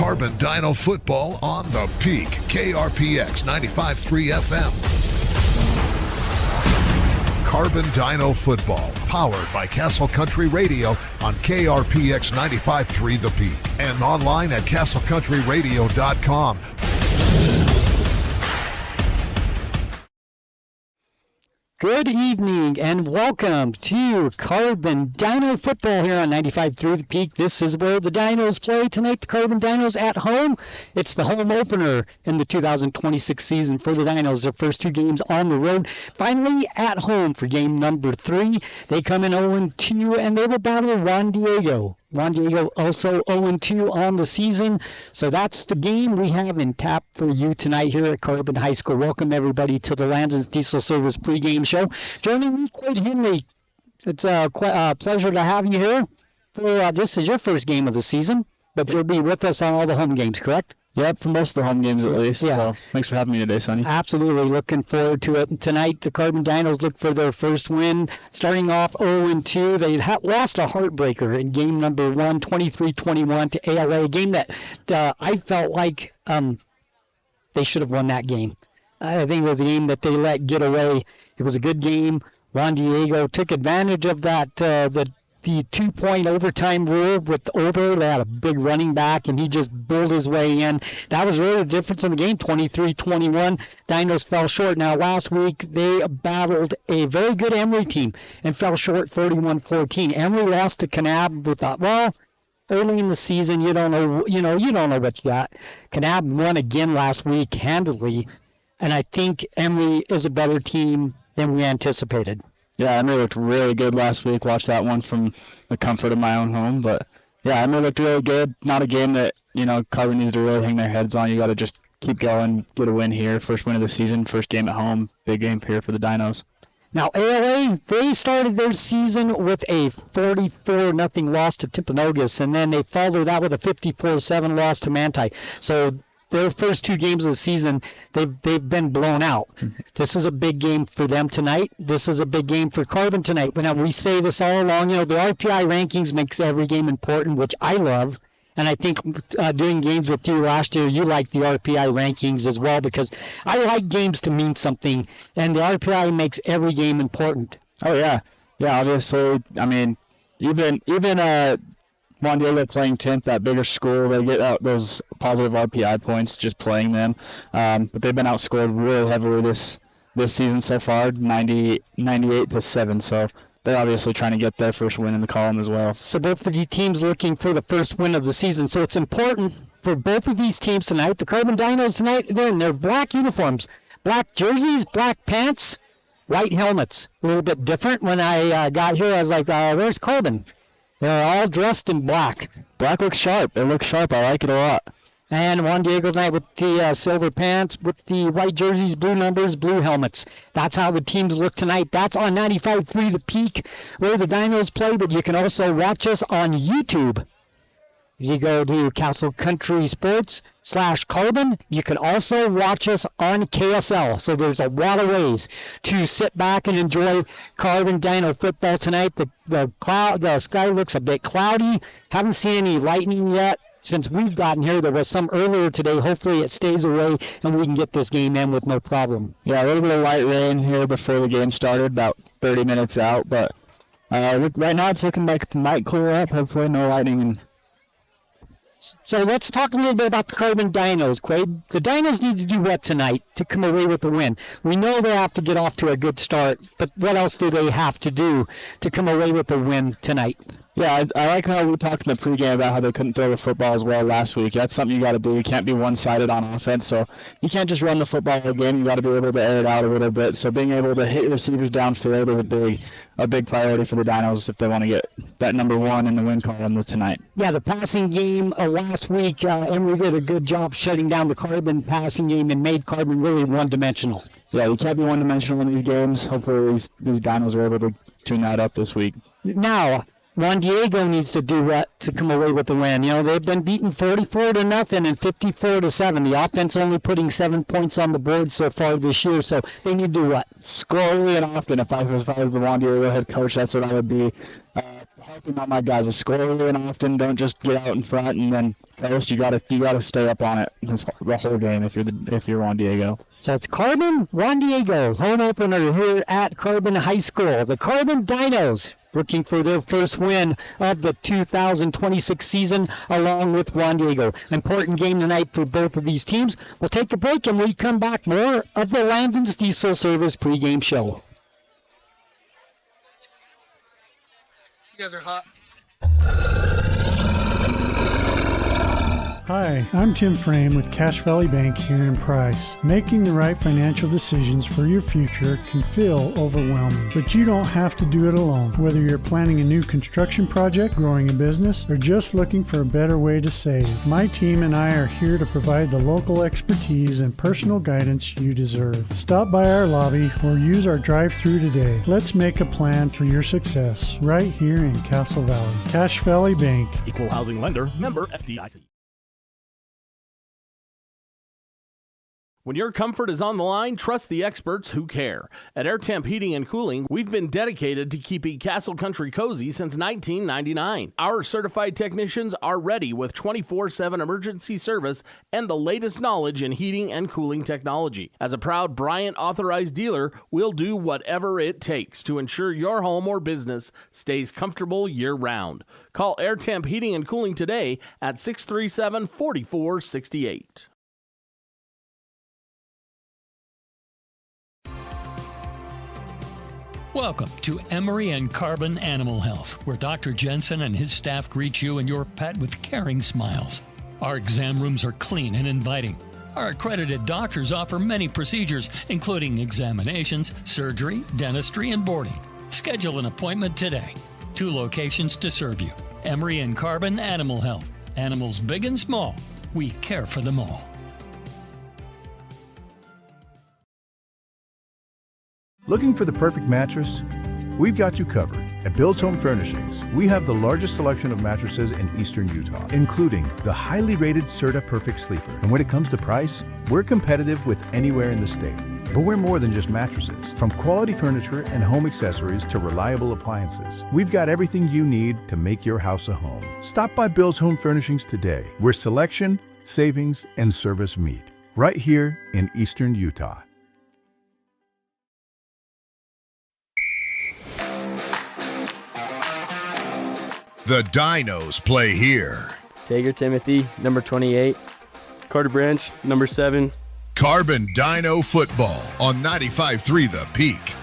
Carbon Dino football on the Peak, KRPX 95.3 FM. Carbon Dino football, powered by Castle Country Radio on KRPX 95.3 The Peak and online at castlecountryradio.com. Good evening and welcome to Carbon Dino football here on 95.3 The Peak. This is where the Dinos play tonight. The Carbon Dinos at home. It's the home opener in the 2026 season for the Dinos. Their first two games on the road. Finally at home for game number 3. They come in 0-2 and they will battle Juan Diego. Juan Diego also 0-2 on the season. So that's the game we have in tap for you tonight here at Carbon High School. Welcome everybody to the Landon's Diesel Service pregame show. Joining me, Quade Henry. It's a pleasure to have you here. This is your first game of the season, but you'll be with us on all the home games, correct? Yep, for most of the home games at least. Yeah. So thanks for having me today, Sonny. Absolutely. Looking forward to it. Tonight, the Carbon Dinos look for their first win. Starting off 0-2. They lost a heartbreaker in game number 1, 23-21 to ALA. A game that I felt like they should have won that game. I think it was a game that they let get away. It was a good game. Juan Diego took advantage of that, the 2-point overtime rule with over. They had a big running back, and he just built his way in. That was really the difference in the game, 23-21. Dinos fell short. Now, last week, they battled a very good Emory team and fell short 31-14. Emory lost to Kanab. We thought, well, early in the season, you don't know what you got. Kanab won again last week handily, and I think Emory is a better team than we anticipated. Yeah, Emory looked really good last week. Watched that one from the comfort of my own home. But, yeah, Emory looked really good. Not a game that, Carbon needs to really hang their heads on. You got to just keep going, get a win here. First win of the season, first game at home. Big game here for the Dinos. Now, ALA, they started their season with a 44-0 loss to Timpanogos, and then they followed that with a 54-7 loss to Manti. So their first two games of the season, they've been blown out. This is a big game for them tonight. This is a big game for Carbon tonight. But now we say this all along, the RPI rankings makes every game important, which I love. And I think doing games with you last year, you liked the RPI rankings as well, because I like games to mean something, and the RPI makes every game important. Oh, yeah. Yeah, obviously, even Juan Diego playing 10th, that bigger school, they get out those positive RPI points just playing them. But they've been outscored really heavily this season so far, 98-7. So they're obviously trying to get their first win in the column as well. So both of these teams looking for the first win of the season. So it's important for both of these teams tonight. The Carbon Dinos tonight, they're in their black uniforms, black jerseys, black pants, white helmets. A little bit different. When I got here, I was like, where's Carbon? They're all dressed in black. Black looks sharp. It looks sharp. I like it a lot. And Juan Diego tonight with the silver pants, with the white jerseys, blue numbers, blue helmets. That's how the teams look tonight. That's on 95.3 The Peak, where the Dinos play, but you can also watch us on YouTube. If you go to Castle Country Sports /Carbon, you can also watch us on KSL. So there's a lot of ways to sit back and enjoy Carbon Dino football tonight. The sky looks a bit cloudy. Haven't seen any lightning yet. Since we've gotten here, there was some earlier today. Hopefully it stays away and we can get this game in with no problem. Yeah, a little bit of light rain here before the game started, about 30 minutes out. But right now it's looking like it might clear up. Hopefully no lightning. So let's talk a little bit about the Carbon Dinos, Quade. The Dinos need to do what tonight to come away with a win? We know they have to get off to a good start, but what else do they have to do to come away with a win tonight? Yeah, I like how we talked in the pregame about how they couldn't throw the football as well last week. That's something you got to do. You can't be one-sided on offense, so you can't just run the football again. You got to be able to air it out a little bit. So being able to hit receivers downfield is a big priority for the Dinos if they want to get that number one in the win column tonight. Yeah, the passing game last week, Emory did a good job shutting down the Carbon passing game and made Carbon really one-dimensional. Yeah, you can't be one-dimensional in these games. Hopefully these Dinos are able to tune that up this week. Now, Juan Diego needs to do what to come away with the win. They've been beaten 44-0 and 54-7. The offense only putting 7 points on the board so far this year, so they need to do what? Score early and often. If I was the Juan Diego head coach, that's what I would be. helping out my guys to score really often. Don't just get out in front and then post. You gotta stay up on it the whole game if you're Juan Diego. So it's Carbon, Juan Diego, home opener here at Carbon High School. The Carbon Dinos looking for their first win of the 2026 season along with Juan Diego. Important game tonight for both of these teams. We'll take a break and we come back more of the Landon's Diesel Service pregame show. You guys are hot. Hi, I'm Tim Frame with Cache Valley Bank here in Price. Making the right financial decisions for your future can feel overwhelming, but you don't have to do it alone. Whether you're planning a new construction project, growing a business, or just looking for a better way to save, my team and I are here to provide the local expertise and personal guidance you deserve. Stop by our lobby or use our drive-thru today. Let's make a plan for your success right here in Castle Valley. Cache Valley Bank. Equal housing lender, member FDIC. When your comfort is on the line, trust the experts who care. At Air Temp Heating and Cooling, we've been dedicated to keeping Castle Country cozy since 1999. Our certified technicians are ready with 24/7 emergency service and the latest knowledge in heating and cooling technology. As a proud Bryant authorized dealer, we'll do whatever it takes to ensure your home or business stays comfortable year-round. Call Air Temp Heating and Cooling today at 637-4468. Welcome to Emery and Carbon Animal Health, where Dr. Jensen and his staff greet you and your pet with caring smiles. Our exam rooms are clean and inviting. Our accredited doctors offer many procedures, including examinations, surgery, dentistry, and boarding. Schedule an appointment today. 2 locations to serve you. Emery and Carbon Animal Health. Animals big and small. We care for them all. Looking for the perfect mattress? We've got you covered. At Bill's Home Furnishings, we have the largest selection of mattresses in eastern Utah, including the highly rated Serta Perfect Sleeper. And when it comes to price, we're competitive with anywhere in the state. But we're more than just mattresses. From quality furniture and home accessories to reliable appliances, we've got everything you need to make your house a home. Stop by Bill's Home Furnishings today, where selection, savings, and service meet. Right here in eastern Utah. The Dinos play here. Tager Timothy, number 28. Carter Branch, number 7. Carbon Dino Football on 95.3 The Peak.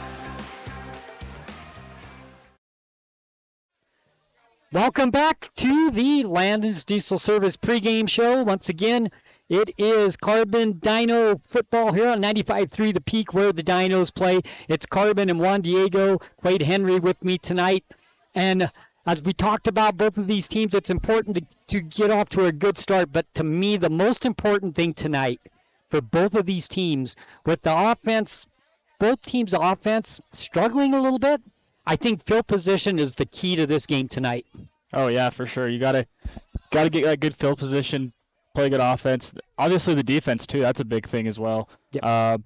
Welcome back to the Landon's Diesel Service pregame show. Once again, it is Carbon Dino Football here on 95.3 The Peak, where the Dinos play. It's Carbon and Juan Diego, Quade Henry with me tonight. And as we talked about both of these teams, it's important to get off to a good start. But to me, the most important thing tonight for both of these teams, with the offense, both teams' offense struggling a little bit, I think field position is the key to this game tonight. Oh yeah, for sure. You gotta get that good field position, play good offense. Obviously the defense too. That's a big thing as well. Yep. A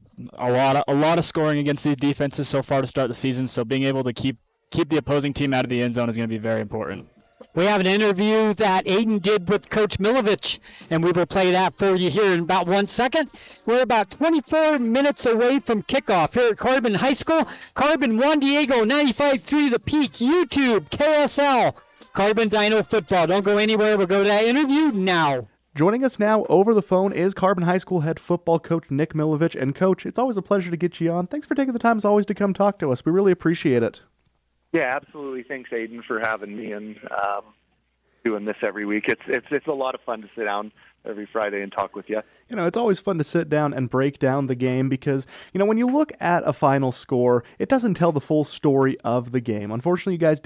lot of scoring against these defenses so far to start the season. So being able to keep the opposing team out of the end zone is going to be very important. We have an interview that Aiden did with Coach Milovich, and we will play that for you here in about 1 second. We're about 24 minutes away from kickoff here at Carbon High School. Carbon Juan Diego, 95.3 The Peak, YouTube, KSL, Carbon Dino Football. Don't go anywhere. We'll go to that interview now. Joining us now over the phone is Carbon High School head football coach Nick Milovich. And Coach, it's always a pleasure to get you on. Thanks for taking the time as always to come talk to us. We really appreciate it. Yeah, absolutely. Thanks, Aiden, for having me and doing this every week. It's a lot of fun to sit down every Friday and talk with you. You know, it's always fun to sit down and break down the game because, you know, when you look at a final score, it doesn't tell the full story of the game. Unfortunately, you guys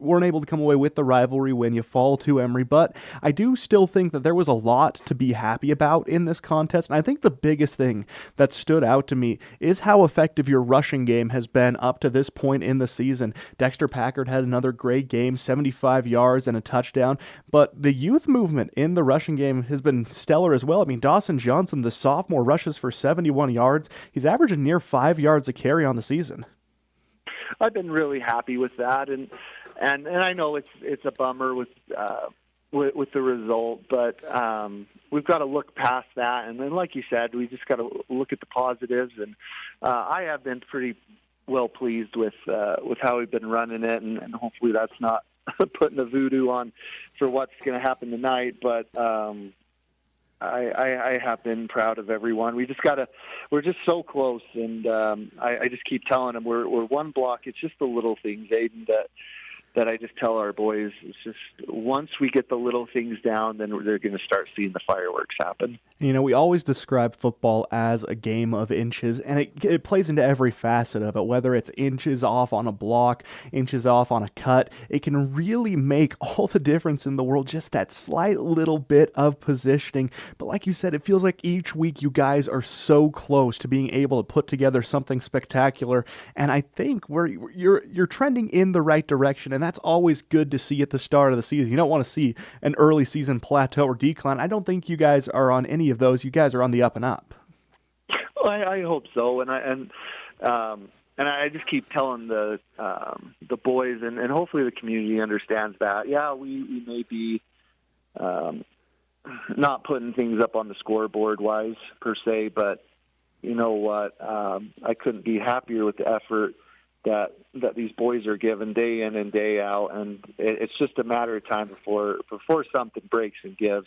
weren't able to come away with the rivalry when you fall to Emory, but I do still think that there was a lot to be happy about in this contest, and I think the biggest thing that stood out to me is how effective your rushing game has been up to this point in the season. Dexter Packard had another great game, 75 yards and a touchdown, but the youth movement in the rushing game has been stellar as well. I mean, Dawson Johnson, the sophomore, rushes for 71 yards. He's averaging near 5 yards a carry on the season. I've been really happy with that, and and I know it's a bummer with the result, but we've got to look past that. And then, like you said, we just got to look at the positives. And I have been pretty well pleased with how we've been running it, and hopefully that's not putting the voodoo on for what's going to happen tonight. But I have been proud of everyone. We're just so close, and I just keep telling them we're one block. It's just the little things, Aiden, that I just tell our boys. It's just once we get the little things down, then they're going to start seeing the fireworks happen. You know, we always describe football as a game of inches, and it plays into every facet of it, whether it's inches off on a block, inches off on a cut. It can really make all the difference in the world, just that slight little bit of positioning. But like you said, it feels like each week you guys are so close to being able to put together something spectacular, and I think you're trending in the right direction, and that's always good to see at the start of the season. You don't want to see an early season plateau or decline. I don't think you guys are on any of those. You guys are on the up and up. Well, I hope so, and I just keep telling the boys, and hopefully the community understands that. Yeah, we may be not putting things up on the scoreboard wise per se, but you know what? I couldn't be happier with the effort that these boys are given day in and day out, and it's just a matter of time before something breaks and gives,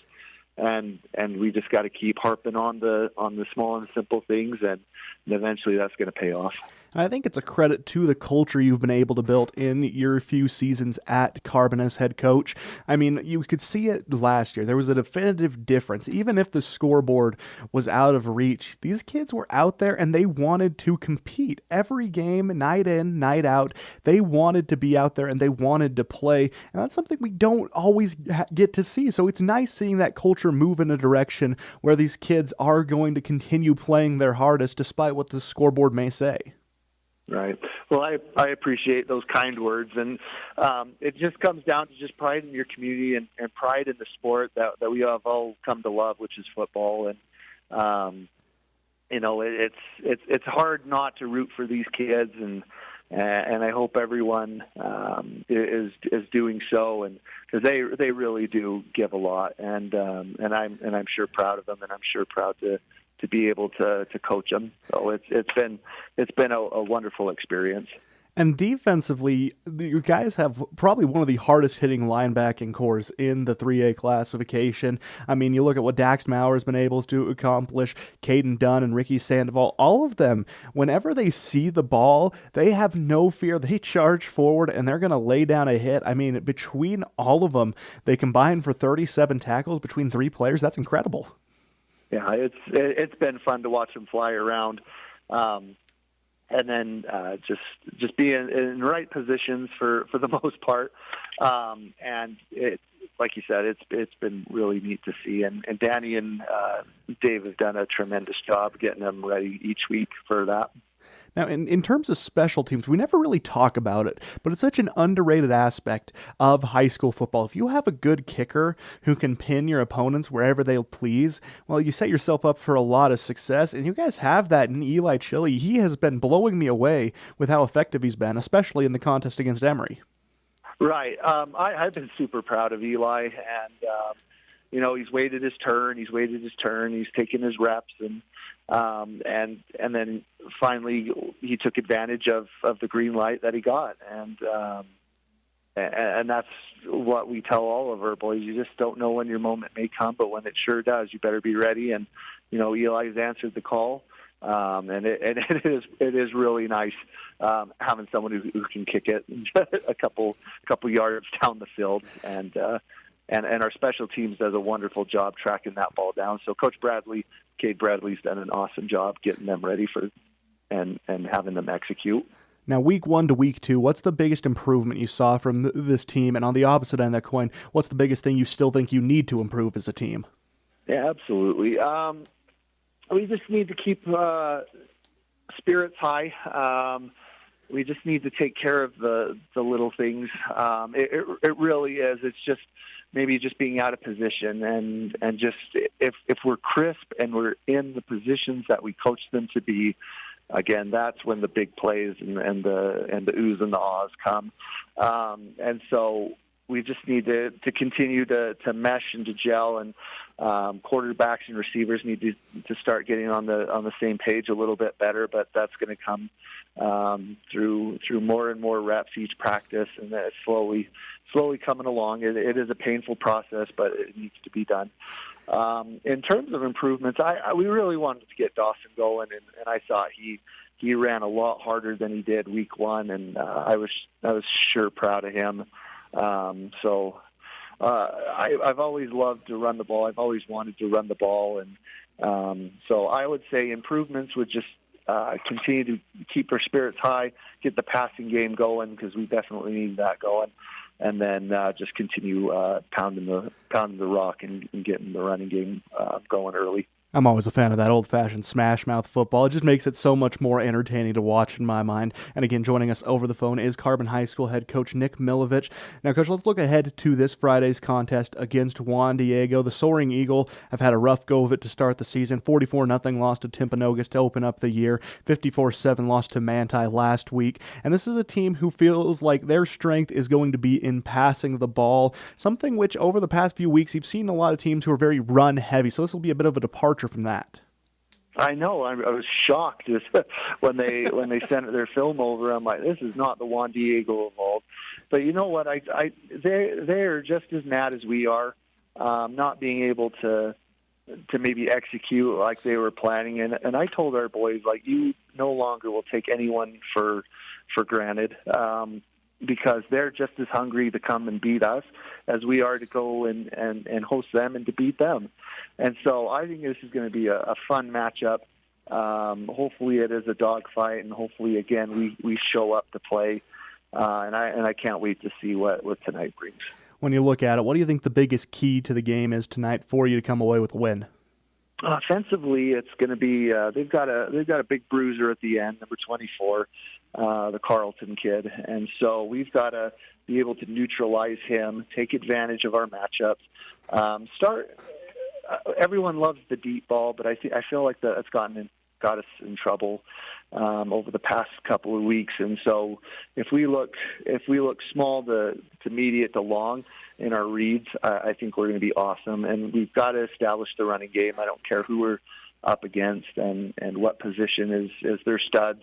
and we just got to keep harping on the small and simple things, and eventually that's going to pay off. I think it's a credit to the culture you've been able to build in your few seasons at Carbon as head coach. I mean, you could see it last year. There was a definitive difference. Even if the scoreboard was out of reach, these kids were out there and they wanted to compete. Every game, night in, night out, they wanted to be out there and they wanted to play. And that's something we don't always get to see. So it's nice seeing that culture move in a direction where these kids are going to continue playing their hardest despite what the scoreboard may say. Right. Well, I appreciate those kind words, and it just comes down to just pride in your community and pride in the sport that we have all come to love, which is football. And you know, it's hard not to root for these kids, and I hope everyone is doing so, and because they really do give a lot, and I'm sure proud of them, and I'm sure proud to be able to coach them. So it's been a wonderful experience. And defensively, you guys have probably one of the hardest hitting linebacking cores in the 3A classification. I mean, you look at what Dax Maurer has been able to accomplish, Caden Dunn and Ricky Sandoval, all of them, whenever they see the ball, they have no fear. They charge forward and they're going to lay down a hit. I mean, between all of them, they combine for 37 tackles between three players. That's incredible. Yeah, it's been fun to watch them fly around. And then just be in right positions for the most part, and it, like you said, it's been really neat to see. And Danny and Dave have done a tremendous job getting them ready each week for that. Now, in terms of special teams, we never really talk about it, but it's such an underrated aspect of high school football. If you have a good kicker who can pin your opponents wherever they please, well, you set yourself up for a lot of success, and you guys have that in Eli Chili. He has been blowing me away with how effective he's been, especially in the contest against Emory. Right. I've been super proud of Eli, and you know, he's waited his turn. He's taken his reps, and then finally he took advantage of the green light that he got, and that's what we tell all of our boys. You just don't know when your moment may come, but when it sure does, you better be ready. And you know, Eli's answered the call, and it is really nice having someone who can kick it a couple yards down the field, and our special teams does a wonderful job tracking that ball down. So Coach Cade Bradley's done an awesome job getting them ready for and having them execute. Now, week 1 to week 2, what's the biggest improvement you saw from this team? And on the opposite end of that coin, what's the biggest thing you still think you need to improve as a team? Yeah, absolutely. We just need to keep spirits high. We just need to take care of the little things. It really is. It's just maybe just being out of position, and just if we're crisp and we're in the positions that we coach them to be, again, that's when the big plays and the oohs and the ahs come. And so we just need to continue to mesh and to gel, and quarterbacks and receivers need to start getting on the same page a little bit better. But that's going to come through more and more reps each practice, and that's slowly coming along. It is a painful process, but it needs to be done. In terms of improvements, we really wanted to get Dawson going, and I thought he ran a lot harder than he did week one, and I was sure proud of him. I've always loved to run the ball. I've always wanted to run the ball, and so I would say improvements would just continue to keep our spirits high, get the passing game going, because we definitely need that going, and then just continue pounding the rock and getting the running game going early. I'm always a fan of that old-fashioned smash-mouth football. It just makes it so much more entertaining to watch in my mind. And again, joining us over the phone is Carbon High School head coach Nick Milovich. Now, Coach, let's look ahead to this Friday's contest against Juan Diego. The Soaring Eagle have had a rough go of it to start the season. 44-0 loss to Timpanogos to open up the year. 54-7 loss to Manti last week. And this is a team who feels like their strength is going to be in passing the ball, something which over the past few weeks you've seen a lot of teams who are very run-heavy. So this will be a bit of a departure from that. I know. I was shocked when they sent their film over. I'm like, this is not the Juan Diego of old. But you know what? They're just as mad as we are, not being able to maybe execute like they were planning. And I told our boys, like, you no longer will take anyone for granted, because they're just as hungry to come and beat us as we are to go and host them and to beat them. And so I think this is going to be a fun matchup. Hopefully it is a dogfight, and hopefully, again, we show up to play. And I can't wait to see what tonight brings. When you look at it, what do you think the biggest key to the game is tonight for you to come away with a win? Offensively, it's going to be they've got a big bruiser at the end, number 24, the Carlton kid, and so we've got to be able to neutralize him, take advantage of our matchups. Everyone loves the deep ball, but I feel like it's got us in trouble over the past couple of weeks, and so if we look small to mediate to long in our reads, I think we're going to be awesome. And we've got to establish the running game. I don't care who we're up against and what position is their studs.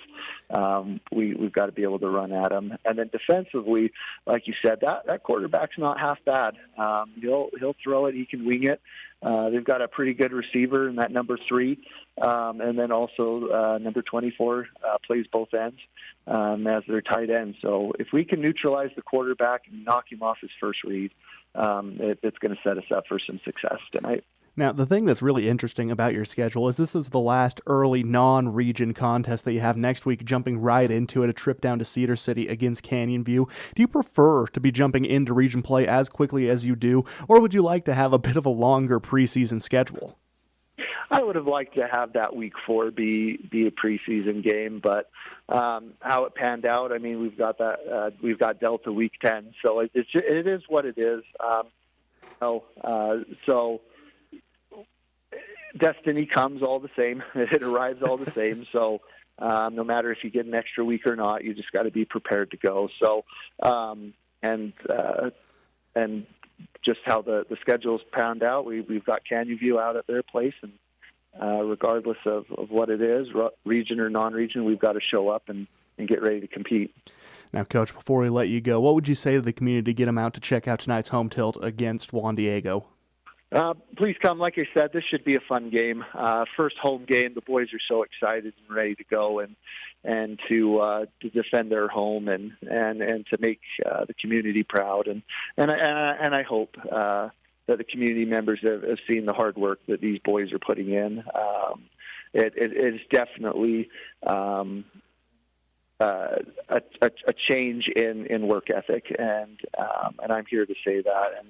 We've got to be able to run at them. And then defensively, like you said, that quarterback's not half bad. He'll throw it. He can wing it. They've got a pretty good receiver in that number 3. And then also number 24 plays both ends as their tight end. So if we can neutralize the quarterback and knock him off his first read, it's going to set us up for some success tonight. Now, the thing that's really interesting about your schedule is this is the last early non-region contest that you have next week, jumping right into it, a trip down to Cedar City against Canyon View. Do you prefer to be jumping into region play as quickly as you do, or would you like to have a bit of a longer preseason schedule? I would have liked to have that week 4 be a preseason game, but how it panned out, I mean, we've got Delta week 10, so it is what it is. So destiny comes all the same. It arrives all the same. So no matter if you get an extra week or not, you just got to be prepared to go. So and just how the schedule's panned out, we've got Canyon View out at their place, and regardless of what it is, region or non-region, we've got to show up and get ready to compete. Now, Coach, before we let you go, what would you say to the community to get them out to check out tonight's home tilt against Juan Diego? Please come. Like I said, this should be a fun game. First home game. The boys are so excited and ready to go and to defend their home and to make the community proud. And I hope that the community members have seen the hard work that these boys are putting in. It is definitely a change in work ethic, and I'm here to say that.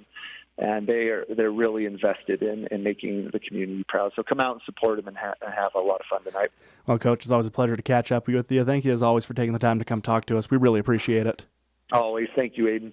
And they're really invested in making the community proud. So come out and support them and have a lot of fun tonight. Well, Coach, it's always a pleasure to catch up with you. Thank you, as always, for taking the time to come talk to us. We really appreciate it. Always. Thank you, Aiden.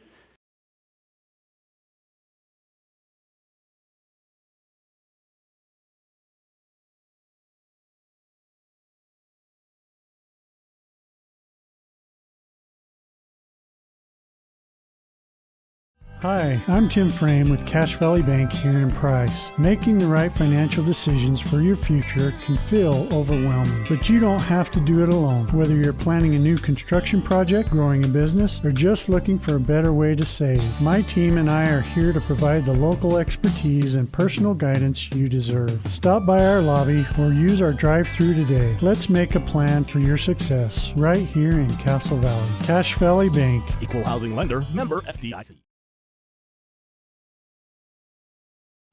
Hi, I'm Tim Frame with Cache Valley Bank here in Price. Making the right financial decisions for your future can feel overwhelming, but you don't have to do it alone. Whether you're planning a new construction project, growing a business, or just looking for a better way to save, my team and I are here to provide the local expertise and personal guidance you deserve. Stop by our lobby or use our drive-thru today. Let's make a plan for your success right here in Castle Valley. Cache Valley Bank. Equal housing lender, member FDIC.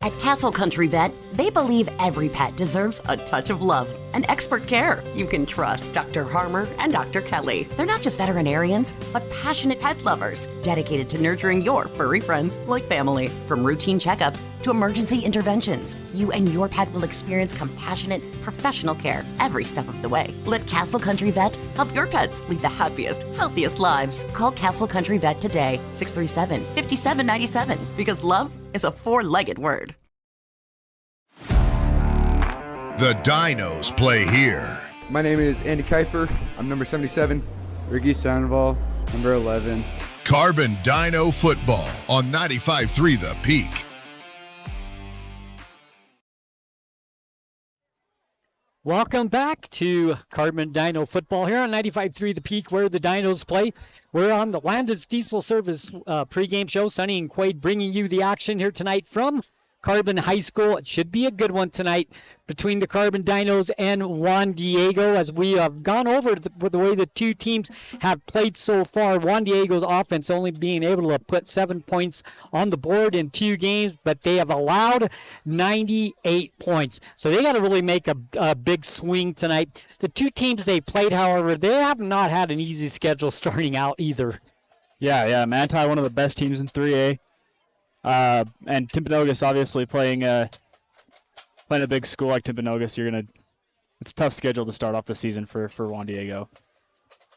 At Castle Country Vet, they believe every pet deserves a touch of love and expert care. You can trust Dr. Harmer and Dr. Kelly. They're not just veterinarians, but passionate pet lovers, dedicated to nurturing your furry friends like family. From routine checkups to emergency interventions, you and your pet will experience compassionate, professional care every step of the way. Let Castle Country Vet help your pets lead the happiest, healthiest lives. Call Castle Country Vet today, 637-5797, because love is a four-legged word. The Dinos play here. My name is Andy Kiefer. I'm number 77. Ricky Sandoval, number 11. Carbon Dino Football on 95.3 The Peak. Welcome back to Carbon Dino Football here on 95.3 The Peak, where the Dinos play. We're on the Landis Diesel Service pregame show. Sonny and Quaid bringing you the action here tonight from Carbon High School. It should be a good one tonight between the Carbon Dinos and Juan Diego, as we have gone over the way the two teams have played so far. Juan Diego's offense only being able to put 7 points on the board in 2 games, but they have allowed 98 points. So they got to really make a big swing tonight. The two teams they played, however, they have not had an easy schedule starting out either. Yeah, Manti, one of the best teams in 3A. And Timpanogos obviously playing a big school like Timpanogos. It's a tough schedule to start off the season for Juan Diego.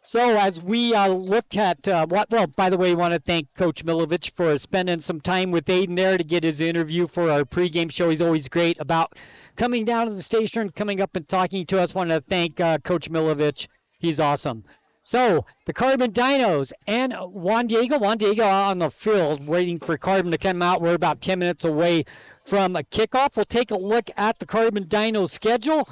So as we look at by the way, we want to thank Coach Milovich for spending some time with Aiden there to get his interview for our pregame show. He's always great about coming down to the station, coming up and talking to us. Want to thank Coach Milovich. He's awesome. So, the Carbon Dinos and Juan Diego on the field waiting for Carbon to come out. We're about 10 minutes away from a kickoff. We'll take a look at the Carbon Dinos schedule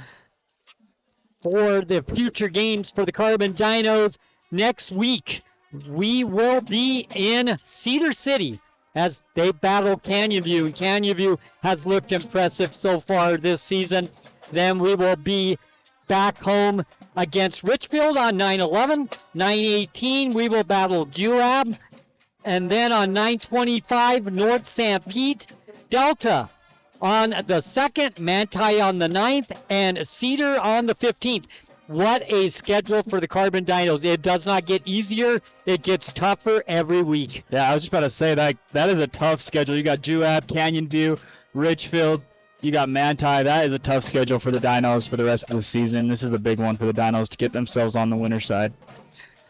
for the future games for the Carbon Dinos next week. We will be in Cedar City as they battle Canyon View, and Canyon View has looked impressive so far this season. Then we will be back home against Richfield on 9/11. 9/18, we will battle Julab. And then on 9/25, North St. Pete. Delta on the 2nd, Manti on the 9th, and Cedar on the 15th. What a schedule for the Carbon Dinos. It does not get easier. It gets tougher every week. Yeah, I was just about to say that is a tough schedule. You got Julab, Canyon View, Richfield. You got Manti. That is a tough schedule for the Dinos for the rest of the season. This is a big one for the Dinos to get themselves on the winner side.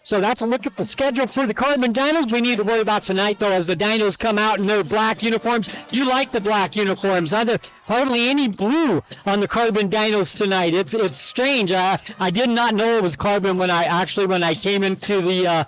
So that's a look at the schedule for the Carbon Dinos. We need to worry about tonight, though, as the Dinos come out in their black uniforms. You like the black uniforms. There's hardly any blue on the Carbon Dinos tonight. It's strange. I did not know it was Carbon when I came into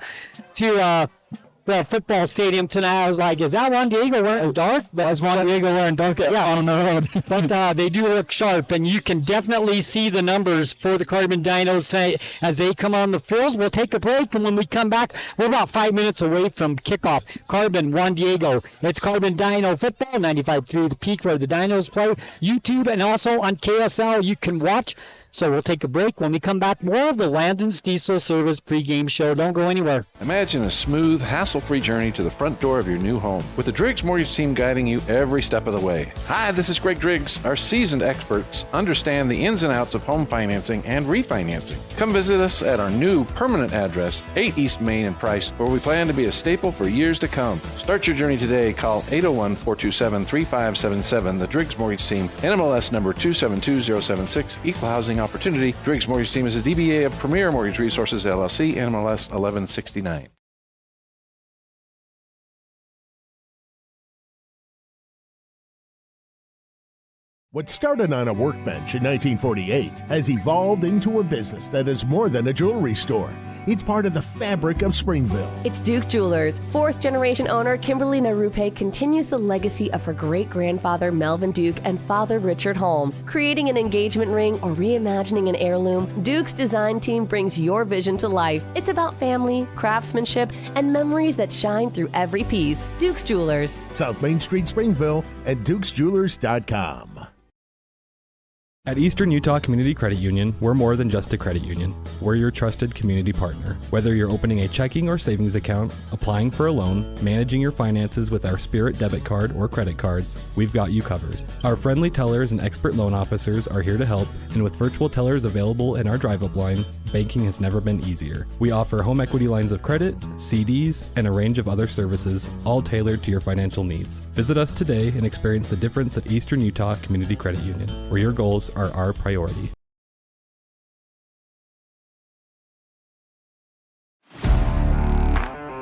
the football stadium tonight. I was like, is that Juan Diego wearing dark? But that's Juan Diego wearing dark on the road. But they do look sharp, and you can definitely see the numbers for the Carbon Dinos tonight as they come on the field. We'll take a break, and when we come back, we're about 5 minutes away from kickoff. Carbon, Juan Diego. It's Carbon Dino Football, 95.3 The Peak, where the Dinos play. YouTube and also on KSL you can watch. So we'll take a break. When we come back, more of the Landon's Diesel Service pregame show. Don't go anywhere. Imagine a smooth, hassle-free journey to the front door of your new home with the Driggs Mortgage Team guiding you every step of the way. Hi, this is Greg Driggs. Our seasoned experts understand the ins and outs of home financing and refinancing. Come visit us at our new permanent address, 8 East Main in Price, where we plan to be a staple for years to come. Start your journey today. Call 801-427-3577. The Driggs Mortgage Team, NMLS number 272076, Equal Housing Opportunity. Driggs Mortgage Team is a DBA of Premier Mortgage Resources, LLC, NMLS 1169. What started on a workbench in 1948 has evolved into a business that is more than a jewelry store. It's part of the fabric of Springville. It's Duke Jewelers. Fourth-generation owner Kimberly Narupe continues the legacy of her great-grandfather Melvin Duke and father Richard Holmes. Creating an engagement ring or reimagining an heirloom, Duke's design team brings your vision to life. It's about family, craftsmanship, and memories that shine through every piece. Duke's Jewelers. South Main Street, Springville, at dukesjewelers.com. At Eastern Utah Community Credit Union, we're more than just a credit union. We're your trusted community partner. Whether you're opening a checking or savings account, applying for a loan, managing your finances with our Spirit debit card or credit cards, we've got you covered. Our friendly tellers and expert loan officers are here to help, and with virtual tellers available in our drive-up line, banking has never been easier. We offer home equity lines of credit, CDs, and a range of other services, all tailored to your financial needs. Visit us today and experience the difference at Eastern Utah Community Credit Union, where your goals are our priority.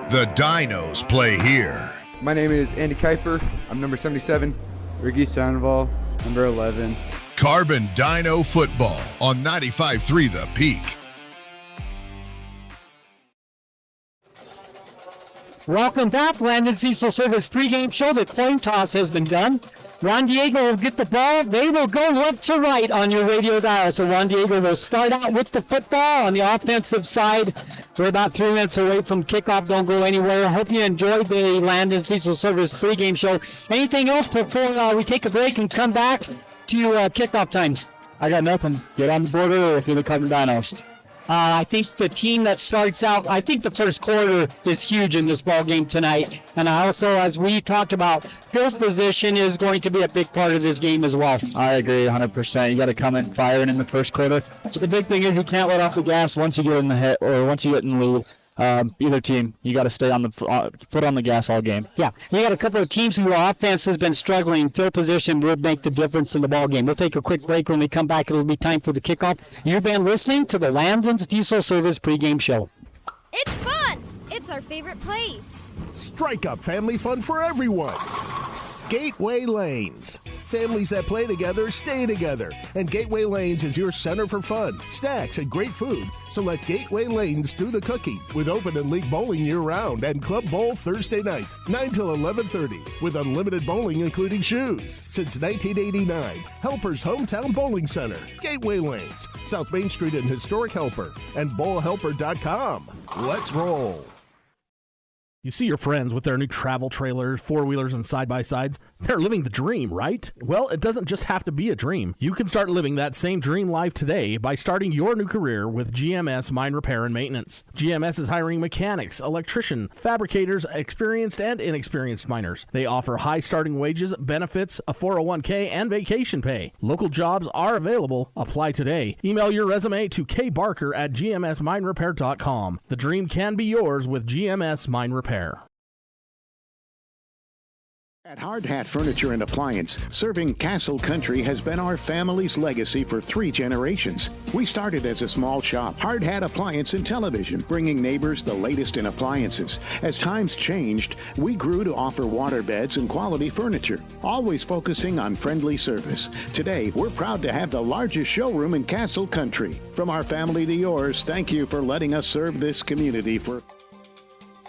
The Dinos play here. My name is Andy Kiefer. I'm number 77. Ricky Sandoval, number 11. Carbon Dino Football on 95.3 The Peak. Welcome back. Landon Cecil Service pregame show. The coin toss has been done. Juan Diego will get the ball. They will go left to right on your radio dial. So Juan Diego will start out with the football on the offensive side. We're about 3 minutes away from kickoff. Don't go anywhere. Hope you enjoyed the Landon Cecil Service pregame show. Anything else before we take a break and come back to kickoff time? I got nothing. Get on the border if you're the Carbon Dinos. I think the team that starts out, I think the first quarter is huge in this ball game tonight. And also, as we talked about, field position is going to be a big part of this game as well. I agree 100%. You got to come in firing in the first quarter. So the big thing is you can't let off the gas once you get in the hit or once you get in the lead. Either team, you got to stay on the foot on the gas all game. Yeah, you got a couple of teams whose offense has been struggling. Field position would make the difference in the ball game. We'll take a quick break. When we come back, it'll be time for the kickoff. You've been listening to the Landon's Diesel Service pregame show. It's fun. It's our favorite place. Strike up family fun for everyone. Gateway Lanes. Families that play together stay together. And Gateway Lanes is your center for fun, snacks, and great food. So let Gateway Lanes do the cooking with open and league bowling year-round and Club Bowl Thursday night, 9 till 11:30, with unlimited bowling including shoes. Since 1989, Helper's Hometown Bowling Center, Gateway Lanes, South Main Street in Historic Helper, and bowlhelper.com. Let's roll. You see your friends with their new travel trailers, four-wheelers, and side-by-sides. They're living the dream, right? Well, it doesn't just have to be a dream. You can start living that same dream life today by starting your new career with GMS Mine Repair and Maintenance. GMS is hiring mechanics, electricians, fabricators, experienced and inexperienced miners. They offer high starting wages, benefits, a 401k, and vacation pay. Local jobs are available. Apply today. Email your resume to kbarker@gmsminerepair.com. The dream can be yours with GMS Mine Repair. At Hard Hat Furniture and Appliance, serving Castle Country has been our family's legacy for 3 generations. We started as a small shop, Hard Hat Appliance and Television, bringing neighbors the latest in appliances. As times changed, we grew to offer water beds and quality furniture, always focusing on friendly service. Today, we're proud to have the largest showroom in Castle Country. From our family to yours, thank you for letting us serve this community for...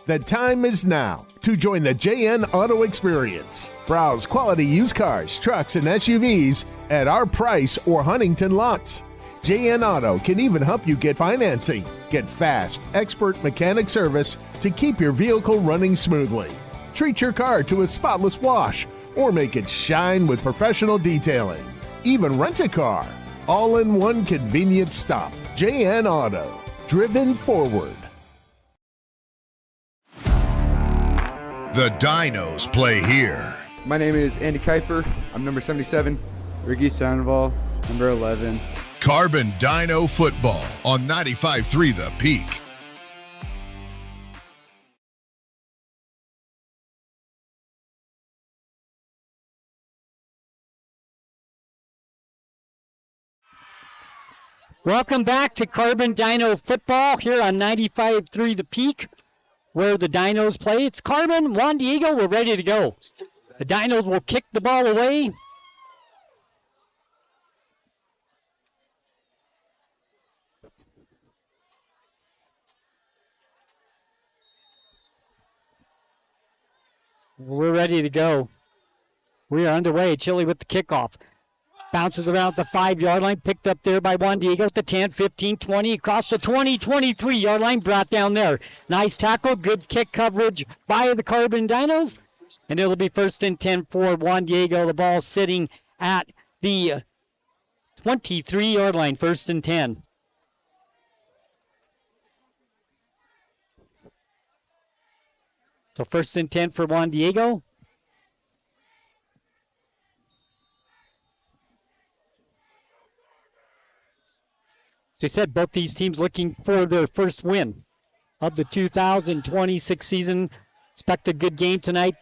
The time is now to join the JN Auto Experience. Browse quality used cars, trucks, and SUVs at our price or Huntington lots. JN Auto can even help you get financing. Get fast, expert mechanic service to keep your vehicle running smoothly. Treat your car to a spotless wash or make it shine with professional detailing. Even rent a car. All in one convenient stop. JN Auto. Driven forward. The Dinos play here. My name is Andy Kiefer. I'm number 77. Ricky Sandoval, number 11. Carbon Dino Football on 95.3 The Peak. Welcome back to Carbon Dino Football here on 95.3 The Peak, where the Dinos play. It's Carbon, Juan Diego, we're ready to go. The Dinos will kick the ball away. We're ready to go. We are underway. Chile with the kickoff. Bounces around the 5-yard line. Picked up there by Juan Diego at the 10, 15, 20. Across the 20, 23-yard line. Brought down there. Nice tackle. Good kick coverage by the Carbon Dinos. And it'll be 1st and 10 for Juan Diego. The ball sitting at the 23-yard line. 1st and 10. So 1st and 10 for Juan Diego. As I said, both these teams looking for their first win of the 2026 season. Expect a good game tonight.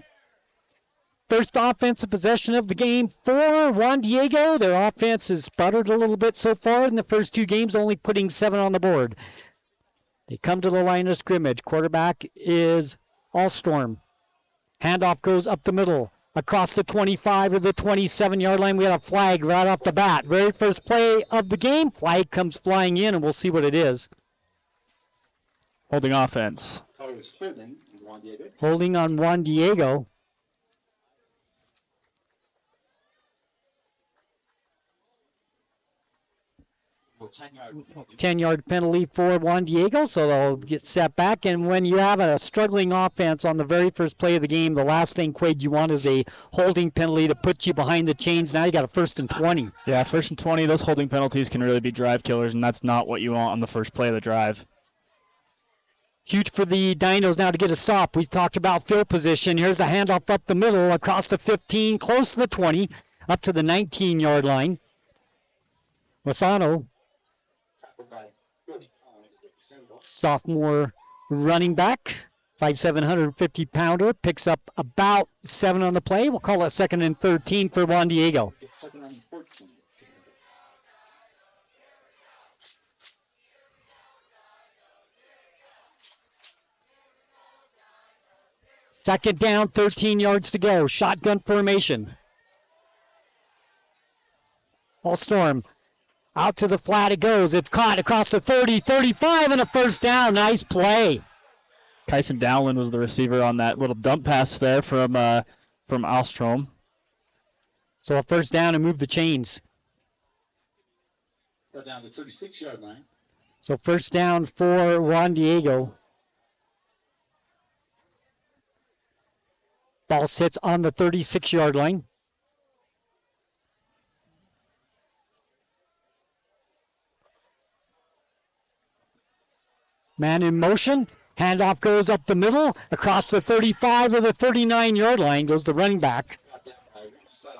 First offensive possession of the game for Juan Diego. Their offense has sputtered a little bit so far in the first 2 games, only putting 7 on the board. They come to the line of scrimmage. Quarterback is Allstorm. Handoff goes up the middle. Across the 25 or the 27-yard line, we had a flag right off the bat. Very first play of the game. Flag comes flying in, and we'll see what it is. Holding offense. Holding on Juan Diego. $10 10-yard penalty for Juan Diego, so they'll get set back. And when you have a struggling offense on the very first play of the game, the last thing, Quade, you want is a holding penalty to put you behind the chains. Now you got a 1st and 20. Yeah, 1st and 20, those holding penalties can really be drive killers, and that's not what you want on the first play of the drive. Huge for the Dinos now to get a stop. We talked about field position. Here's a handoff up the middle, across the 15, close to the 20, up to the 19-yard line. Lozano, sophomore running back, 5'7", 150-pounder, picks up about 7 on the play. We'll call it 2nd and 13 for Juan Diego. Second down, 13 yards to go. Shotgun formation. Allstorm out to the flat it goes. It's caught across the 30, 35, and a 1st down. Nice play. Kyson Dowland was the receiver on that little dump pass there from Alstrom. So a 1st down and move the chains. They're down the 36-yard line. So 1st down for Juan Diego. Ball sits on the 36-yard line. Man in motion. Handoff goes up the middle. Across the 35 or the 39-yard line goes the running back.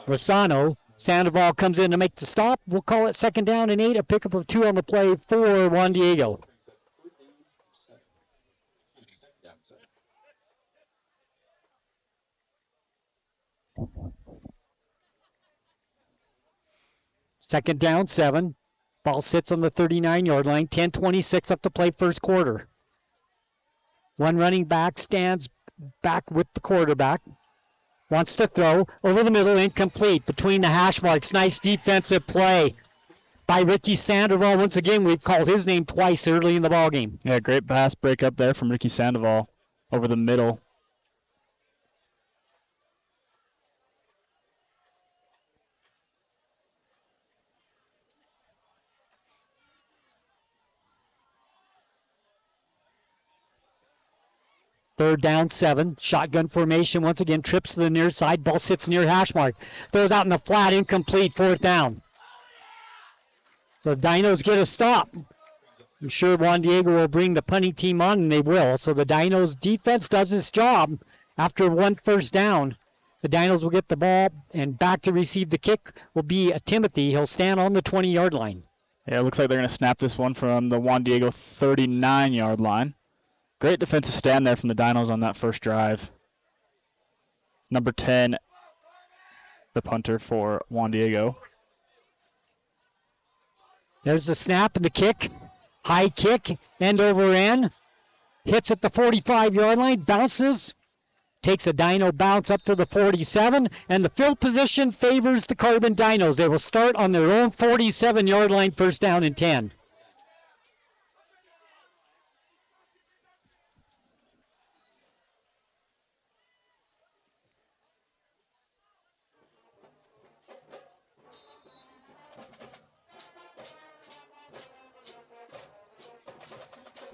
Rosano. Sandoval comes in to make the stop. We'll call it 2nd down and 8. A pickup of 2 on the play for Juan Diego. Second down, 7. Ball sits on the 39-yard line. 10:26 up to play first quarter. One running back stands back with the quarterback. Wants to throw. Over the middle, incomplete. Between the hash marks. Nice defensive play by Ricky Sandoval. Once again, we've called his name twice early in the ballgame. Yeah, great pass break up there from Ricky Sandoval over the middle. Third down, 7. Shotgun formation once again. Trips to the near side. Ball sits near hash mark. Throws out in the flat. Incomplete. 4th down. So Dinos get a stop. I'm sure Juan Diego will bring the punting team on, and they will. So the Dinos defense does its job. After 1 first down, the Dinos will get the ball, and back to receive the kick will be Timothy. He'll stand on the 20-yard line. Yeah, it looks like they're going to snap this one from the Juan Diego 39-yard line. Great defensive stand there from the Dinos on that first drive. Number 10, the punter for Juan Diego. There's the snap and the kick. High kick, end over end. Hits at the 45-yard line, bounces. Takes a Dino bounce up to the 47, and the field position favors the Carbon Dinos. They will start on their own 47-yard line, 1st down and 10.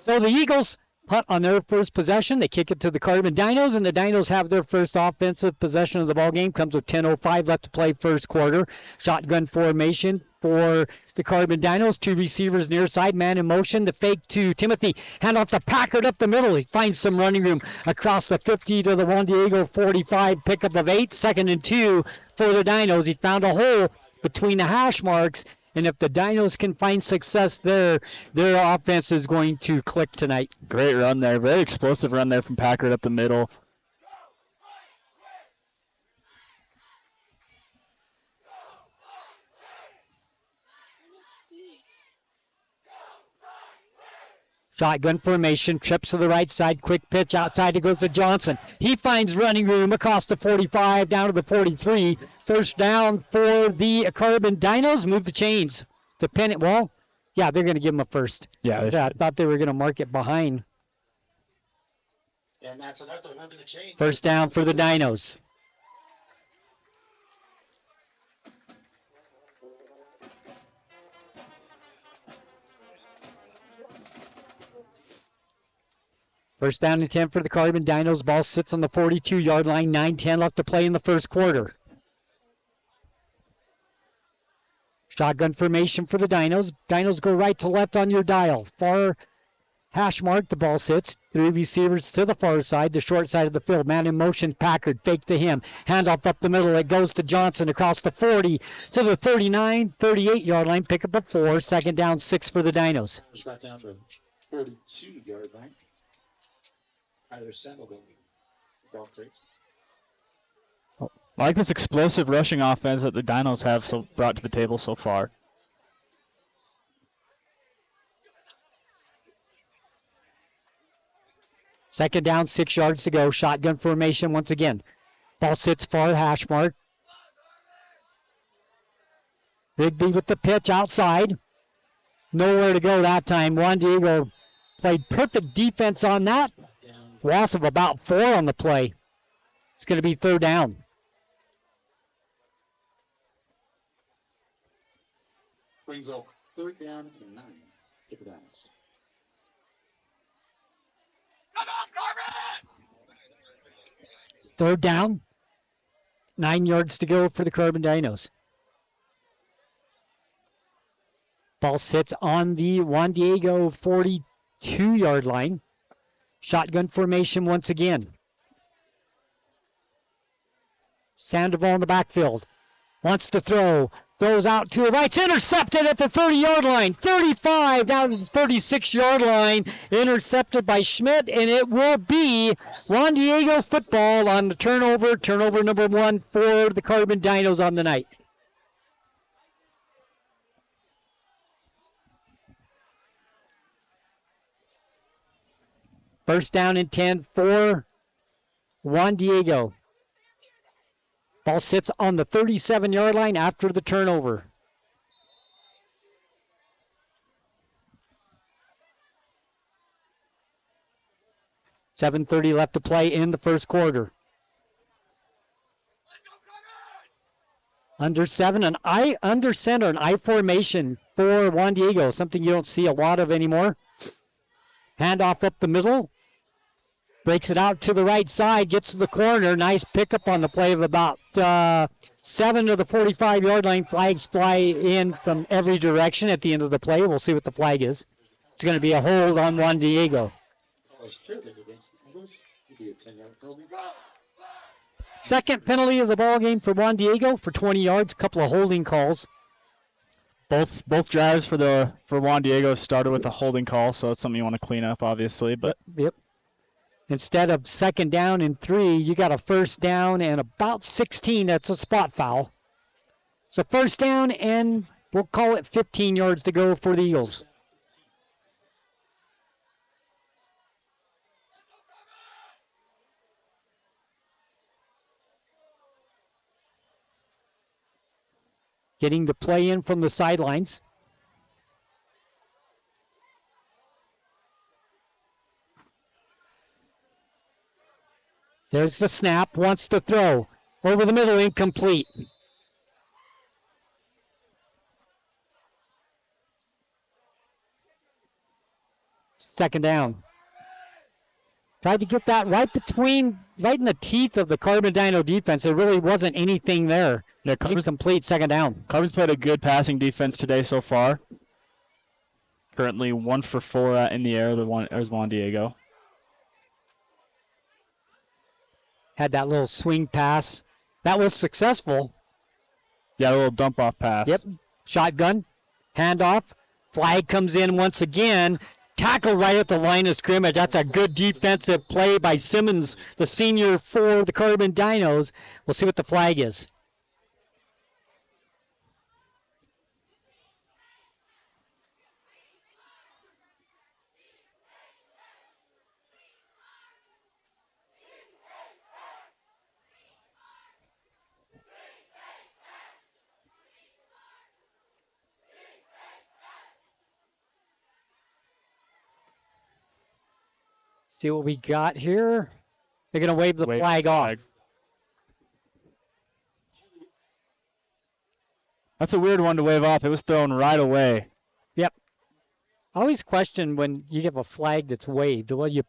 So the Eagles punt on their first possession. They kick it to the Carbon Dinos, and the Dinos have their first offensive possession of the ball game. Comes with 10:05 left to play first quarter. Shotgun formation for the Carbon Dinos. 2 receivers near side, man in motion. The fake to Timothy. Hand off to Packard up the middle. He finds some running room across the 50 to the Juan Diego 45. Pickup of 8. 2nd and 2 for the Dinos. He found a hole between the hash marks. And if the Dinos can find success there, their offense is going to click tonight. Great run there. Very explosive run there from Packard up the middle. Shotgun formation, trips to the right side, quick pitch outside, it goes to Johnson. He finds running room across the 45, down to the 43. First down for the Carbon Dinos. Move the chains to pin it. Well, yeah, they're going to give him a first. Yeah. I thought they were going to mark it behind. And that's enough to remember the chains. First down for the Dinos. First down and 10 for the Carbon Dinos. Ball sits on the 42-yard line. 9:10 left to play in the first quarter. Shotgun formation for the Dinos. Dinos go right to left on your dial. Far hash mark. The ball sits. 3 receivers to the far side, the short side of the field. Man in motion. Packard fake to him. Handoff up the middle. It goes to Johnson across the 40 to the 39, 38-yard line. Pick up a 4. 2nd down, 6 for the Dinos. Just got down to 32-yard line. Either Sandal Dog Creek. I like this explosive rushing offense that the Dinos have brought to the table so far. Second down, 6 yards to go. Shotgun formation once again. Ball sits far hash mark. Rigby with the pitch outside. Nowhere to go that time. Juan Diego played perfect defense on that. Loss of about 4 on the play. It's going to be 3rd down. Brings up 3rd down and 9 to the Dinos. 3rd down. 9 yards to go for the Carbon Dinos. Ball sits on the Juan Diego 42-yard line. Shotgun formation once again. Sandoval in the backfield. Wants to throw. Throws out to the right. It's intercepted at the 30-yard line. 35 down to the 36-yard line. Intercepted by Schmidt, and it will be Juan Diego football on the turnover. Turnover number 1 for the Carbon Dinos on the night. First down and 10 for Juan Diego. Ball sits on the 37-yard line after the turnover. $7:30 left to play in the first quarter. Under 7, under center, an I formation for Juan Diego, something you don't see a lot of anymore. Handoff up the middle. Breaks it out to the right side, gets to the corner. Nice pickup on the play of about 7 to the 45-yard line. Flags fly in from every direction at the end of the play. We'll see what the flag is. It's going to be a hold on Juan Diego. Second penalty of the ball game for Juan Diego for 20 yards. A couple of holding calls. Both drives for Juan Diego started with a holding call, so it's something you want to clean up, obviously. But yep. Instead of 2nd down and 3, you got a 1st down and about 16. That's a spot foul. So 1st down and we'll call it 15 yards to go for the Eagles. Getting the play in from the sidelines. There's the snap, wants to throw. Over the middle, incomplete. Second down. Tried to get that right in the teeth of the Carbon Dino defense. There really wasn't anything there. Yeah, Incomplete, second down. Carbon's played a good passing defense today so far. Currently 1 for 4 in the air. There's Juan Diego. Had that little swing pass. That was successful. Yeah, a little dump-off pass. Yep. Shotgun. Handoff. Flag comes in once again. Tackle right at the line of scrimmage. That's a good defensive play by Simmons, the senior for the Carbon Dinos. We'll see what the flag is. See what we got here. They're going to wave the flag off. That's a weird one to wave off. It was thrown right away. Yep. I always question when you have a flag that's waved. Well, yeah,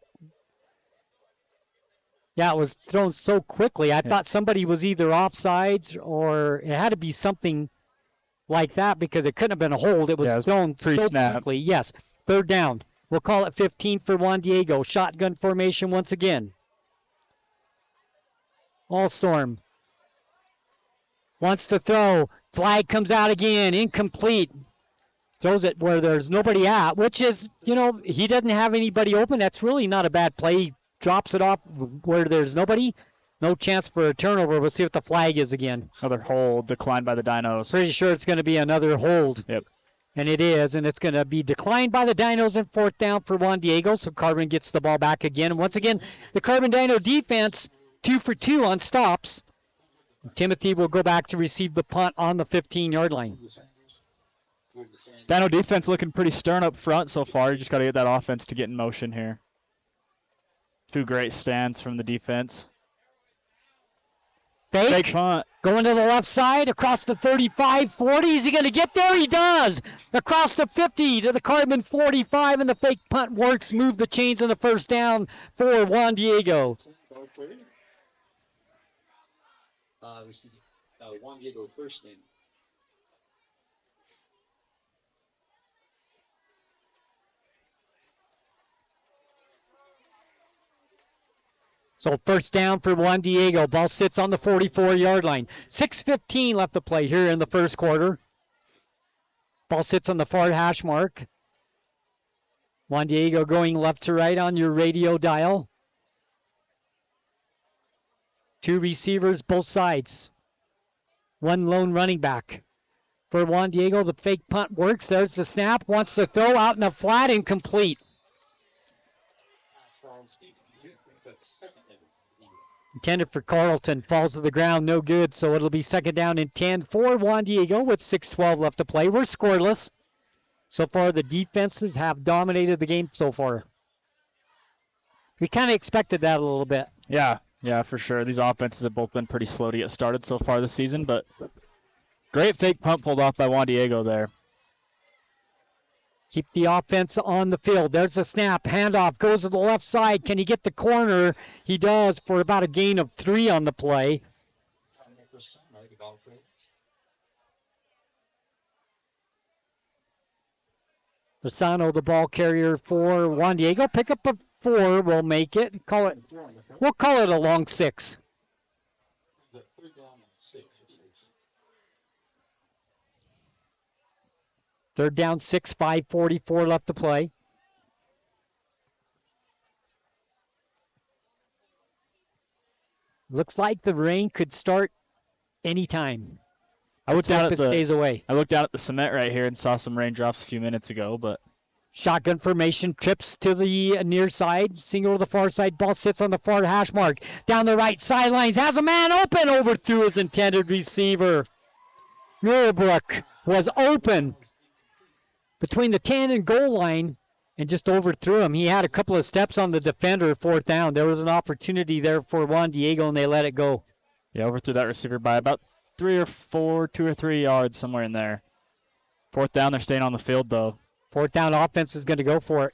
it was thrown so quickly. I thought somebody was either offsides or it had to be something like that because it couldn't have been a hold. It was thrown so quickly. Yes. Third down. We'll call it 15 for Juan Diego. Shotgun formation once again. Allstorm wants to throw. Flag comes out again. Incomplete. Throws it where there's nobody at, which is, he doesn't have anybody open. That's really not a bad play. He drops it off where there's nobody. No chance for a turnover. We'll see what the flag is again. Another hold declined by the Dinos. Pretty sure it's going to be another hold. Yep. And it is, and it's going to be declined by the Dinos and fourth down for Juan Diego. So Carbon gets the ball back again. And once again, the Carbon Dino defense 2 for 2 on stops. Timothy will go back to receive the punt on the 15-yard line. Dino defense looking pretty stern up front so far. You just got to get that offense to get in motion here. 2 great stands from the defense. Fake punt. Going to the left side, across the 35, 40. Is he going to get there? He does. Across the 50 to the Carbon 45, and the fake punt works. Move the chains on the first down for Juan Diego. Juan Diego first name. So first down for Juan Diego. Ball sits on the 44-yard line. 6:15 left to play here in the first quarter. Ball sits on the far hash mark. Juan Diego going left to right on your radio dial. 2 receivers, both sides. 1 lone running back. For Juan Diego, the fake punt works. There's the snap. Wants to throw out in the flat, incomplete. Intended for Carlton, falls to the ground, no good, so it'll be second down and 10 for Juan Diego with 6:12 left to play. We're scoreless. So far, the defenses have dominated the game so far. We kind of expected that a little bit. Yeah, for sure. These offenses have both been pretty slow to get started so far this season, but great fake punt pulled off by Juan Diego there. Keep the offense on the field. There's the snap. Handoff goes to the left side. Can he get the corner? He does for about a gain of 3 on the play. Lozano, the ball carrier for Juan Diego. Pick up a 4. We'll make it. We'll call it a long 6. Third down, 6, 5:44 left to play. Looks like the rain could start anytime. I looked down at stays away. I looked down at the cement right here and saw some raindrops a few minutes ago, but shotgun formation, trips to the near side, single to the far side, ball sits on the far hash mark. Down the right sidelines, has a man open, overthrew his intended receiver. Muirbrook was open between the 10 and goal line and just overthrew him. He had a couple of steps on the defender, fourth down. There was an opportunity there for Juan Diego, and they let it go. Yeah, overthrew that receiver by about 2 or 3 yards, somewhere in there. Fourth down, they're staying on the field, though. Fourth down, offense is going to go for it.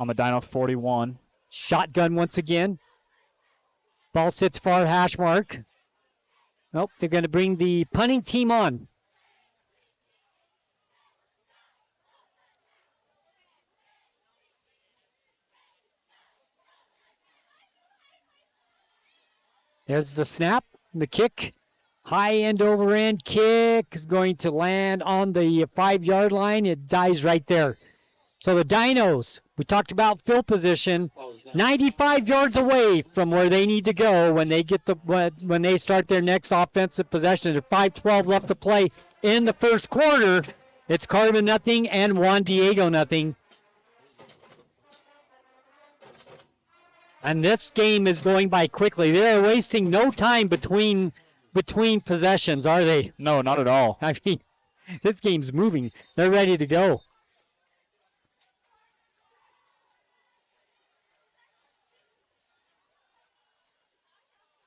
on the Dino 41. Shotgun once again. Ball sits far hash mark. Nope, they're going to bring the punting team on. There's the snap, the kick. High end over end kick is going to land on the 5-yard line. It dies right there. So the Dinos, we talked about field position, 95 yards away from where they need to go when they get when they start their next offensive possession. There's 5:12 left to play in the first quarter. It's Carbon nothing and Juan Diego nothing. And this game is going by quickly. They are wasting no time between possessions, are they? No, not at all. I mean, this game's moving. They're ready to go.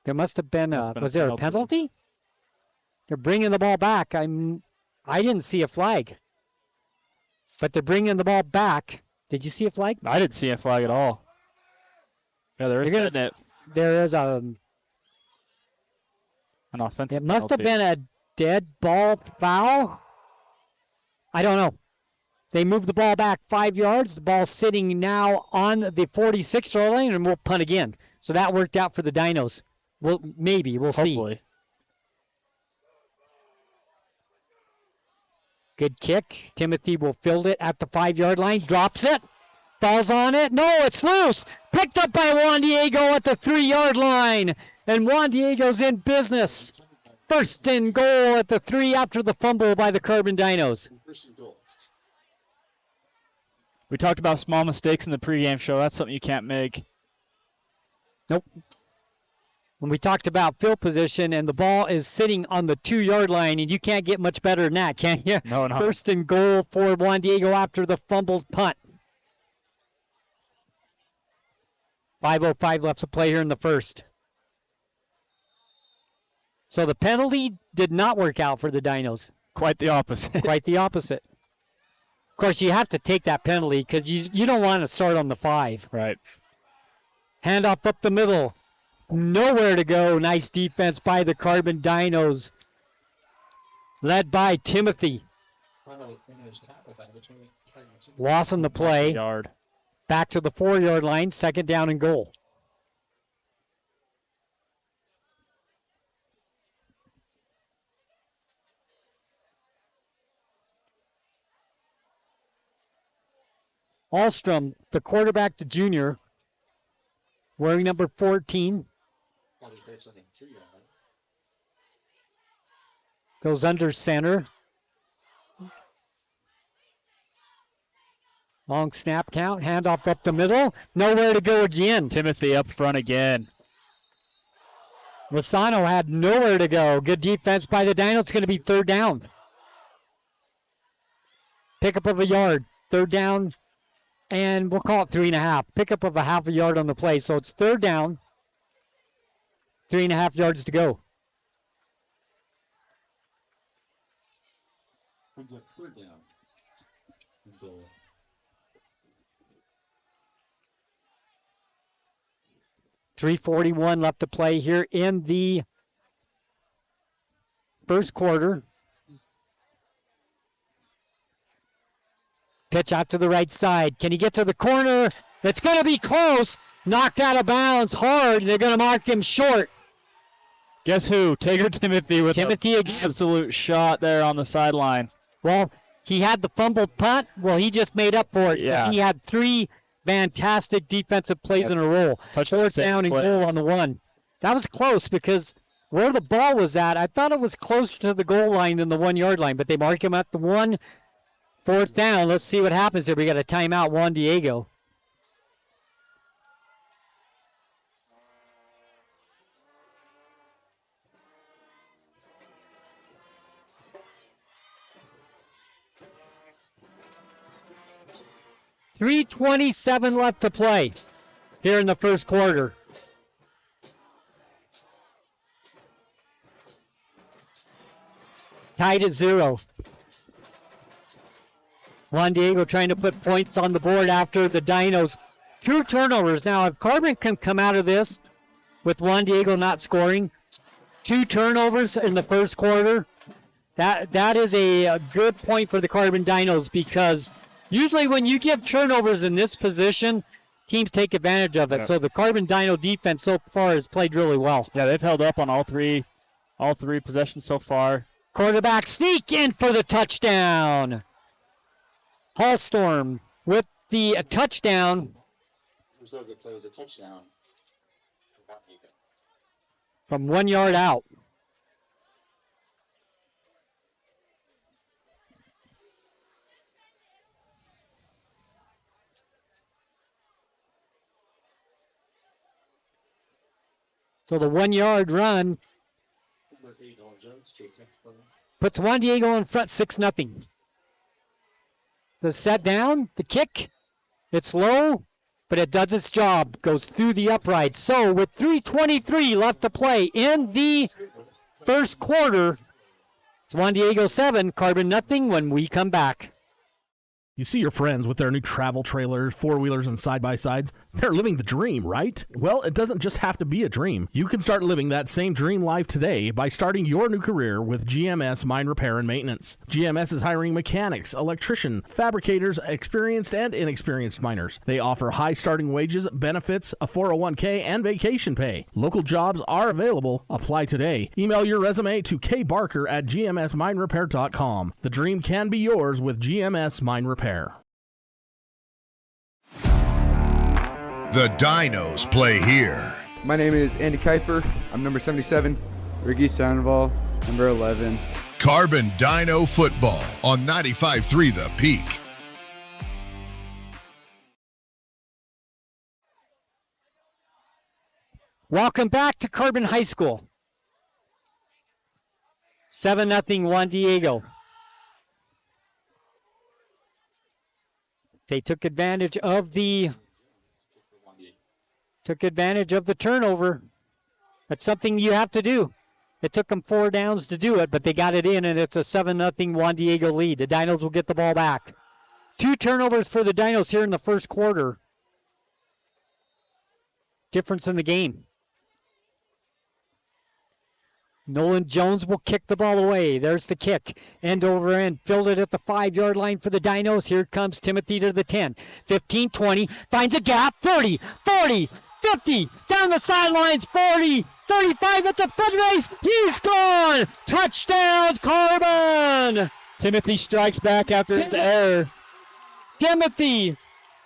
There must have been was there a penalty? They're bringing the ball back. I didn't see a flag. But they're bringing the ball back. Did you see a flag? I didn't see a flag at all. Yeah, there is an offensive It must penalty. have been a dead ball foul. I don't know. They moved the ball back 5 yards. The ball's sitting now on the 46-yard line, and we'll punt again. So that worked out for the Dinos. Well, maybe. We'll Hopefully. see. Good kick. Timothy will field it at the 5-yard line. Drops it. Falls on it. No, it's loose. Picked up by Juan Diego at the 3-yard line. And Juan Diego's in business. First and goal at the 3 after the fumble by the Carbon Dinos. We talked about small mistakes in the pregame show. That's something you can't make. Nope. When we talked about field position and the ball is sitting on the 2-yard line, and you can't get much better than that, can you? No. First and goal for Juan Diego after the fumbled punt. 5:05 left to play here in the first. So the penalty did not work out for the Dinos. Quite the opposite. Quite the opposite. Of course, you have to take that penalty because you don't want to start on the 5. Right. Handoff up the middle. Nowhere to go. Nice defense by the Carbon Dinos. Led by Timothy. Loss on the play. Yard. Back to the 4-yard line. Second down and goal. Alstrom, the quarterback, the junior, wearing number 14. Goes under center. Long snap count. Handoff up the middle. Nowhere to go again. Timothy up front again. Lozano had nowhere to go. Good defense by the Dinos. It's going to be third down. Pickup of a yard. Third down. And we'll call it 3.5. Pickup of a half a yard on the play. So it's third down. 3.5 yards to go. Third down. 3:41 left to play here in the first quarter. Pitch out to the right side. Can he get to the corner? It's going to be close. Knocked out of bounds hard. They're going to mark him short. Guess who? Taker Timothy with an absolute shot there on the sideline. Well, he had the fumbled punt. Well, he just made up for it. Yeah. He had 3 fantastic defensive plays in a row. Fourth down and goal on the 1. That was close because where the ball was at, I thought it was closer to the goal line than the 1-yard line, but they mark him at the 1. Fourth down. Let's see what happens here. We got a timeout, Juan Diego. .327 left to play here in the first quarter. Tied at 0. Juan Diego trying to put points on the board after the Dinos 2 turnovers. Now, if Carbon can come out of this with Juan Diego not scoring, 2 turnovers in the first quarter, that is a good point for the Carbon Dinos, because usually when you give turnovers in this position, teams take advantage of it. Yeah. So the Carbon Dino defense so far has played really well. Yeah, they've held up on all three possessions so far. Quarterback sneak in for the touchdown. Hallstorm with the touchdown. It was a touchdown. From 1 yard out. So the 1 yard run puts Juan Diego in front 6-0. The set down, the kick, it's low, but it does its job, goes through the upright. So with 3:23 left to play in the first quarter, it's Juan Diego 7, Carbon nothing when we come back. You see your friends with their new travel trailers, four-wheelers, and side-by-sides. They're living the dream, right? Well, it doesn't just have to be a dream. You can start living that same dream life today by starting your new career with GMS Mine Repair and Maintenance. GMS is hiring mechanics, electricians, fabricators, experienced and inexperienced miners. They offer high starting wages, benefits, a 401k, and vacation pay. Local jobs are available. Apply today. Email your resume to kbarker@gmsminerepair.com. The dream can be yours with GMS Mine Repair. The Dinos play here. My name is Andy Kiefer. I'm number 77. Ricky Sandoval, number 11. Carbon Dino football on 95.3 The Peak. Welcome back to Carbon High School. 7-0 Juan Diego. They took advantage of the turnover. That's something you have to do. It took them 4 downs to do it, but they got it in, and it's a 7-0 Juan Diego lead. The Dinos will get the ball back. 2 turnovers for the Dinos here in the first quarter. Difference in the game. Nolan Jones will kick the ball away. There's the kick. End over end. Filled it at the 5-yard line for the Dinos. Here comes Timothy to the 10. 15, 20. Finds a gap. 30, 40, 50. Down the sidelines. 40, 35 at the foot race. He's gone. Touchdown, Carbon. Timothy strikes back after his error. Timothy,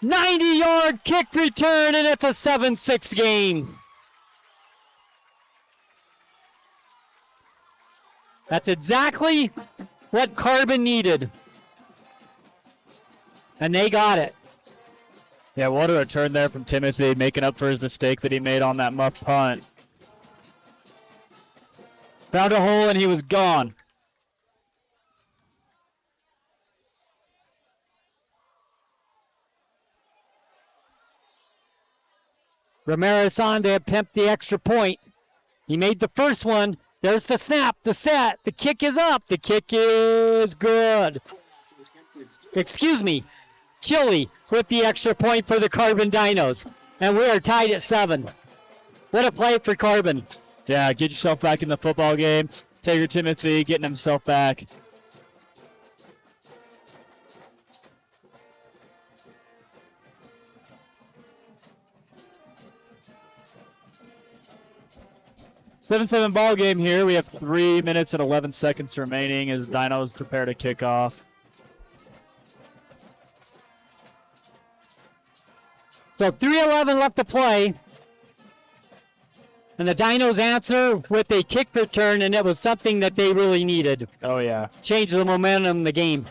90-yard kick return, and it's a 7-6 game. That's exactly what Carbon needed. And they got it. Yeah, what a return there from Timothy, making up for his mistake that he made on that muff punt. Found a hole and he was gone. Ramirez on to attempt the extra point. He made the first one. There's the snap, the set, the kick is up, the kick is good. Excuse me, Chile with the extra point for the Carbon Dinos. And we are tied at 7. What a play for Carbon. Yeah, get yourself back in the football game. Taylor Timothy getting himself back. Seven ball game here. We have 3 minutes and 11 seconds remaining as Dinos prepare to kick off. So 3:11 left to play. And the Dinos answer with a kick return, and it was something that they really needed. Oh, yeah. Change the momentum in the game.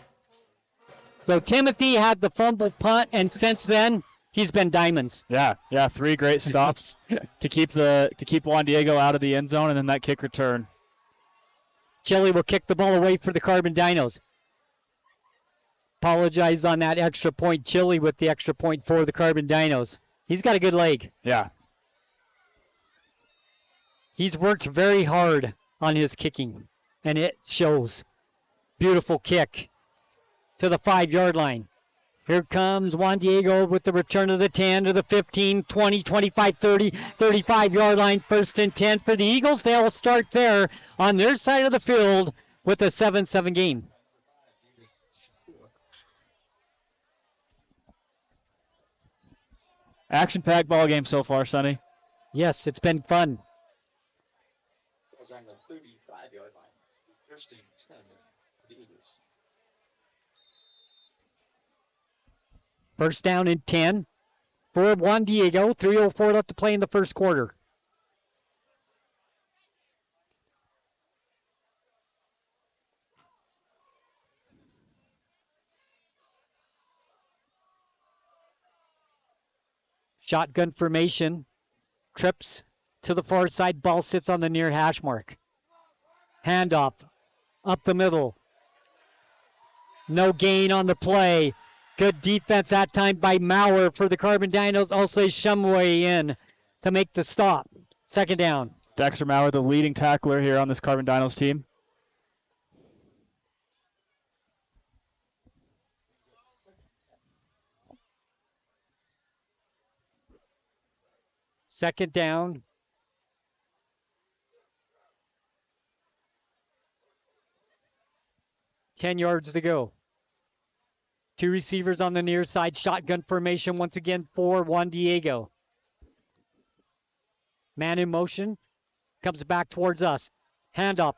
So Timothy had the fumble punt, and since then, he's been diamonds. Yeah, 3 great stops to keep Juan Diego out of the end zone, and then that kick return. Chile will kick the ball away for the Carbon Dinos. Apologize on that extra point. Chile with the extra point for the Carbon Dinos. He's got a good leg. Yeah. He's worked very hard on his kicking, and it shows. Beautiful kick to the 5-yard line. Here comes Juan Diego with the return of the 10 to the 15, 20, 25, 30, 35-yard line. 1st and 10 for the Eagles. They'll start there on their side of the field with a 7-7 game. Action-packed ball game so far, Sonny. Yes, it's been fun. Was on the 35-yard line. 1st and 10 for the Eagles. First down and 10 for Juan Diego. 3:04 left to play in the first quarter. Shotgun formation. Trips to the far side. Ball sits on the near hash mark. Handoff up the middle. No gain on the play. Good defense that time by Maurer for the Carbon Dinos. Also Shumway in to make the stop. 2nd down. Dexter Maurer, the leading tackler here on this Carbon Dinos team. Second down. Ten yards to go. 2 receivers on the near side. Shotgun formation once again for Juan Diego. Man in motion. Comes back towards us. Handoff.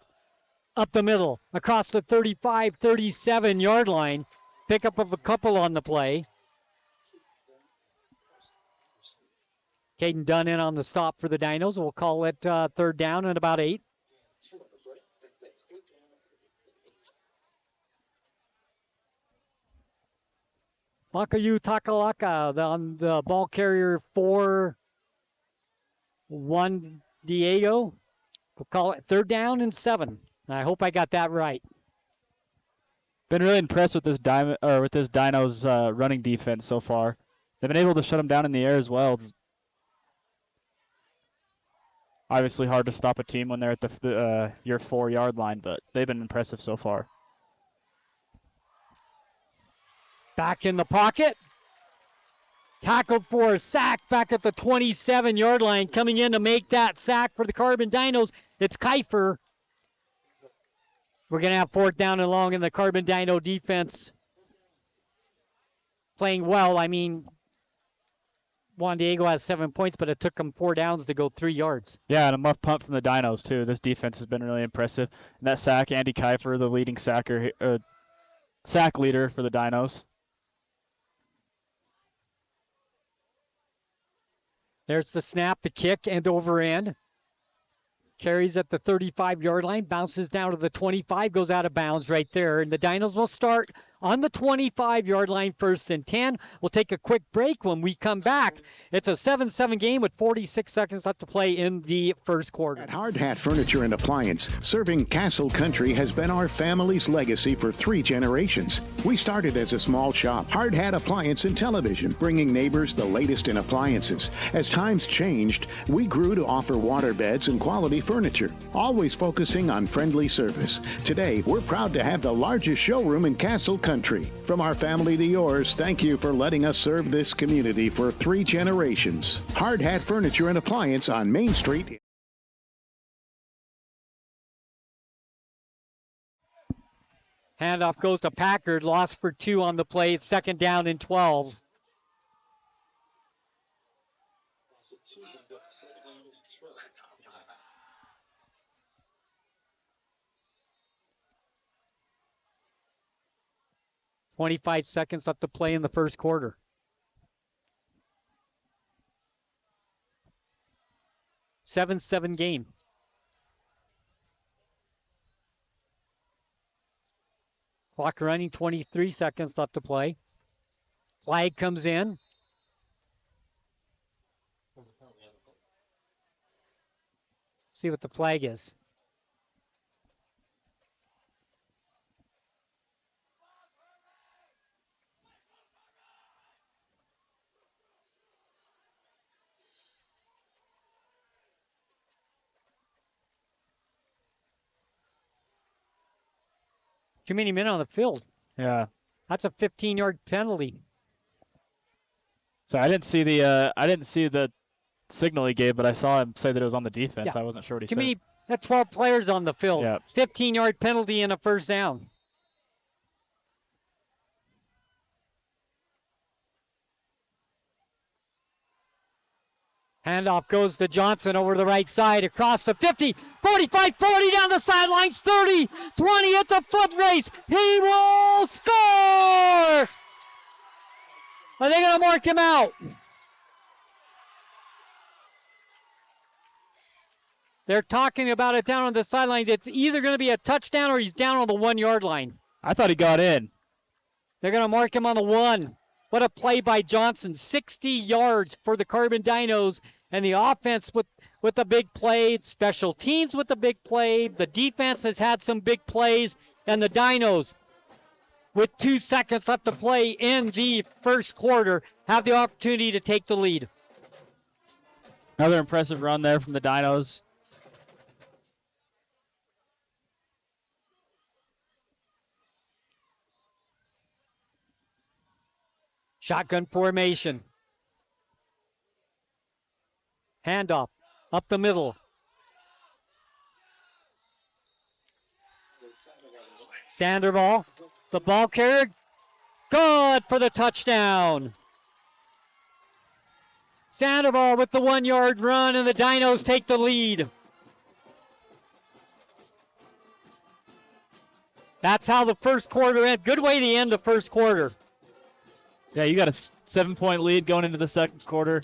Up the middle. Across the 35, 37-yard line. Pickup of a couple on the play. Caden Dunn in on the stop for the Dinos. We'll call it 3rd down and about 8. Makayu Takalaka on the ball carrier for Juan Diego. We'll call it 3rd down and 7. I hope I got that right. Been really impressed with this Dinos running defense so far. They've been able to shut them down in the air as well. It's obviously hard to stop a team when they're at the your 4-yard line, but they've been impressive so far. Back in the pocket. Tackled for a sack back at the 27-yard line. Coming in to make that sack for the Carbon Dinos, it's Kiefer. We're going to have 4th down and long in the Carbon Dino defense. Playing well. I mean, Juan Diego has 7 points, but it took him 4 downs to go 3 yards. Yeah, and a muff punt from the Dinos, too. This defense has been really impressive. And that sack, Andy Kiefer, the leading sack leader for the Dinos. There's the snap, the kick, and over end. Carries at the 35-yard line, bounces down to the 25, goes out of bounds right there. And the Dinos will start on the 25-yard line, 1st and 10. We'll take a quick break. When we come back, it's a 7-7 game with 46 seconds left to play in the first quarter. At Hard Hat Furniture and Appliance, serving Castle Country has been our family's legacy for 3 generations. We started as a small shop, Hard Hat Appliance and Television, bringing neighbors the latest in appliances. As times changed, we grew to offer water beds and quality furniture, always focusing on friendly service. Today, we're proud to have the largest showroom in Castle Country. From our family to yours, thank you for letting us serve this community for 3 generations. Hard Hat Furniture and Appliance on Main Street. Handoff goes to Packard. Loss for 2 on the play. 2nd down and 12. .25 seconds left to play in the first quarter. Seven game. Clock running, 23 seconds left to play. Flag comes in. See what the flag is. Too many men on the field. Yeah. That's a 15-yard penalty. So I didn't see the signal he gave, but I saw him say that it was on the defense. Yeah. I wasn't sure what he To said. me, that's 12 players on the field. Yeah. 15-yard penalty and a first down. Handoff goes to Johnson over the right side, across the 50, 45, 40 down the sidelines, 30, 20, it's a foot race. He will score! Are they going to mark him out? They're talking about it down on the sidelines. It's either going to be a touchdown or he's down on the 1-yard line. I thought he got in. They're going to mark him on the 1. What a play by Johnson. 60 yards for the Carbon Dinos, and the offense with a big play, special teams with a big play. The defense has had some big plays, and the Dinos, with 2 seconds left to play in the first quarter, have the opportunity to take the lead. Another impressive run there from the Dinos. Shotgun formation. Handoff up the middle. Sandoval, the ball carrier, good for the touchdown. Sandoval with the 1-yard run, and the Dinos take the lead. That's how the first quarter ended. Good way to end the first quarter. Yeah, you got a 7-point lead going into the second quarter.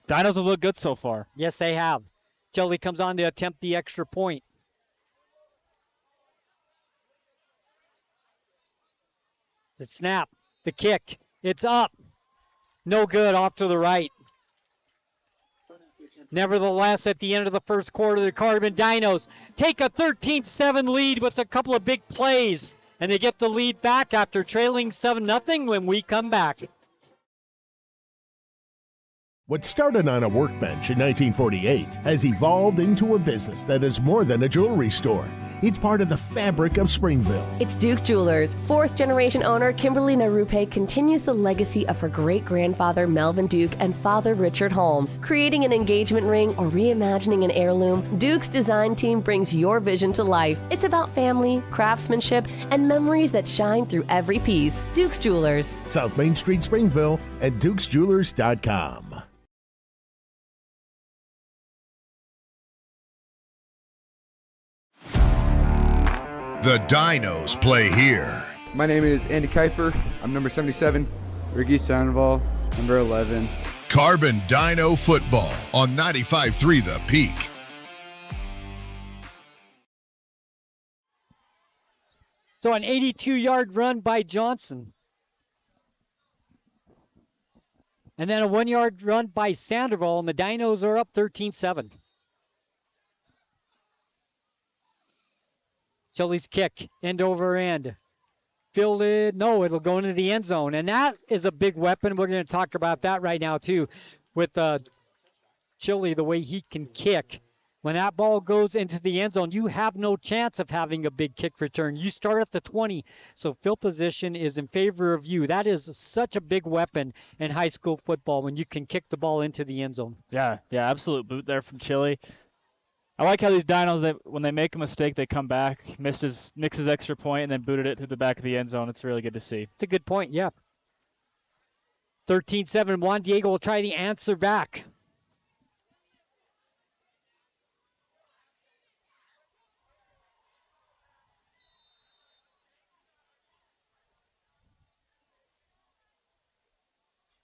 Dinos have looked good so far. Yes, they have. Chelsea comes on to attempt the extra point. The snap, the kick, it's up. No good, off to the right. Nevertheless, at the end of the first quarter, the Carbon Dinos take a 13-7 lead with a couple of big plays, and they get the lead back after trailing 7-0 when we come back. What started on a workbench in 1948 has evolved into a business that is more than a jewelry store. It's part of the fabric of Springville. It's Duke Jewelers. Fourth-generation owner Kimberly Narupe continues the legacy of her great-grandfather Melvin Duke and father Richard Holmes. Creating an engagement ring or reimagining an heirloom, Duke's design team brings your vision to life. It's about family, craftsmanship, and memories that shine through every piece. Duke's Jewelers. South Main Street, Springville, at dukesjewelers.com. The Dinos play here. My name is Andy Kiefer. I'm number 77. Ricky Sandoval, number 11. Carbon Dino Football on 95.3 The Peak. So an 82-yard run by Johnson. And then a 1-yard run by Sandoval, and the Dinos are up 13-7. Chili's kick, end over end. Fielded, no, it'll go into the end zone. And that is a big weapon. We're going to talk about that right now, too, with Chili, the way he can kick. When that ball goes into the end zone, you have no chance of having a big kick return. You start at the 20, so field position is in favor of you. That is such a big weapon in high school football when you can kick the ball into the end zone. Yeah, absolute boot there from Chili. I like how these Dinos, when they make a mistake, they come back, mixed his extra point, and then booted it to the back of the end zone. It's really good to see. It's a good point, yeah. 13-7, Juan Diego will try the answer back.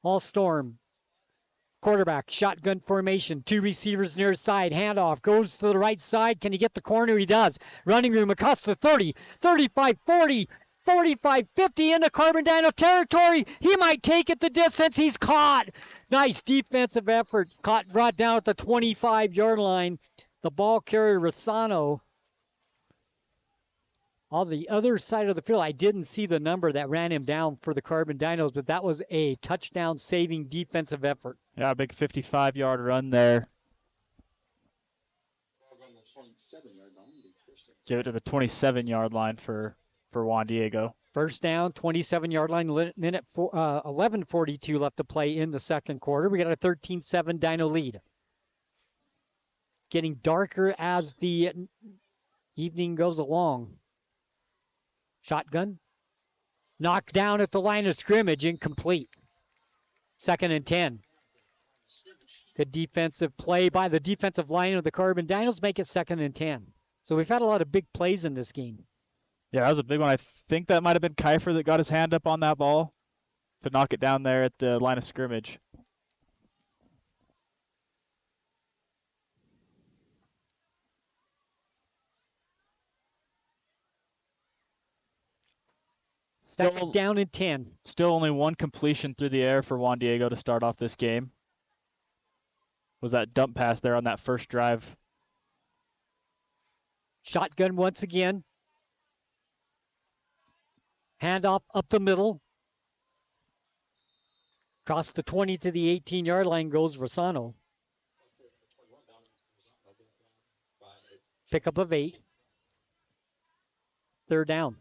All storm. Quarterback, shotgun formation, 2 receivers near side, handoff, goes to the right side. Can he get the corner? He does. Running room, Acosta 30, 35, 40, 45, 50 into Carbon Dino territory. He might take it the distance. He's caught. Nice defensive effort. Brought down at the 25-yard line. The ball carrier, Rossano, on the other side of the field. I didn't see the number that ran him down for the Carbon Dinos, but that was a touchdown-saving defensive effort. Yeah, a big 55-yard run there. Give it to the 27-yard line for Juan Diego. First down, 27-yard line, 11:42 left to play in the second quarter. We got a 13-7 Dino lead. Getting darker as the evening goes along. Shotgun. Knocked down at the line of scrimmage, incomplete. 2nd and 10. Good defensive play by the defensive line of the Carbon Dinos, make it 2nd and 10. So we've had a lot of big plays in this game. Yeah, that was a big one. I think that might have been Kiefer that got his hand up on that ball to knock it down there at the line of scrimmage. Second down and 10. Still only one completion through the air for Juan Diego to start off this game. Was that dump pass there on that first drive. Shotgun once again. Handoff up the middle. Across the 20 to the 18-yard line goes Rosano. Pickup of 8. 3rd down.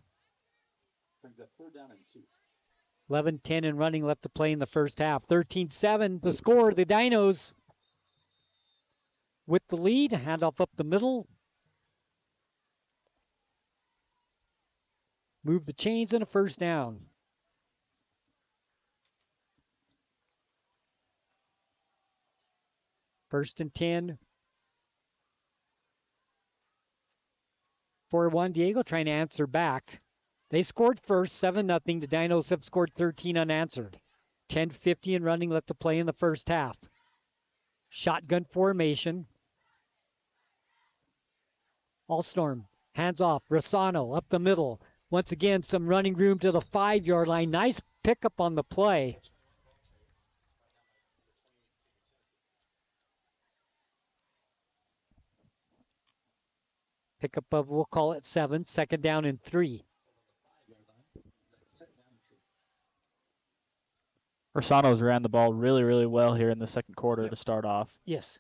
11-10 and running left to play in the first half. 13-7 the score. The Dinos with the lead. Handoff up the middle. Move the chains and a first down. First and 10 for Juan Diego, trying to answer back. They scored first, 7-0. The Dinos have scored 13 unanswered. 10:50 and running left to play in the first half. Shotgun formation. Allstorm, hands off. Rosano up the middle. Once again, some running room to the 5-yard line. Nice pickup on the play. Pickup of, we'll call it 7. 2nd down and 3. Rosano's ran the ball really, really well here in the second quarter to start off. Yes.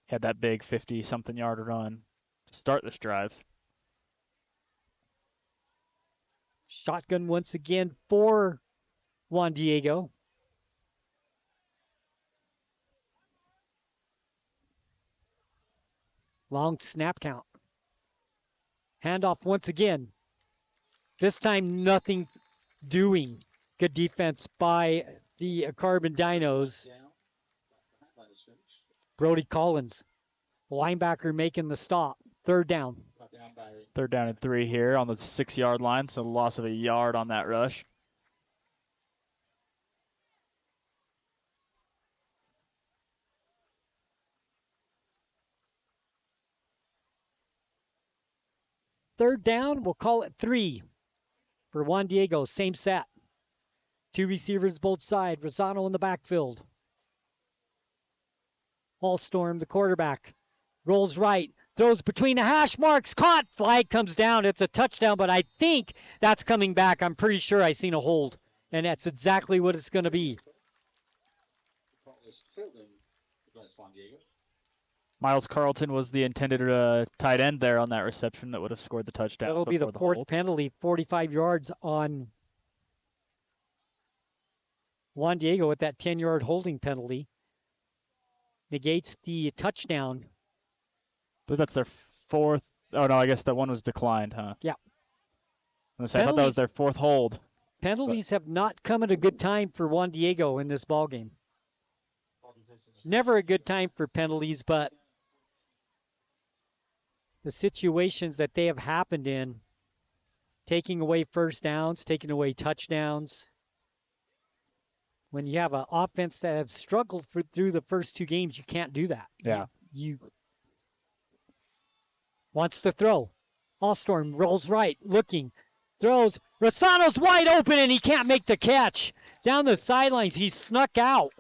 Had that big 50-something yard run to start this drive. Shotgun once again for Juan Diego. Long snap count. Handoff once again. This time nothing doing. Good defense by the Carbon Dinos. Brody Collins, linebacker, making the stop. 3rd down. 3rd down and 3 here on the 6-yard line, so loss of a yard on that rush. Third down, we'll call it 3 for Juan Diego. Same set. 2 receivers both sides. Rosano in the backfield. Allstorm, the quarterback, rolls right, throws between the hash marks, caught, flag comes down. It's a touchdown, but I think that's coming back. I'm pretty sure I seen a hold, and that's exactly what it's going to be. Miles Carlton was the intended tight end there on that reception that would have scored the touchdown. That'll be the 4th penalty, 45 yards on Juan Diego with that 10-yard holding penalty. Negates the touchdown. But that's their 4th. Oh, no, I guess that one was declined, huh? Yeah. I thought that was their 4th hold. Penalties have not come at a good time for Juan Diego in this ballgame. Never a good time for penalties, but the situations that they have happened in, taking away first downs, taking away touchdowns. When you have an offense that have struggled through the first 2 games, you can't do that. Yeah. You wants to throw. Allstorm rolls right, looking, throws. Rosano's wide open, and he can't make the catch. Down the sidelines, he snuck out.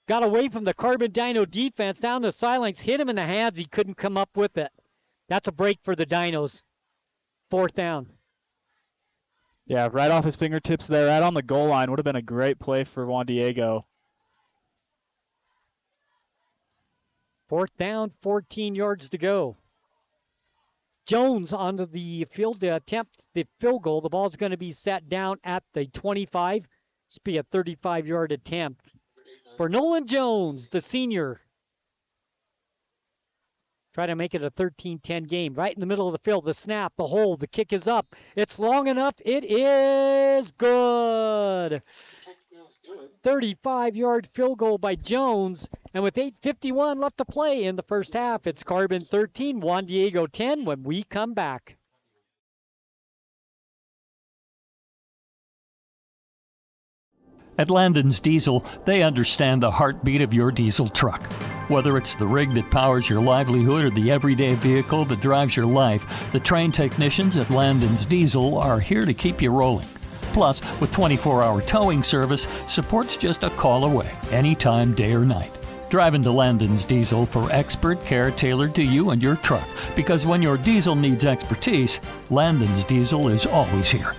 Got away from the Carbon Dino defense. Down the sidelines, hit him in the hands. He couldn't come up with it. That's a break for the Dinos. 4th down. Yeah, right off his fingertips there, right on the goal line. Would have been a great play for Juan Diego. 4th down, 14 yards to go. Jones onto the field to attempt the field goal. The ball's going to be set down at the 25. This will be a 35-yard attempt for Nolan Jones, the senior. Try to make it a 13-10 game. Right in the middle of the field, the snap, the hold, the kick is up. It's long enough. It is good. 35-yard field goal by Jones. And with 8:51 left to play in the first half, it's Carbon 13, Juan Diego 10 when we come back. At Landon's Diesel, they understand the heartbeat of your diesel truck. Whether it's the rig that powers your livelihood or the everyday vehicle that drives your life, the trained technicians at Landon's Diesel are here to keep you rolling. Plus, with 24-hour towing service, support's just a call away, anytime, day or night. Drive into Landon's Diesel for expert care tailored to you and your truck, because when your diesel needs expertise, Landon's Diesel is always here.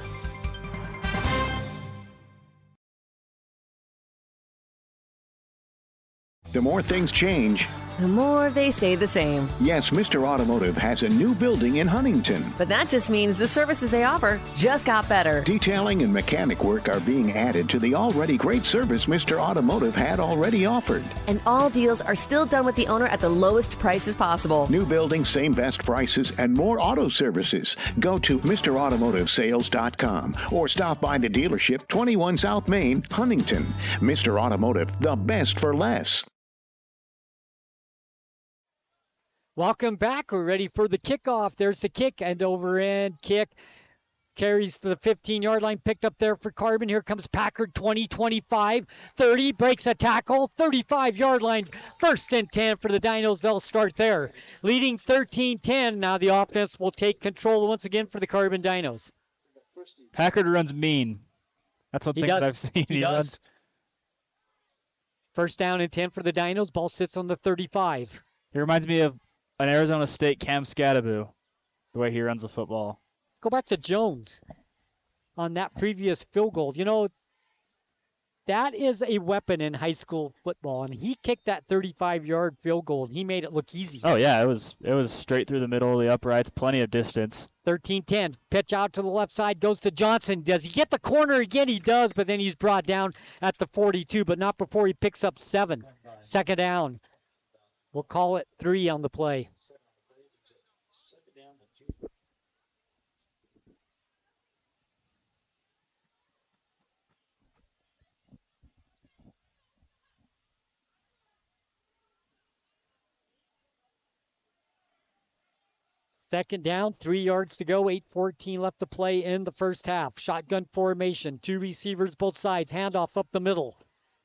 The more things change, the more they stay the same. Yes, Mr. Automotive has a new building in Huntington. But that just means the services they offer just got better. Detailing and mechanic work are being added to the already great service Mr. Automotive had already offered. And all deals are still done with the owner at the lowest prices possible. New building, same best prices, and more auto services. Go to MrAutomotiveSales.com or stop by the dealership, 21 South Main, Huntington. Mr. Automotive, the best for less. Welcome back. We're ready for the kickoff. There's the kick, and over end kick. Carries to the 15-yard line, picked up there for Carbon. Here comes Packard, 20, 25, 30, breaks a tackle, 35-yard line, 1st and 10 for the Dinos. They'll start there. Leading 13-10. Now the offense will take control once again for the Carbon Dinos. Packard runs mean. That's one thing that I've seen. He runs. 1st down and 10 for the Dinos. Ball sits on the 35. He reminds me of an Arizona State Cam Scadaboo, the way he runs the football. Go back to Jones on that previous field goal. You know, that is a weapon in high school football, and he kicked that 35-yard field goal, and he made it look easy. Oh, yeah, it was straight through the middle of the uprights, plenty of distance. 13-10, pitch out to the left side, goes to Johnson. Does he get the corner again? He does, but then he's brought down at the 42, but not before he picks up 7. 2nd down. We'll call it 3 on the play. Second down, 3 yards to go, 8:14 left to play in the first half. Shotgun formation, 2 receivers both sides, handoff up the middle.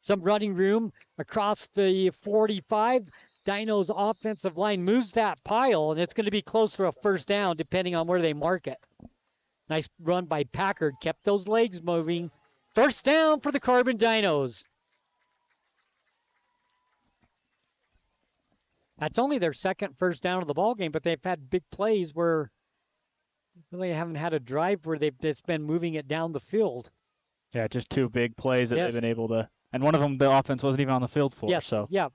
Some running room across the 45. Dino's offensive line moves that pile, and it's going to be close for a 1st down depending on where they mark it. Nice run by Packard, kept those legs moving. 1st down for the Carbon Dinos. That's only their 2nd 1st down of the ball game, but they've had big plays where really haven't had a drive where they've just been moving it down the field. Yeah, just 2 big plays that they've been able to, and one of them the offense wasn't even on the field for. Yes, so. Yeah.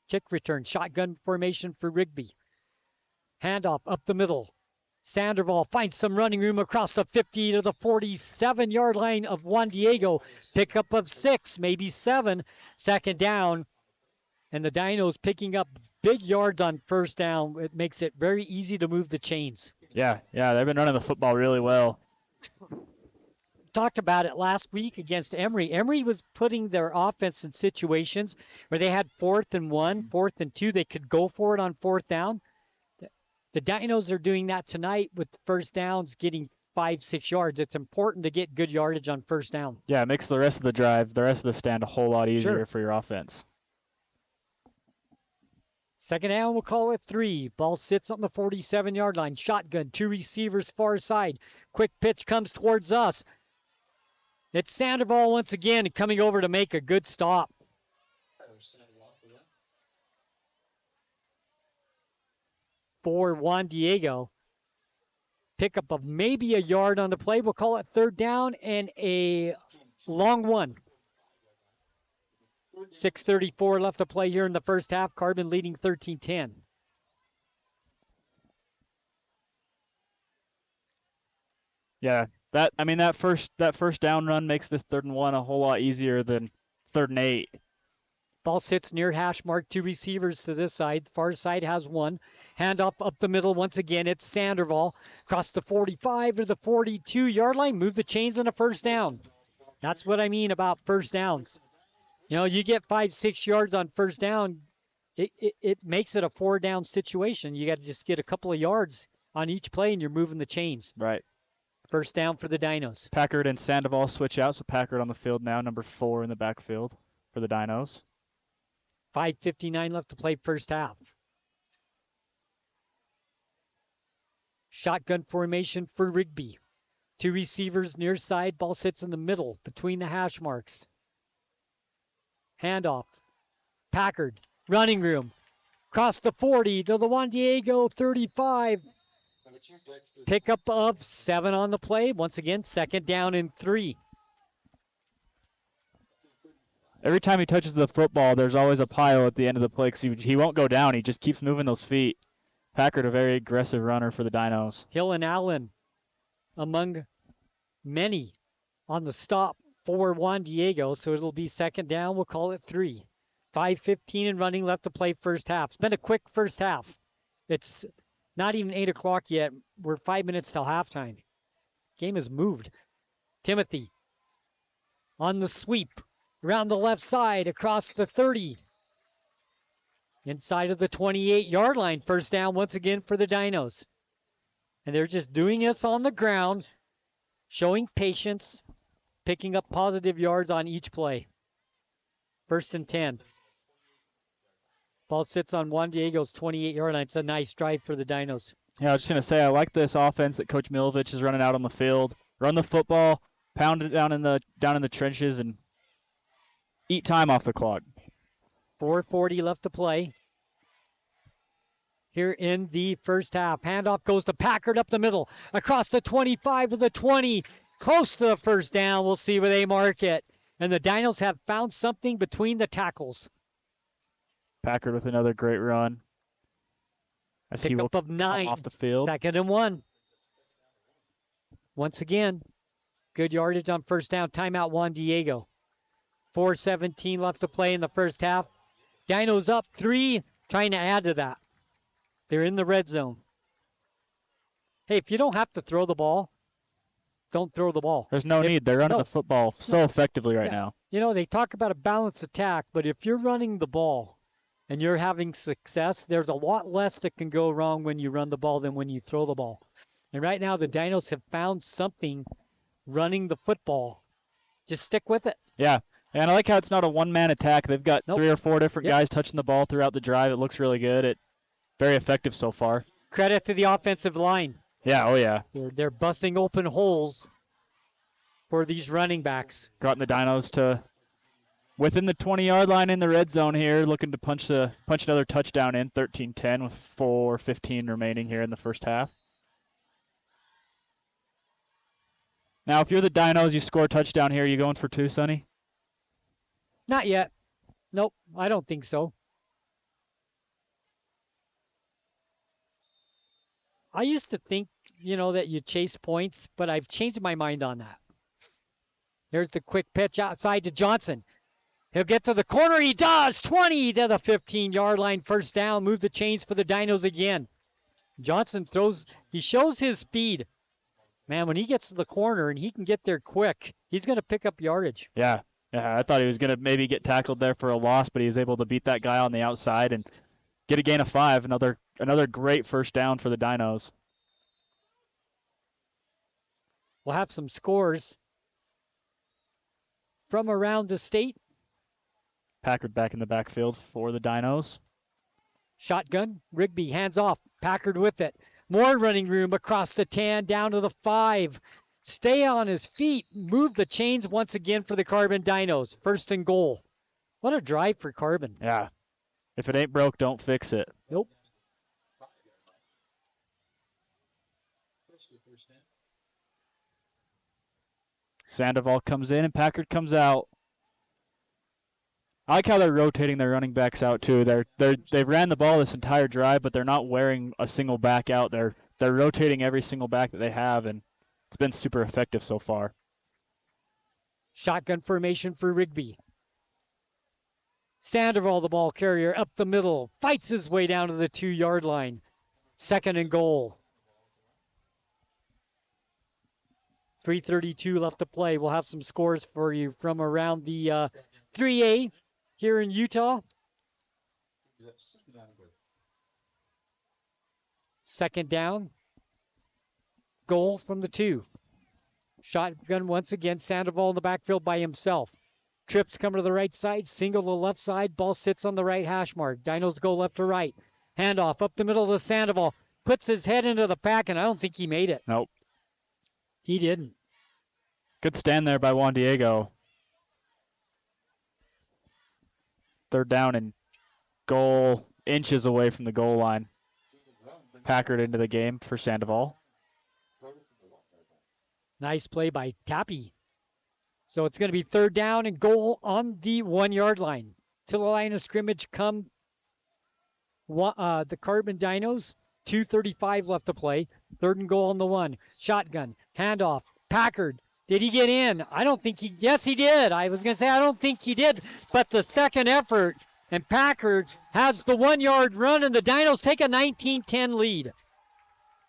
Kick return, shotgun formation for Rigby. Handoff up the middle. Sandoval finds some running room across the 50 to the 47-yard line of Juan Diego. Pickup of 6, maybe 7. 2nd down. And the Dinos picking up big yards on 1st down. It makes it very easy to move the chains. Yeah, they've been running the football really well. Talked about it last week against Emory. Emory was putting their offense in situations where they had 4th and 1, 4th and 2. They could go for it on 4th down. The Dinos are doing that tonight with 1st downs, getting 5-6 yards. It's important to get good yardage on 1st down. Yeah, it makes the rest of the drive, the rest of the stand a whole lot easier for your offense. 2nd down, we'll call it 3. Ball sits on the 47-yard line. Shotgun, 2 receivers far side. Quick pitch comes towards us. It's Sandoval once again coming over to make a good stop. For Juan Diego. Pickup of maybe a yard on the play. We'll call it 3rd down and a long one. 6:34 left to play here in the first half. Carbon leading 13-10. Yeah, that first down run makes this 3rd and 1 a whole lot easier than 3rd and 8. Ball sits near hash mark. 2 receivers to this side. Far side has 1. Handoff up the middle once again. It's Sandoval. Across the 45 to the 42-yard line. Move the chains on a first down. That's what I mean about first downs. You get 5-6 yards on first down, it makes it a 4-down situation. You got to just get a couple of yards on each play, and you're moving the chains. Right. First down for the Dinos. Packard and Sandoval switch out, so Packard on the field now, number 4 in the backfield for the Dinos. 5:59 left to play first half. Shotgun formation for Rigby. 2 receivers near side. Ball sits in the middle between the hash marks. Handoff. Packard. Running room. Across the 40 to the Juan Diego 35. Pickup of 7 on the play. Once again, 2nd down and 3. Every time he touches the football, there's always a pile at the end of the play because he won't go down. He just keeps moving those feet. Packard, a very aggressive runner for the Dinos. Hill and Allen among many on the stop for Juan Diego, so it'll be 2nd down. We'll call it 3. 5:15 and running left to play first half. It's been a quick first half. It's not even 8 o'clock yet. We're 5 minutes till halftime. Game has moved. Timothy on the sweep. Around the left side, across the 30. Inside of the 28-yard line. First down once again for the Dinos. And they're just doing this on the ground, showing patience, picking up positive yards on each play. 1st and 10. Ball sits on Juan Diego's 28-yard line. It's a nice drive for the Dinos. Yeah, I was just going to say, I like this offense that Coach Milovich is running out on the field. Run the football, pound it down in the trenches, and eat time off the clock. 4:40 left to play here in the first half. Handoff goes to Packard up the middle. Across the 25 to the 20. Close to the first down. We'll see where they mark it. And the Dinos have found something between the tackles. Packard with another great run. Pickup of 9. Off the field. 2nd and 1. Once again, good yardage on first down. Timeout Juan Diego. 4:17 left to play in the first half. Dinos up 3, trying to add to that. They're in the red zone. Hey, if you don't have to throw the ball, don't throw the ball. There's no need. They're running the football so effectively right now. They talk about a balanced attack, but if you're running the ball and you're having success, there's a lot less that can go wrong when you run the ball than when you throw the ball. And right now, the Dinos have found something running the football. Just stick with it. Yeah. And I like how it's not a one-man attack. They've got 3 or 4 different guys touching the ball throughout the drive. It looks really good. Very effective so far. Credit to the offensive line. Yeah, oh yeah. They're busting open holes for these running backs. Gotten the Dinos to within the 20-yard line in the red zone here, looking to punch another touchdown in, 13-10 with 4:15 remaining here in the first half. Now, if you're the Dinos, you score a touchdown here, you going for 2, Sonny? Not yet. Nope, I don't think so. I used to think, that you chase points, but I've changed my mind on that. There's the quick pitch outside to Johnson. He'll get to the corner. He does. 20 to the 15-yard line. First down. Move the chains for the Dinos again. Johnson throws. He shows his speed. Man, when he gets to the corner and he can get there quick, he's going to pick up yardage. Yeah, I thought he was going to maybe get tackled there for a loss, but he was able to beat that guy on the outside and get a gain of 5. Another great first down for the Dinos. We'll have some scores from around the state. Packard back in the backfield for the Dinos. Shotgun. Rigby hands off. Packard with it. More running room across the 10, down to the 5. Stay on his feet. Move the chains once again for the Carbon Dinos. 1st and goal. What a drive for Carbon. Yeah. If it ain't broke, don't fix it. Nope. Sandoval comes in and Packard comes out. I like how they're rotating their running backs out too. They've ran the ball this entire drive, but they're not wearing a single back out. They're rotating every single back that they have, and it's been super effective so far. Shotgun formation for Rigby. Sandoval, the ball carrier, up the middle, fights his way down to the 2-yard line. 2nd and goal. 3:32 left to play. We'll have some scores for you from around the 3A here in Utah. 2nd down. Goal from the 2. Shotgun once again. Sandoval in the backfield by himself. Trips coming to the right side. Single to the left side. Ball sits on the right hash mark. Dinos go left to right. Handoff up the middle to Sandoval. Puts his head into the pack, and I don't think he made it. Nope. He didn't. Good stand there by Juan Diego. 3rd down and goal, inches away from the goal line. Packard into the game for Sandoval. Nice play by Tappy. So it's going to be 3rd down and goal on the 1-yard line. To the line of scrimmage come the Carbon Dinos. 2:35 left to play. 3rd and goal on the 1. Shotgun. Handoff. Packard. Did he get in? I don't think he... Yes, he did. I was going to say I don't think he did. But the second effort, and Packard has the 1-yard run, and the Dinos take a 19-10 lead.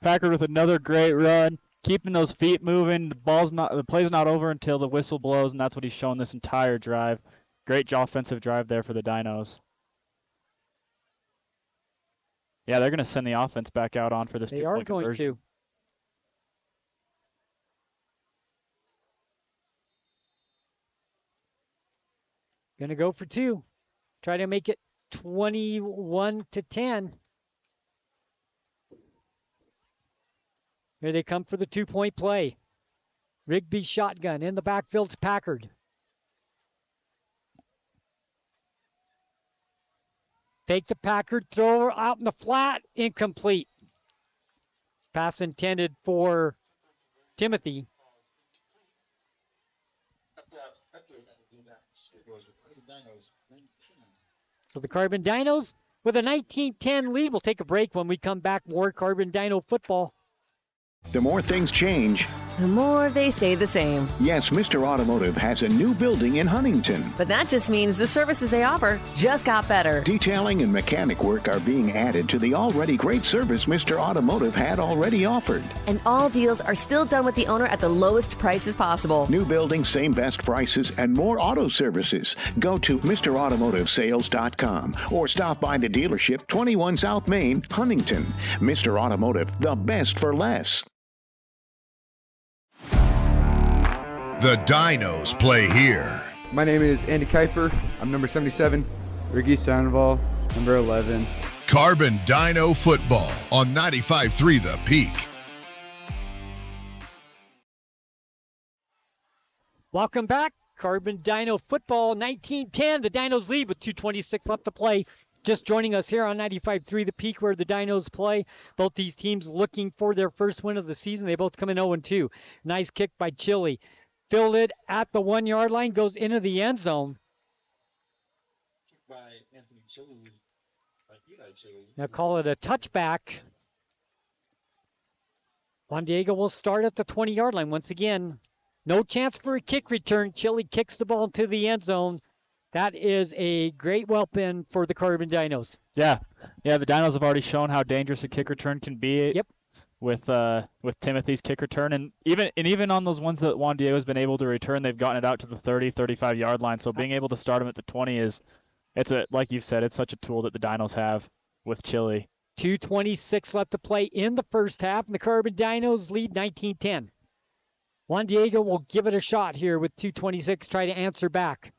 Packard with another great run, keeping those feet moving. The play's not over until the whistle blows, and that's what he's shown this entire drive. Great offensive drive there for the Dinos. Yeah, they're going to send the offense back out on for this 2-point conversion. They are going to. Going to go for 2. Try to make it 21-10. Here they come for the 2-point play. Rigby shotgun in the backfield's Packard. Fake to Packard, throw out in the flat, incomplete. Pass intended for Timothy. So the Carbon Dinos with a 19-10 lead. We'll take a break. When we come back, more Carbon Dino football. The more things change, The more they stay the same. yes, Mr. Automotive has a new building in Huntington. But that just means the services they offer just got better. Detailing and mechanic work are being added to the already great service Mr. Automotive had already offered. And all deals are still done with the owner at the lowest prices possible. New building, same best prices, and more auto services. Go to MrAutomotiveSales.com or stop by the dealership, 21 South Main, Huntington. Mr. Automotive, the best for less. The Dinos play here. My name is Andy Kiefer. I'm number 77. Ricky Sandoval, number 11. Carbon Dino football on 95.3 The Peak. Welcome back. Carbon Dino football, 19-10. The Dinos lead with 2:26 left to play. Just joining us here on 95.3 The Peak where the Dinos play. Both these teams looking for their first win of the season. They both come in 0-2. Nice kick by Chili. Fielded at the 1-yard line, goes into the end zone. Now call it a touchback. Juan Diego will start at the 20-yard line once again. No chance for a kick return. Chili kicks the ball into the end zone. That is a great weapon for the Carbon Dinos. Yeah, the Dinos have already shown how dangerous a kick return can be. Yep. With Timothy's kick return, and even on those ones that Juan Diego has been able to return, they've gotten it out to the 30, 35-yard line. So being able to start them at the 20 like you said, it's such a tool that the Dinos have with Chili. 2:26 left to play in the first half, and the Carbon Dinos lead 19-10. Juan Diego will give it a shot here with 2:26, try to answer back.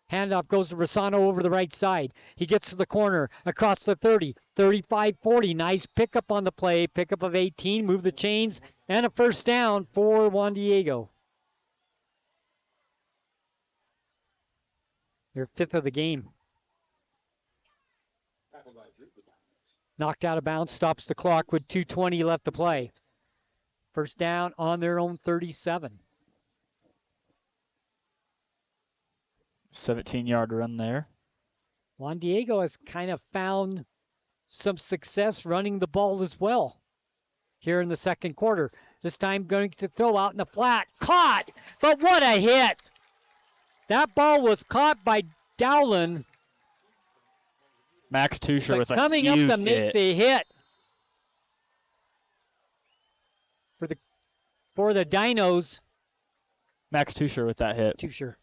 Handoff goes to Rosano over the right side. He gets to the corner, across the 30, 35, 40. Nice pickup on the play. Pickup of 18, move the chains, and a first down for Juan Diego. Their 5th of the game. Knocked out of bounds, stops the clock with 2:20 left to play. First down on their own 37. 17-yard run there. Juan Diego has kind of found some success running the ball as well here in the second quarter. This time going to throw out in the flat. Caught! But what a hit! That ball was caught by Dowland. Max Tusher with a coming huge up to make hit. the hit for the Dinos. Max Tusher with that hit. Tusher.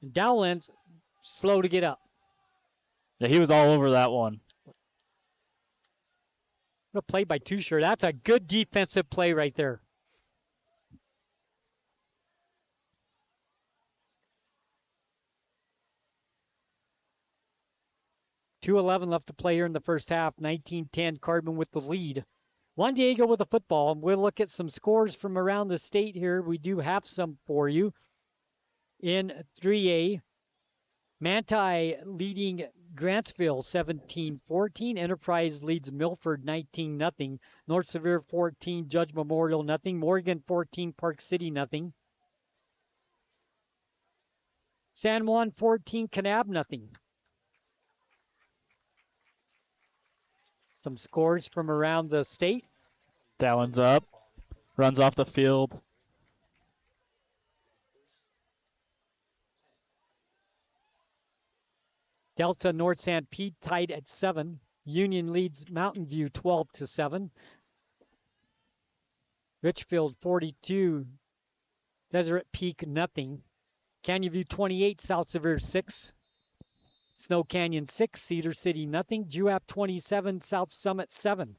And Dowland's slow to get up. Yeah, he was all over that one. What a play by Tusher. That's a good defensive play right there. .2:11 left to play here in the first half. 19-10, Cardman with the lead. Juan Diego with the football. And we'll look at some scores from around the state here. We do have some for you. In 3A, Manti leading Grantsville 17-14. Enterprise leads Milford 19-0. North Sevier 14, Judge Memorial 0. Morgan 14, Park City 0. San Juan 14, Kanab 0. Some scores from around the state. Dallon's up, runs off the field. Delta North San Pete tied at 7. Union leads Mountain View 12-7. Richfield 42, Deseret Peak 0. Canyon View 28, South Sevier 6. Snow Canyon 6, Cedar City 0. Juap 27, South Summit 7.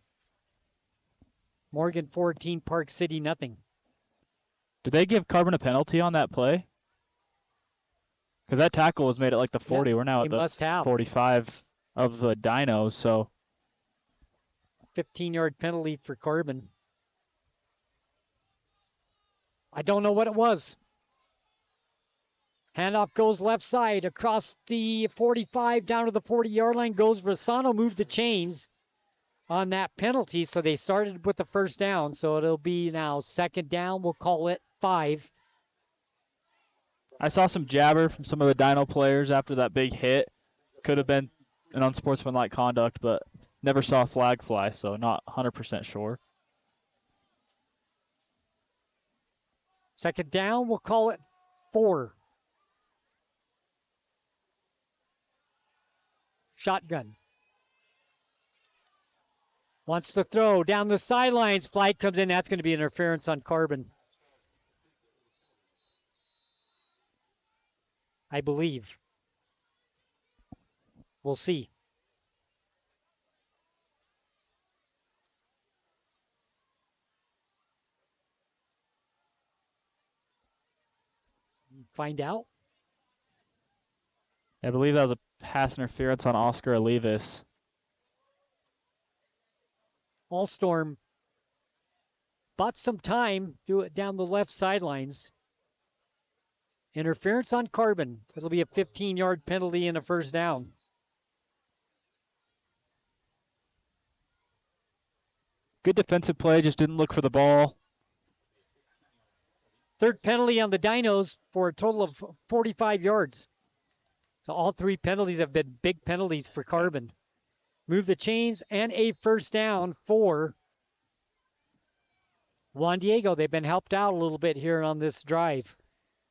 Morgan 14, Park City 0. Did they give Carbon a penalty on that play? Because that tackle was made at like the 40. Yeah, we're now at the 45 of the Dinos, so. 15-yard penalty for Carbon. I don't know what it was. Handoff goes left side across the 45 down to the 40-yard line goes Rossano. Moved the chains on that penalty, so they started with the first down. So it'll be now second down. We'll call it 5. I saw some jabber from some of the Dino players after that big hit. Could have been an unsportsmanlike conduct, but never saw a flag fly, so not 100% sure. Second down, we'll call it 4. Shotgun. Wants to throw down the sidelines. Flag comes in. That's going to be interference on Carbon, I believe. We'll see. Find out. I believe that was a pass interference on Oscar Olivas. Allstorm bought some time, threw it down the left sidelines. Interference on Carbon. It'll be a 15-yard penalty and a first down. Good defensive play, just didn't look for the ball. Third penalty on the Dinos for a total of 45 yards. So all 3 penalties have been big penalties for Carbon. Move the chains and a first down for Juan Diego. They've been helped out a little bit here on this drive.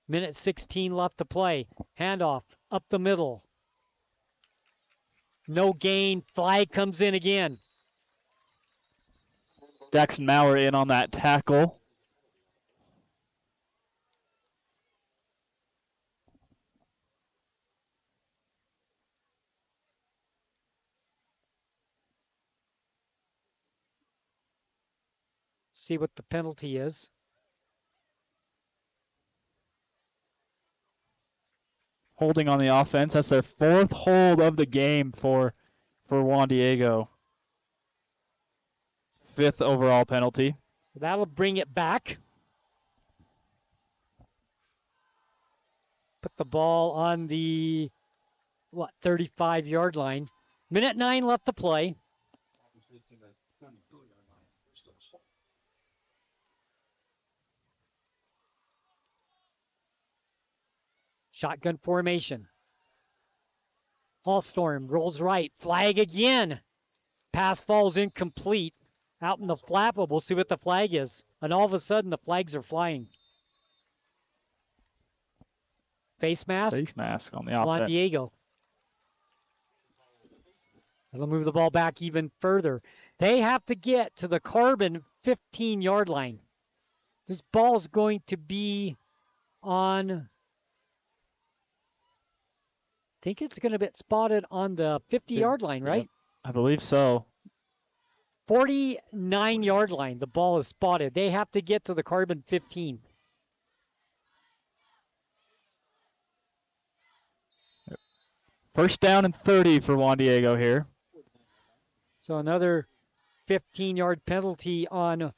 Minute 16 left to play. Handoff up the middle. No gain. Flag comes in again. Jackson Maurer in on that tackle. See what the penalty is. Holding on the offense. That's their 4th hold of the game for Juan Diego. 5th overall penalty. That'll bring it back. Put the ball on the 35-yard line. Minute 9 left to play. Shotgun formation. Allstorm rolls right. Flag again. Pass falls incomplete out in the flat, but we'll see what the flag is. And all of a sudden, the flags are flying. Face mask. Face mask on the Juan offense. Diego. They'll move the ball back even further. They have to get to the Carbon 15-yard line. This ball's going to be on, I think it's going to be spotted on the 50-yard line, right? Yep, I believe so. 49-yard line, the ball is spotted. They have to get to the Carbon 15. First down and 30 for Juan Diego here. So another 15-yard penalty on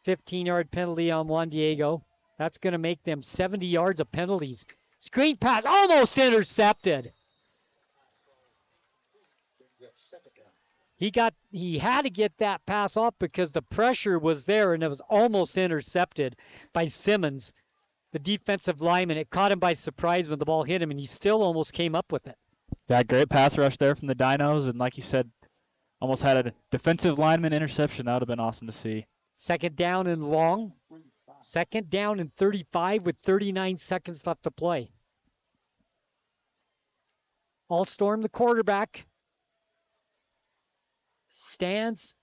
15-yard penalty on Juan Diego. That's going to make them 70 yards of penalties. Screen pass almost intercepted. He had to get that pass off because the pressure was there and it was almost intercepted by Simmons, the defensive lineman. It caught him by surprise when the ball hit him, and he still almost came up with it. Yeah, great pass rush there from the Dinos, and like you said, almost had a defensive lineman interception. That would have been awesome to see. Second down and long. Second down and 35 with 39 seconds left to play. Allstorm, the quarterback, stands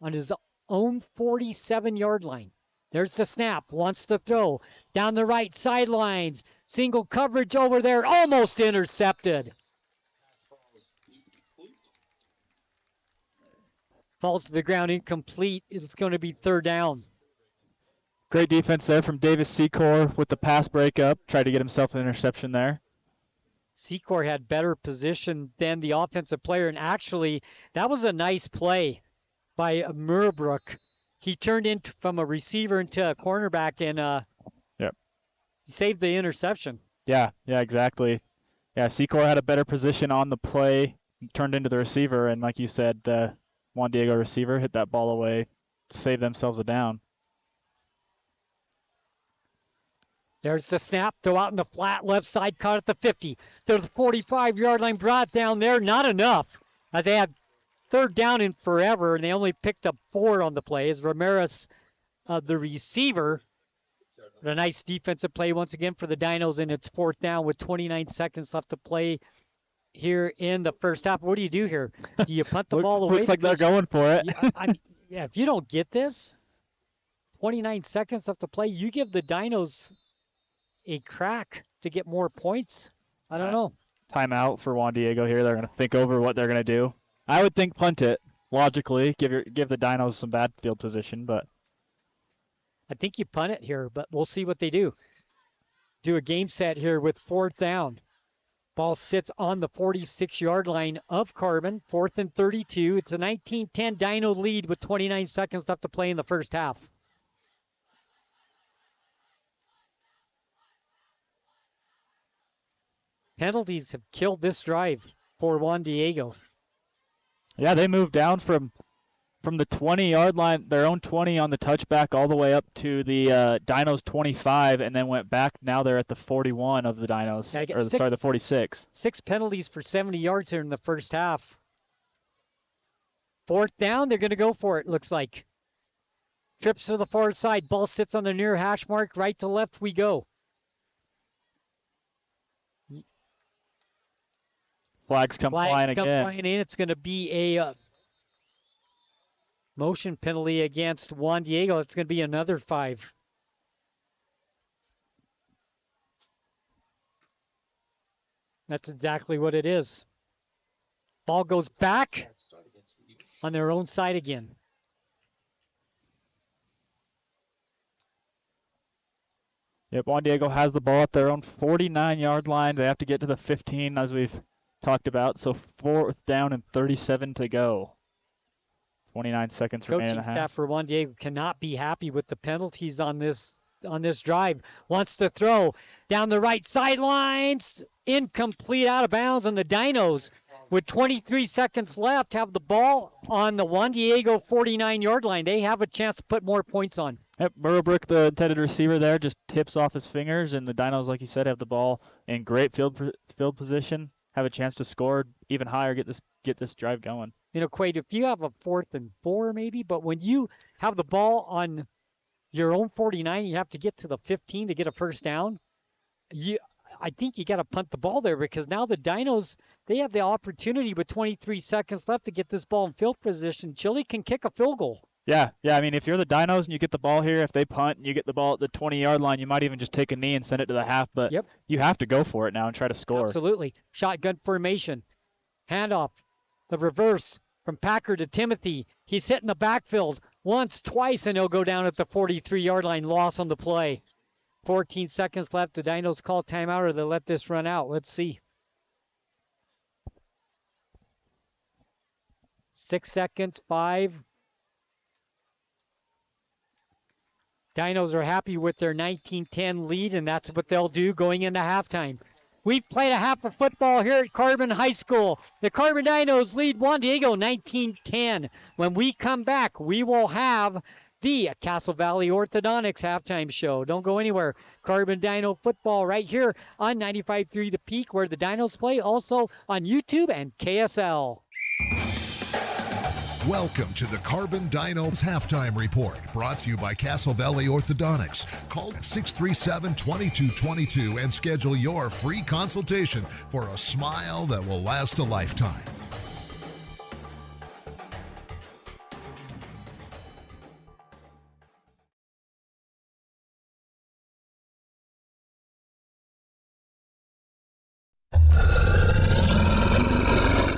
on his own 47-yard line. There's the snap, wants to throw. Down the right sidelines, single coverage over there, almost intercepted. Falls to the ground, incomplete. It's going to be third down. Great defense there from Davis Secor with the pass breakup. Tried to get himself an interception there. Secor had better position than the offensive player, and actually, that was a nice play by Murbrook. He turned into from a receiver into a cornerback and he saved the interception. Yeah, exactly. Yeah, Secor had a better position on the play, turned into the receiver, and like you said, the Juan Diego receiver hit that ball away to save themselves a down. There's the snap, throw out in the flat left side, caught at the 50. To the 45-yard line, brought down there, not enough, as they had third down in forever, and they only picked up 4 on the play. As Ramirez, the receiver, but a nice defensive play once again for the Dinos, and it's fourth down with 29 seconds left to play here in the first half. What do you do here? Do you punt the ball away? Looks like they're going for it. If you don't get this, 29 seconds left to play, you give the Dinos a crack to get more points. I don't know. Timeout for Juan Diego here. They're going to think over what they're going to do. I would think punt it, logically. Give the Dinos some bad field position, but I think you punt it here, but we'll see what they do. Do a game set here with fourth down. Ball sits on the 46-yard line of Carbon, 4th and 32. It's a 19-10 Dino lead with 29 seconds left to play in the first half. Penalties have killed this drive for Juan Diego. Yeah, they moved down from the 20-yard line, their own 20 on the touchback, all the way up to the Dinos 25, and then went back. Now they're at the 41 of the Dinos, the 46. 6 penalties for 70 yards here in the first half. Fourth down, they're going to go for it, looks like. Trips to the far side, ball sits on the near hash mark, right to left we go. Flags come flying again. It's going to be a motion penalty against Juan Diego. It's going to be another 5. That's exactly what it is. Ball goes back on their own side again. Yep, Juan Diego has the ball at their own 49-yard line. They have to get to the 15, as we've talked about. So fourth down and 37 to go. 29 seconds remaining in the half. Coaching staff for Juan Diego cannot be happy with the penalties on this drive. Wants to throw down the right sidelines. Incomplete, out of bounds, and the Dinos, with 23 seconds left, have the ball on the Juan Diego 49-yard line. They have a chance to put more points on. Yep, Burrowbrook, the intended receiver there, just tips off his fingers, and the Dinos, like you said, have the ball in great field position. have a chance to score even higher, get this drive going. You know, Quade, if you have a 4th and 4 maybe, but when you have the ball on your own 49, you have to get to the 15 to get a first down. I think you got to punt the ball there, because now the Dinos, they have the opportunity with 23 seconds left to get this ball in field position. Chile can kick a field goal. Yeah. I mean, if you're the Dinos and you get the ball here, if they punt and you get the ball at the 20-yard line, you might even just take a knee and send it to the half. But you have to go for it now and try to score. Absolutely. Shotgun formation. Handoff. The reverse from Packer to Timothy. He's hitting the backfield once, twice, and he'll go down at the 43-yard line. Loss on the play. 14 seconds left. The Dinos call timeout, or they let this run out. Let's see. 6 seconds, 5. Dinos are happy with their 19-10 lead, and that's what they'll do going into halftime. We've played a half of football here at Carbon High School. The Carbon Dinos lead Juan Diego 19-10. When we come back, we will have the Castle Valley Orthodontics halftime show. Don't go anywhere. Carbon Dino football right here on 95.3 The Peak, where the Dinos play, also on YouTube and KSL. Welcome to the Carbon Dinos Halftime Report, brought to you by Castle Valley Orthodontics. Call 637-2222 and schedule your free consultation for a smile that will last a lifetime.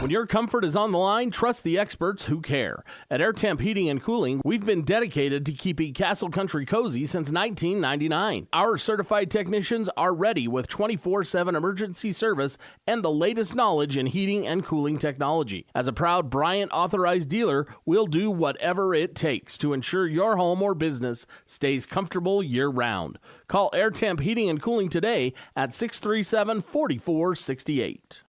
When your comfort is on the line, trust the experts who care. At Air Temp Heating and Cooling, we've been dedicated to keeping Castle Country cozy since 1999. Our certified technicians are ready with 24/7 emergency service and the latest knowledge in heating and cooling technology. As a proud Bryant authorized dealer, we'll do whatever it takes to ensure your home or business stays comfortable year-round. Call Air Temp Heating and Cooling today at 637-4468.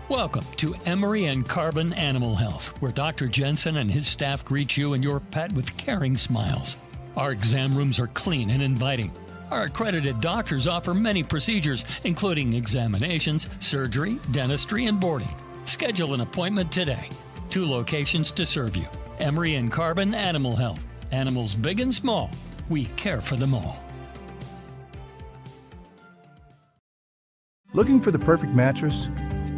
Welcome to Emery and Carbon Animal Health, where Dr. Jensen and his staff greet you and your pet with caring smiles. Our exam rooms are clean and inviting. Our accredited doctors offer many procedures, including examinations, surgery, dentistry, and boarding. Schedule an appointment today. 2 locations to serve you. Emery and Carbon Animal Health. Animals big and small. We care for them all. Looking for the perfect mattress?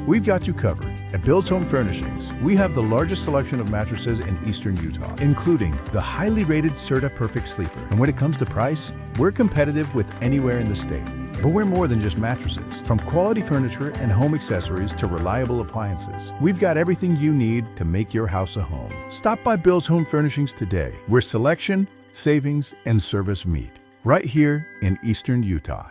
We've got you covered. At Bill's Home Furnishings, we have the largest selection of mattresses in eastern Utah, including the highly rated Serta Perfect Sleeper. And when it comes to price, we're competitive with anywhere in the state. But we're more than just mattresses. From quality furniture and home accessories to reliable appliances, we've got everything you need to make your house a home. Stop by Bill's Home Furnishings today, where selection, savings, and service meet. Right here in eastern Utah.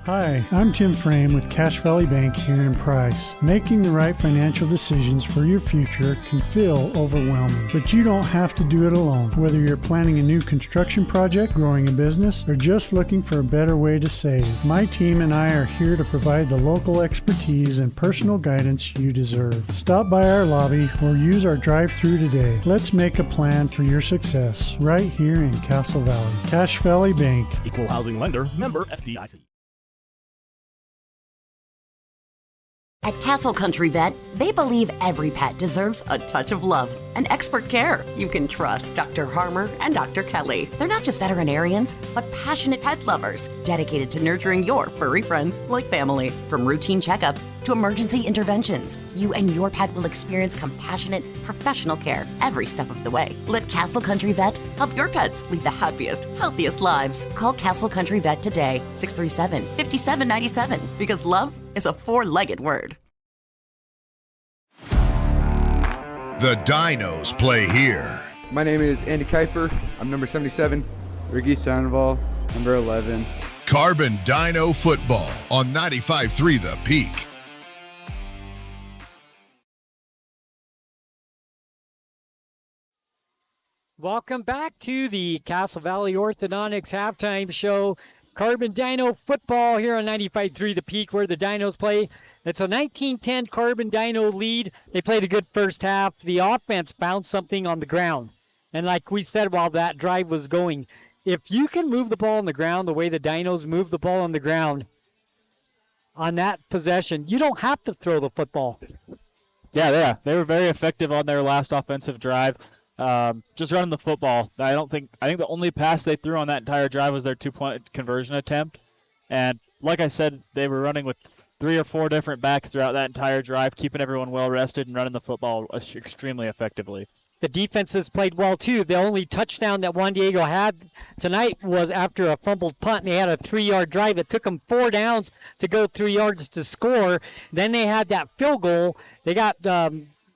Hi, I'm Tim Frame with Cache Valley Bank here in Price. Making the right financial decisions for your future can feel overwhelming, but you don't have to do it alone. Whether you're planning a new construction project, growing a business, or just looking for a better way to save, my team and I are here to provide the local expertise and personal guidance you deserve. Stop by our lobby or use our drive-thru today. Let's make a plan for your success right here in Castle Valley. Cache Valley Bank. Equal housing lender, member FDIC. At Castle Country Vet, they believe every pet deserves a touch of love and expert care. You can trust Dr. Harmer and Dr. Kelly. They're not just veterinarians, but passionate pet lovers, dedicated to nurturing your furry friends like family. From routine checkups to emergency interventions, you and your pet will experience compassionate, professional care every step of the way. Let Castle Country Vet help your pets lead the happiest, healthiest lives. Call Castle Country Vet today, 637-5797, because love is a 4-legged word. The Dinos play here. My name is Andy Kiefer. I'm number 77. Ricky Sandoval, number 11. Carbon Dino football on 95.3 The Peak. Welcome back to the Castle Valley Orthodontics halftime show. Carbon Dino football here on 95.3 The Peak, where the Dinos play. It's a 19-10 Carbon Dino lead. They played a good first half. The offense found something on the ground. And like we said while that drive was going, if you can move the ball on the ground the way the Dinos move the ball on the ground on that possession, you don't have to throw the football. Yeah, they were very effective on their last offensive drive. Just running the football. I think the only pass they threw on that entire drive was their 2-point conversion attempt. And like I said, they were running with 3 or 4 different backs throughout that entire drive, keeping everyone well rested and running the football extremely effectively. The defenses played well, too. The only touchdown that Juan Diego had tonight was after a fumbled punt, and they had a 3-yard drive. It took them 4 downs to go 3 yards to score. Then they had that field goal. They got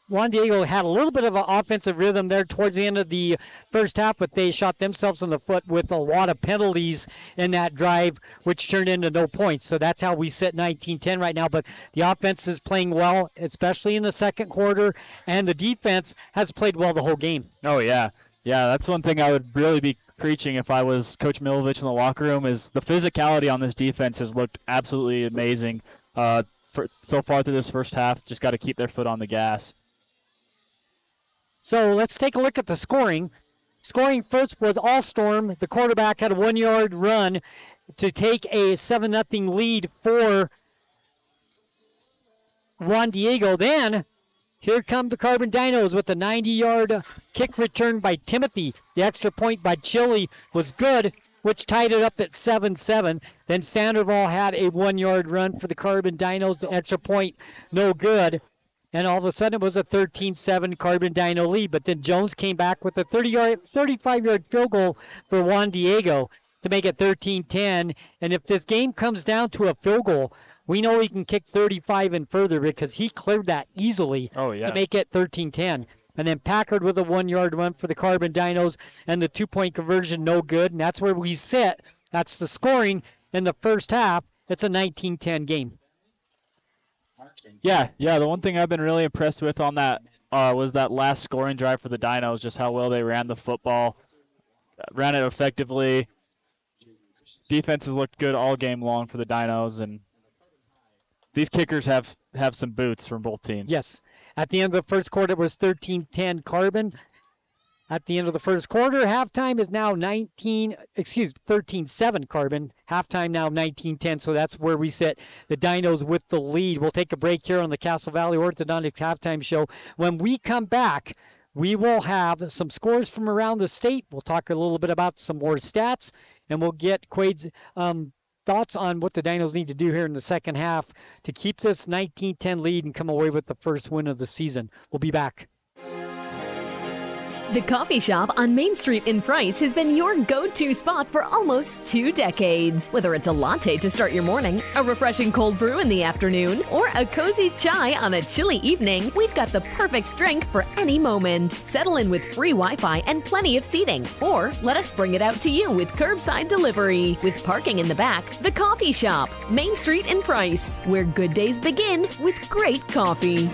Juan Diego had a little bit of an offensive rhythm there towards the end of the first half, but they shot themselves in the foot with a lot of penalties in that drive, which turned into no points. So that's how we sit 19-10 right now. But the offense is playing well, especially in the second quarter, and the defense has played well the whole game. Oh, yeah. Yeah, that's one thing I would really be preaching if I was Coach Milovich in the locker room is the physicality on this defense has looked absolutely amazing so far through this first half. Just got to keep their foot on the gas. So let's take a look at the scoring. Scoring first was Allstorm. The quarterback had a 1-yard run to take a 7-0 lead for Juan Diego. Then here come the Carbon Dinos with a 90-yard kick return by Timothy. The extra point by Chili was good, which tied it up at 7-7. Then Sandoval had a 1-yard run for the Carbon Dinos. The extra point, no good. And all of a sudden it was a 13-7 Carbon Dino lead. But then Jones came back with a 35-yard field goal for Juan Diego to make it 13-10. And if this game comes down to a field goal, we know he can kick 35 and further because he cleared that easily to make it 13-10. And then Packard with a 1-yard run for the Carbon Dinos and the 2-point conversion, no good. And that's where we sit. That's the scoring in the first half. It's a 19-10 game. Yeah. The one thing I've been really impressed with on that was that last scoring drive for the Dinos, just how well they ran the football, ran it effectively. Defenses looked good all game long for the Dinos, and these kickers have some boots from both teams. Yes. At the end of the first quarter, it was 13-10 Carbon. At the end of the first quarter, halftime is now 13-7 Carbon. Halftime now 19-10, so that's where we sit. The Dinos with the lead. We'll take a break here on the Castle Valley Orthodontics Halftime Show. When we come back, we will have some scores from around the state. We'll talk a little bit about some more stats, and we'll get Quade's thoughts on what the Dinos need to do here in the second half to keep this 19-10 lead and come away with the first win of the season. We'll be back. The coffee shop on Main Street in Price has been your go-to spot for almost 2 decades. Whether it's a latte to start your morning, a refreshing cold brew in the afternoon, or a cozy chai on a chilly evening, we've got the perfect drink for any moment. Settle in with free Wi-Fi and plenty of seating, or let us bring it out to you with curbside delivery. With parking in the back, the coffee shop, Main Street in Price, where good days begin with great coffee.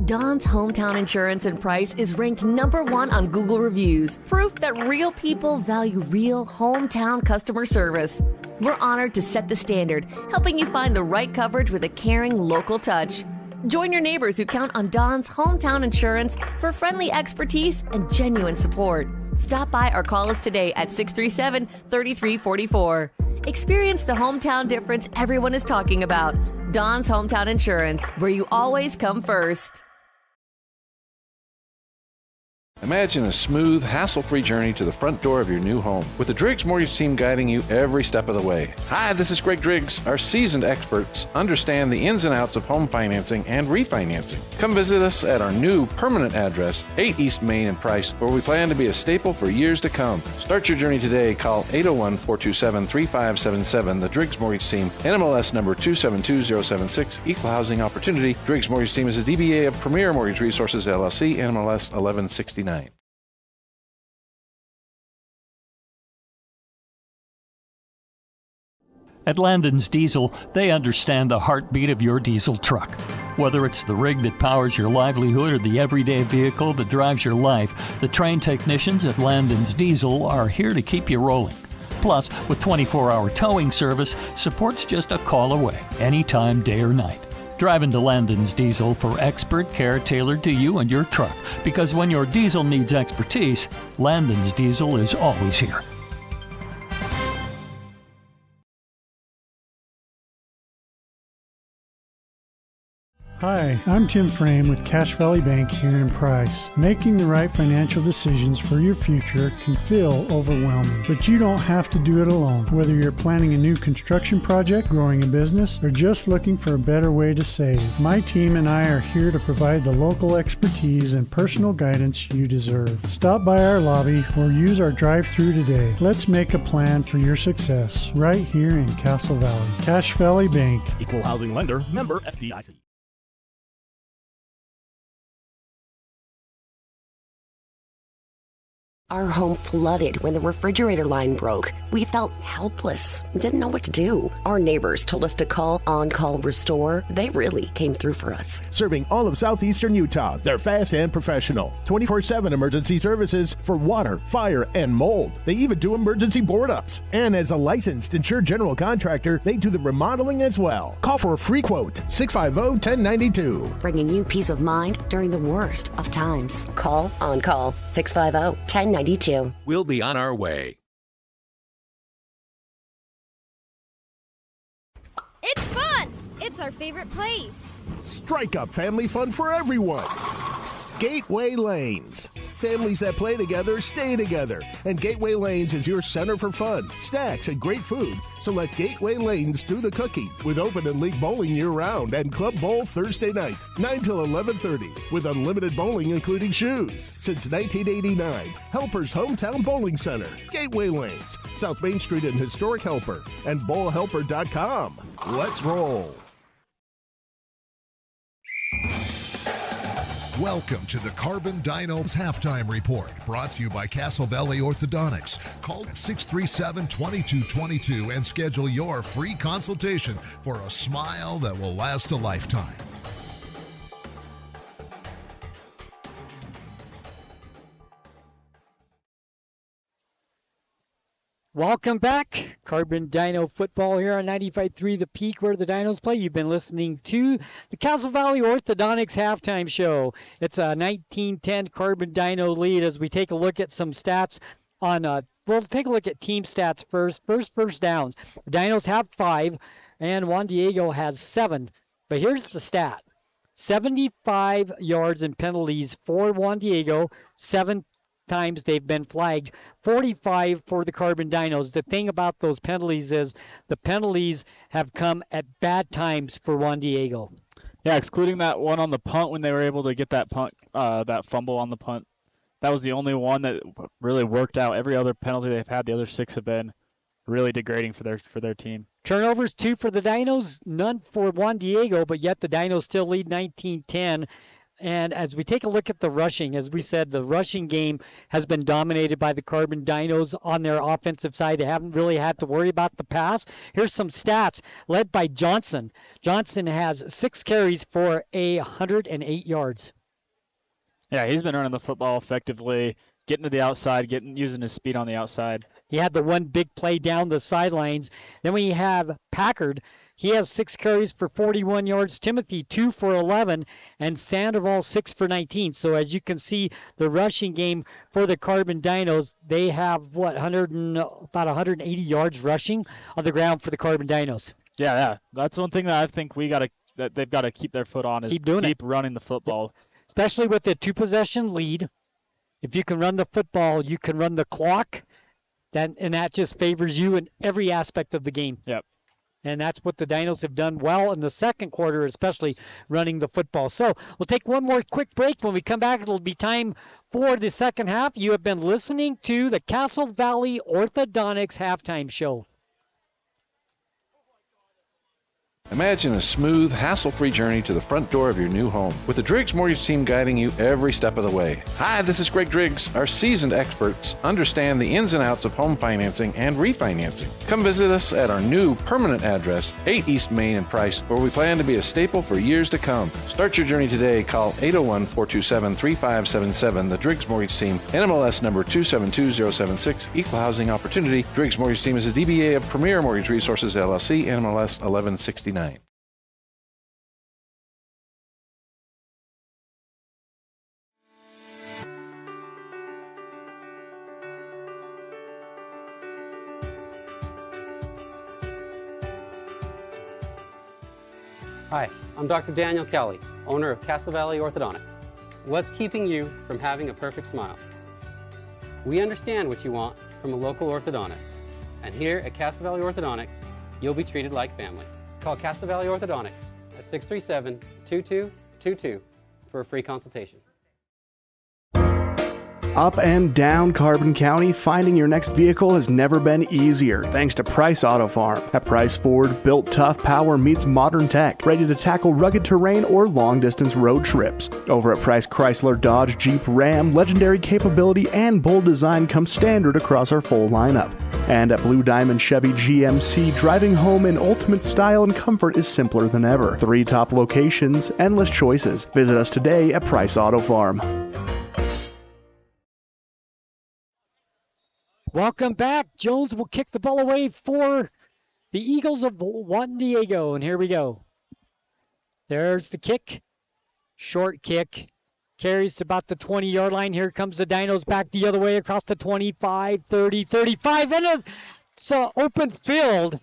Don's Hometown Insurance and Price is ranked #1 on Google reviews, proof that real people value real hometown customer service. We're honored to set the standard, helping you find the right coverage with a caring local touch. Join your neighbors who count on Don's Hometown Insurance for friendly expertise and genuine support. Stop by or call us today at 637-3344. Experience the hometown difference everyone is talking about. Don's Hometown Insurance, where you always come first. Imagine a smooth, hassle-free journey to the front door of your new home with the Driggs Mortgage Team guiding you every step of the way. Hi, this is Greg Driggs. Our seasoned experts understand the ins and outs of home financing and refinancing. Come visit us at our new permanent address, 8 East Main in Price, where we plan to be a staple for years to come. Start your journey today. Call 801-427-3577. The Driggs Mortgage Team, NMLS number 272076, Equal Housing Opportunity. Driggs Mortgage Team is a DBA of Premier Mortgage Resources, LLC, NMLS 1169. At Landon's Diesel, they understand the heartbeat of your diesel truck. Whether it's the rig that powers your livelihood or the everyday vehicle that drives your life, the trained technicians at Landon's Diesel are here to keep you rolling. Plus, with 24-hour towing service, support's just a call away, anytime, day or night. Drive into Landon's Diesel for expert care tailored to you and your truck. Because when your diesel needs expertise, Landon's Diesel is always here. Hi, I'm Tim Frame with Cache Valley Bank here in Price. Making the right financial decisions for your future can feel overwhelming, but you don't have to do it alone. Whether you're planning a new construction project, growing a business, or just looking for a better way to save, my team and I are here to provide the local expertise and personal guidance you deserve. Stop by our lobby or use our drive-thru today. Let's make a plan for your success right here in Castle Valley. Cache Valley Bank. Equal housing lender, member FDIC. Our home flooded when the refrigerator line broke. We felt helpless, didn't know what to do. Our neighbors told us to call On Call Restore. They really came through for us. Serving all of southeastern Utah, they're fast and professional. 24/7 emergency services for water, fire, and mold. They even do emergency board-ups. And as a licensed insured general contractor, they do the remodeling as well. Call for a free quote, 650-1092. Bringing you peace of mind during the worst of times. Call On Call, 650-1092. We'll be on our way. It's fun! It's our favorite place. Strike up family fun for everyone. Gateway Lanes. Families that play together stay together. And Gateway Lanes is your center for fun, snacks, and great food. So let Gateway Lanes do the cooking with open and league bowling year-round and Club Bowl Thursday night, 9 till 11:30, with unlimited bowling including shoes. Since 1989, Helper's Hometown Bowling Center, Gateway Lanes, South Main Street in Historic Helper, and bowlhelper.com. Let's roll. Welcome to the Carbon Dinos Halftime Report, brought to you by Castle Valley Orthodontics. Call 637-2222 and schedule your free consultation for a smile that will last a lifetime. Welcome back. Carbon Dino football here on 95.3 The Peak, where the Dinos play. You've been listening to the Castle Valley Orthodontics halftime show. It's a 19-10 Carbon Dino lead as we take a look at some stats on, we'll take a look at team stats first. First downs. The Dinos have 5 and Juan Diego has 7. But here's the stat. 75 yards and penalties for Juan Diego, 7 times they've been flagged, 45 for the Carbon Dinos. The thing about those penalties is the penalties have come at bad times for Juan Diego. Yeah, excluding that one on the punt when they were able to get that punt, that fumble on the punt. That was the only one that really worked out. Every other penalty they've had, the other 6 have been really degrading for their team. Turnovers 2 for the Dinos, none for Juan Diego, but yet the Dinos still lead 19-10. And as we take a look at the rushing, as we said, the rushing game has been dominated by the Carbon Dinos on their offensive side. They haven't really had to worry about the pass. Here's some stats led by Johnson. Johnson has 6 carries for 108 yards. Yeah, he's been running the football effectively, getting to the outside, using his speed on the outside. He had the one big play down the sidelines. Then we have Packard. He has 6 carries for 41 yards. Timothy, 2 for 11. And Sandoval, 6 for 19. So as you can see, the rushing game for the Carbon Dinos, they have, about 180 yards rushing on the ground for the Carbon Dinos. Yeah. That's one thing that I think that they've got to keep their foot on is keep running the football. Especially with the 2-possession lead. If you can run the football, you can run the clock. And that just favors you in every aspect of the game. Yep. And that's what the Dinos have done well in the second quarter, especially running the football. So we'll take one more quick break. When we come back, it'll be time for the second half. You have been listening to the Castle Valley Orthodontics halftime show. Imagine a smooth, hassle-free journey to the front door of your new home with the Driggs Mortgage Team guiding you every step of the way. Hi, this is Greg Driggs. Our seasoned experts understand the ins and outs of home financing and refinancing. Come visit us at our new permanent address, 8 East Main in Price, where we plan to be a staple for years to come. Start your journey today. Call 801-427-3577. The Driggs Mortgage Team, NMLS number 272076, Equal Housing Opportunity. Driggs Mortgage Team is a DBA of Premier Mortgage Resources, LLC, NMLS 1169. Hi, I'm Dr. Daniel Kelly, owner of Castle Valley Orthodontics. What's keeping you from having a perfect smile? We understand what you want from a local orthodontist. And here at Castle Valley Orthodontics, you'll be treated like family. Call Castle Valley Orthodontics at 637-2222 for a free consultation. Up and down Carbon County, finding your next vehicle has never been easier thanks to Price Auto Farm. At Price, Ford, built tough power meets modern tech, ready to tackle rugged terrain or long-distance road trips. Over at Price Chrysler, Dodge, Jeep, Ram, legendary capability and bold design come standard across our full lineup. And at Blue Diamond Chevy GMC, driving home in ultimate style and comfort is simpler than ever. 3 top locations, endless choices. Visit us today at Price Auto Farm. Welcome back. Jones will kick the ball away for the Eagles of Juan Diego. And here we go. There's the kick. Short kick. Carries to about the 20-yard line. Here comes the Dinos back the other way across the 25, 30, 35. And it's an open field.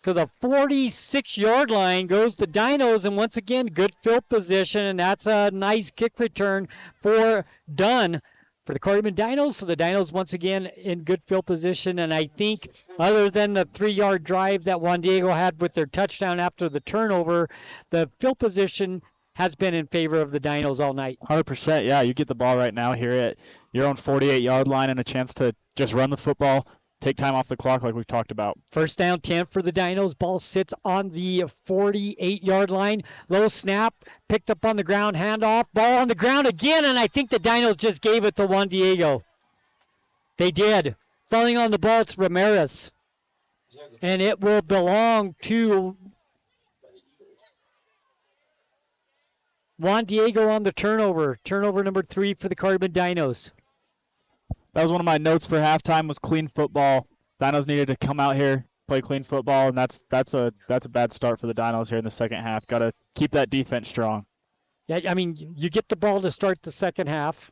To the 46-yard line goes the Dinos. And once again, good field position. And that's a nice kick return for Dunn. For the Cardman Dinos, so the Dinos once again in good field position, and I think other than the 3-yard drive that Juan Diego had with their touchdown after the turnover, the field position has been in favor of the Dinos all night. 100%, yeah. You get the ball right now here at your own 48-yard line and a chance to just run the football, take time off the clock like we've talked about. First down 10 for the Dinos. Ball sits on the 48-yard line. Low snap, picked up on the ground, handoff. Ball on the ground again, and I think the Dinos just gave it to Juan Diego. They did. Falling on the ball, it's Ramirez. And it will belong to Juan Diego on the turnover. Turnover number 3 for the Cardman Dinos. That was one of my notes for halftime was clean football. Dinos needed to come out here, play clean football, and that's a bad start for the Dinos here in the second half. Got to keep that defense strong. Yeah, I mean, you get the ball to start the second half.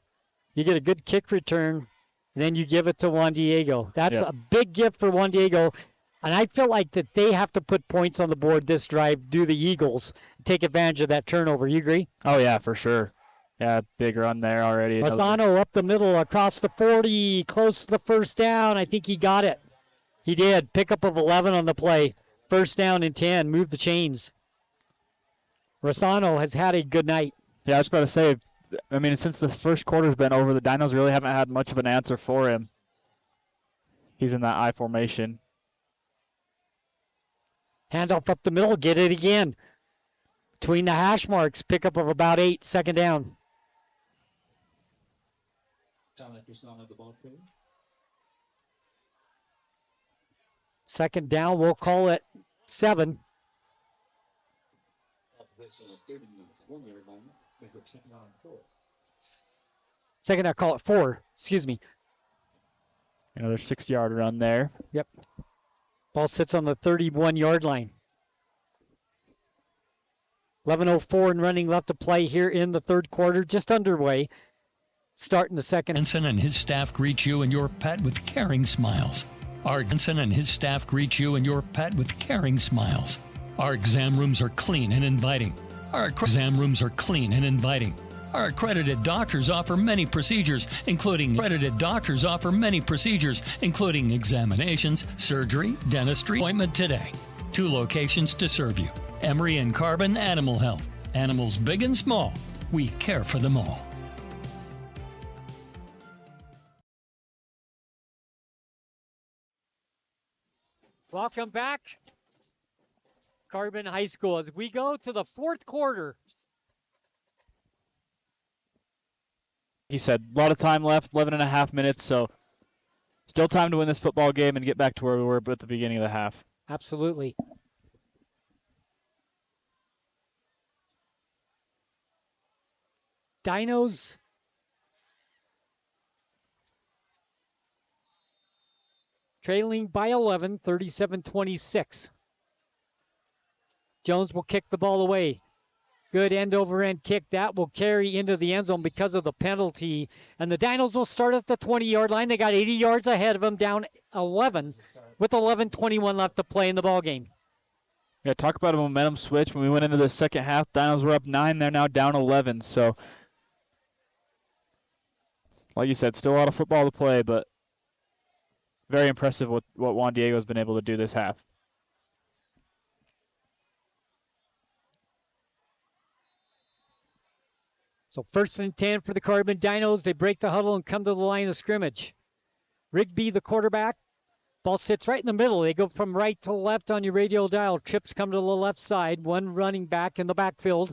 You get a good kick return, and then you give it to Juan Diego. That's a big gift for Juan Diego, and I feel like that they have to put points on the board this drive, do the Eagles, take advantage of that turnover. You agree? Oh, yeah, for sure. Yeah, big run there already. Lozano up the middle across the 40, close to the first down. I think he got it. He did. Pickup of 11 on the play. First down and 10. Move the chains. Lozano has had a good night. Yeah, I was about to say, I mean, since the first quarter's been over, the Dinos really haven't had much of an answer for him. He's in that I formation. Handoff up the middle. Get it again. Between the hash marks. Pickup of about 8. Second down. Second down, we'll call it 7. Second, I'll call it 4. Excuse me. Another 6-yard run there. Yep. Ball sits on the 31-yard line. 11:04 and running left to play here in the third quarter, just underway. Starting the second. Jensen and his staff greet you and your pet with caring smiles. Jensen and his staff greet you and your pet with caring smiles. Our exam rooms are clean and inviting. Our accredited doctors offer many procedures, including examinations, surgery, dentistry. Appointment today. 2 locations to serve you. Emery and Carbon Animal Health. Animals big and small. We care for them all. Welcome back, Carbon High School, as we go to the fourth quarter. He said a lot of time left, 11 and a half minutes, so still time to win this football game and get back to where we were at the beginning of the half. Absolutely. Dinos trailing by 11, 37-26. Jones will kick the ball away. Good end-over-end kick. That will carry into the end zone because of the penalty. And the Dinos will start at the 20-yard line. They got 80 yards ahead of them, down 11, with 11:21 left to play in the ballgame. Yeah, talk about a momentum switch. When we went into the second half, Dinos were up 9. They're now down 11. So, like you said, still a lot of football to play, but very impressive what Juan Diego has been able to do this half. So 1st and 10 for the Carbon Dinos. They break the huddle and come to the line of scrimmage. Rigby, the quarterback. Ball sits right in the middle. They go from right to left on your radio dial. Trips come to the left side. One running back in the backfield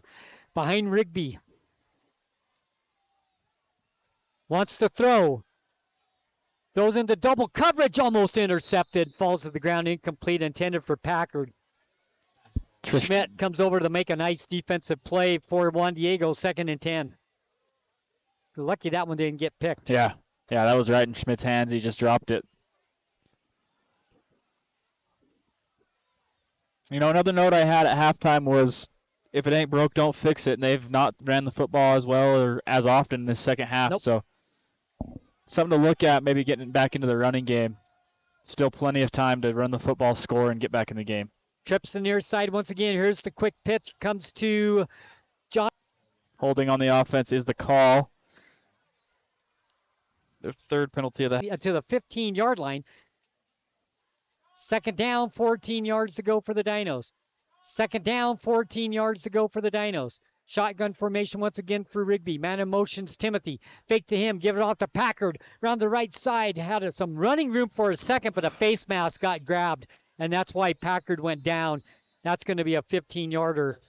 behind Rigby. Wants to throw. Throws into double coverage. Almost intercepted. Falls to the ground. Incomplete. Intended for Packard. Schmidt comes over to make a nice defensive play for Juan Diego. 2nd and 10. Lucky that one didn't get picked. Yeah, that was right in Schmidt's hands. He just dropped it. You know, another note I had at halftime was, if it ain't broke, don't fix it. And they've not ran the football as well or as often in the second half. Nope. So something to look at, maybe getting back into the running game. Still plenty of time to run the football, score, and get back in the game. Trips the near side once again. Here's the quick pitch. Comes to John. Holding on the offense is the call. The 3rd penalty of that. To the 15-yard line. 2nd down, 14 yards to go for the Dinos. 2nd down, 14 yards to go for the Dinos. Shotgun formation once again for Rigby. Man in motion's Timothy. Fake to him. Give it off to Packard. Around the right side. Had some running room for a second, but a face mask got grabbed. And that's why Packard went down. That's going to be a 15-yarder.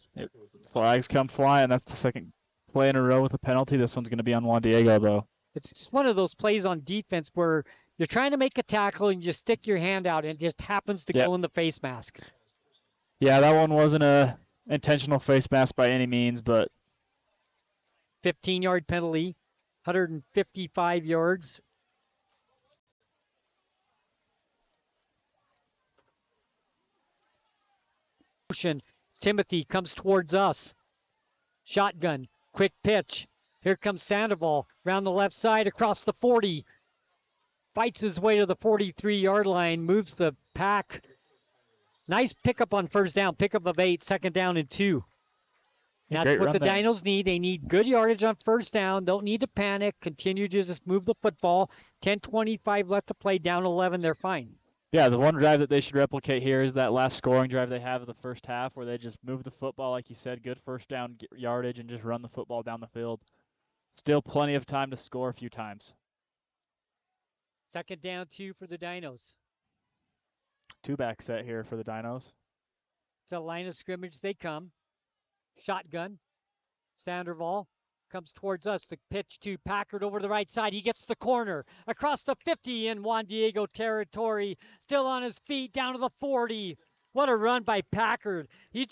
Flags come flying. That's the 2nd play in a row with a penalty. This one's going to be on Juan Diego, though. It's just one of those plays on defense where you're trying to make a tackle and you just stick your hand out and it just happens to go in the face mask. Yeah, that one wasn't a intentional face mask by any means, but 15-yard penalty, 155 yards. Timothy comes towards us. Shotgun, quick pitch. Here comes Sandoval around the left side across the 40. Fights his way to the 43-yard line, moves the pack. Nice pickup on 1st down, pickup of 8, 2nd down and 2. That's what the Dinos need. They need good yardage on 1st down. Don't need to panic. Continue to just move the football. 10:25 left to play, down 11. They're fine. Yeah, the one drive that they should replicate here is that last scoring drive they have of the first half where they just move the football, like you said, good 1st down yardage, and just run the football down the field. Still plenty of time to score a few times. 2nd down, 2 for the Dinos. 2-back set here for the Dinos. To the line of scrimmage they come. Shotgun. Sandoval comes towards us. The pitch to Packard over the right side. He gets the corner. Across the 50 in Juan Diego territory. Still on his feet down to the 40. What a run by Packard. He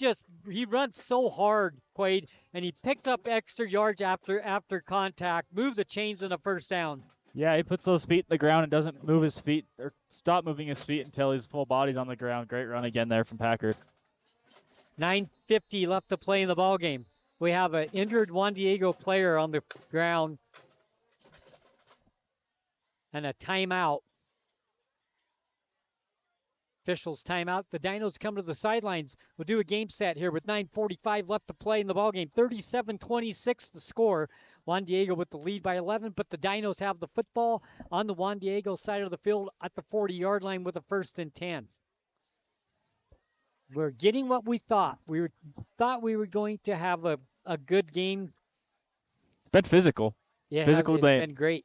runs so hard, Quade, and he picks up extra yards after contact. Move the chains in the 1st down. Yeah, he puts those feet in the ground and doesn't move his feet or stop moving his feet until his full body's on the ground. Great run again there from Packard. 9:50 left to play in the ball game. We have an injured Juan Diego player on the ground and a timeout. Officials timeout. The Dinos come to the sidelines. We'll do a game set here with 9:45 left to play in the ballgame. 37-26 the score. Juan Diego with the lead by 11, but the Dinos have the football on the Juan Diego side of the field at the 40-yard line with a 1st and 10. We're getting what we thought. We thought we were going to have a good game. It's been physical. Yeah, physical it's been great.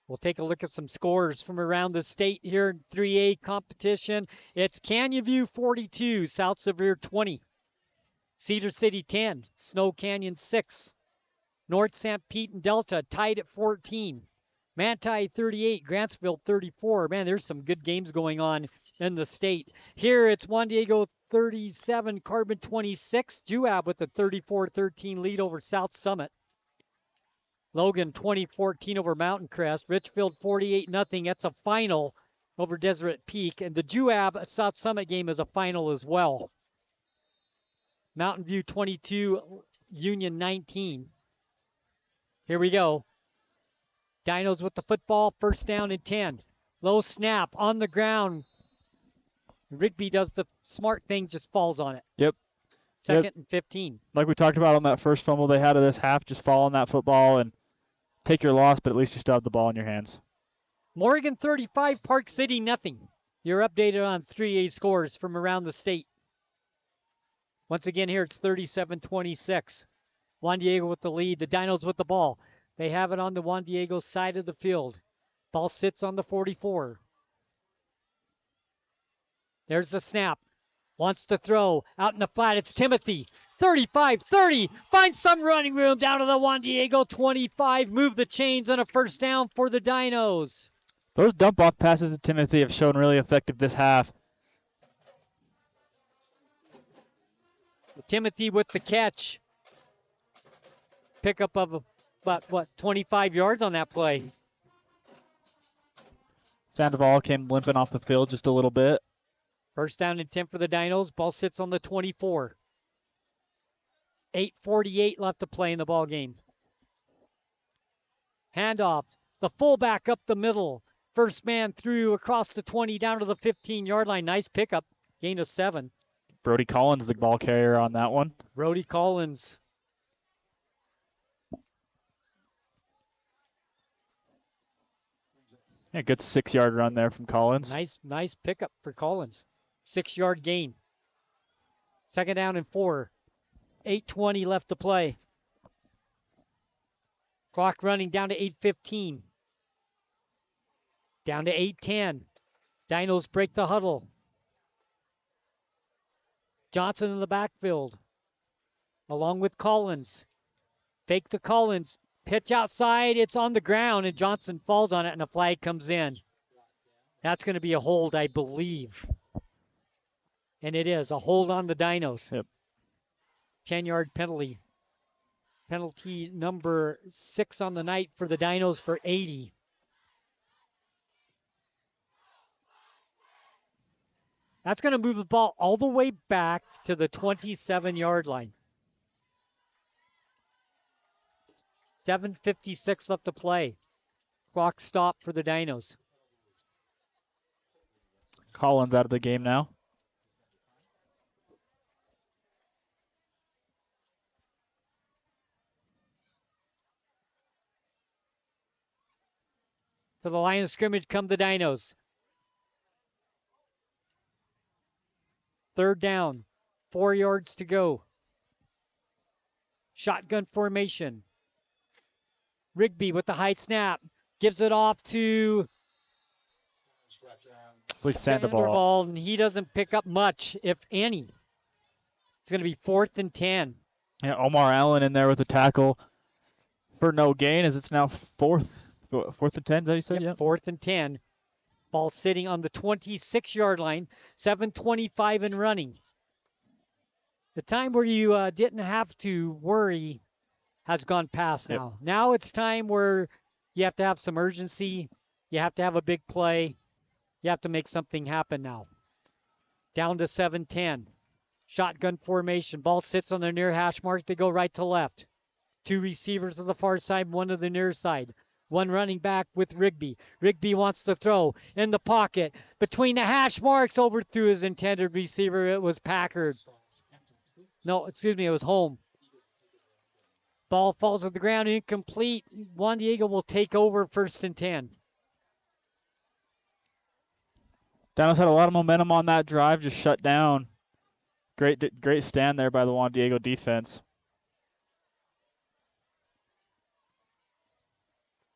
We'll take a look at some scores from around the state here in 3A competition. It's Canyon View 42, South Sevier 20, Cedar City 10, Snow Canyon 6, North St. Pete and Delta tied at 14, Manti 38, Grantsville 34. Man, there's some good games going on in the state. Here it's Juan Diego 37, Carbon 26, Juab with a 34-13 lead over South Summit. Logan 2014 over Mountain Crest. Richfield 48-0. That's a final over Deseret Peak. And the Juab South Summit game is a final as well. Mountain View 22, Union 19. Here we go. Dinos with the football, first down and 10. Low snap on the ground. Rigby does the smart thing, just falls on it. Yep. Second and 15. Like we talked about on that first fumble they had of this half, just fall on that football and take your loss, but at least you still have the ball in your hands. Morgan 35, Park City nothing. You're updated on 3A scores from around the state. Once again here it's 37-26. Juan Diego with the lead. The Dinos with the ball. They have it on the Juan Diego side of the field. Ball sits on the 44. There's the snap. Wants to throw. Out in the flat, it's Timothy. 35-30. Finds some running room down to the Juan Diego 25. Move the chains on a first down for the Dinos. Those dump-off passes to Timothy have shown really effective this half. Timothy with the catch. Pickup of about, 25 yards on that play. Sandoval came limping off the field just a little bit. First down and 10 for the Dinos. Ball sits on the 24. 8:48 left to play in the ball game. Handoff. The fullback up the middle. First man through across the 20 down to the 15-yard line. Nice pickup. Gain of 7. Brody Collins, the ball carrier on that one. Brody Collins. A good 6-yard run there from Collins. Nice pickup for Collins. 6-yard gain. Second down and 4. 8:20 left to play. Clock running down to 8:15. Down to 8:10. Dinos break the huddle. Johnson in the backfield. Along with Collins. Fake to Collins. Pitch outside. It's on the ground, and Johnson falls on it, and a flag comes in. That's going to be a hold, I believe. And it is. A hold on the Dinos. Yep. 10-yard penalty. Penalty number 6 on the night for the Dinos for 80. That's going to move the ball all the way back to the 27-yard line. 7:56 left to play. Clock stop for the Dinos. Collins out of the game now. To the line of scrimmage come the Dinos. Third down. 4 yards to go. Shotgun formation. Rigby with the high snap. Gives it off to Sandoval, and he doesn't pick up much, if any. It's going to be 4th and 10. Yeah, Omar Allen in there with a tackle for no gain, as it's now 4th and 10, is that what you said? Yep, 4th and 10. Ball sitting on the 26-yard line. 7:25 and running. The time where you didn't have to worry has gone past now. Yep. Now it's time where you have to have some urgency. You have to have a big play. You have to make something happen now. Down to 7:10. Shotgun formation. Ball sits on the near hash mark. They go right to left. 2 receivers on the far side, 1 to the near side. 1 running back with Rigby. Rigby wants to throw in the pocket. Between the hash marks, overthrew his intended receiver. It was Packard. No, excuse me, it was Home. Ball falls to the ground, incomplete. Juan Diego will take over 1st and 10. Dinos had a lot of momentum on that drive, just shut down. Great stand there by the Juan Diego defense.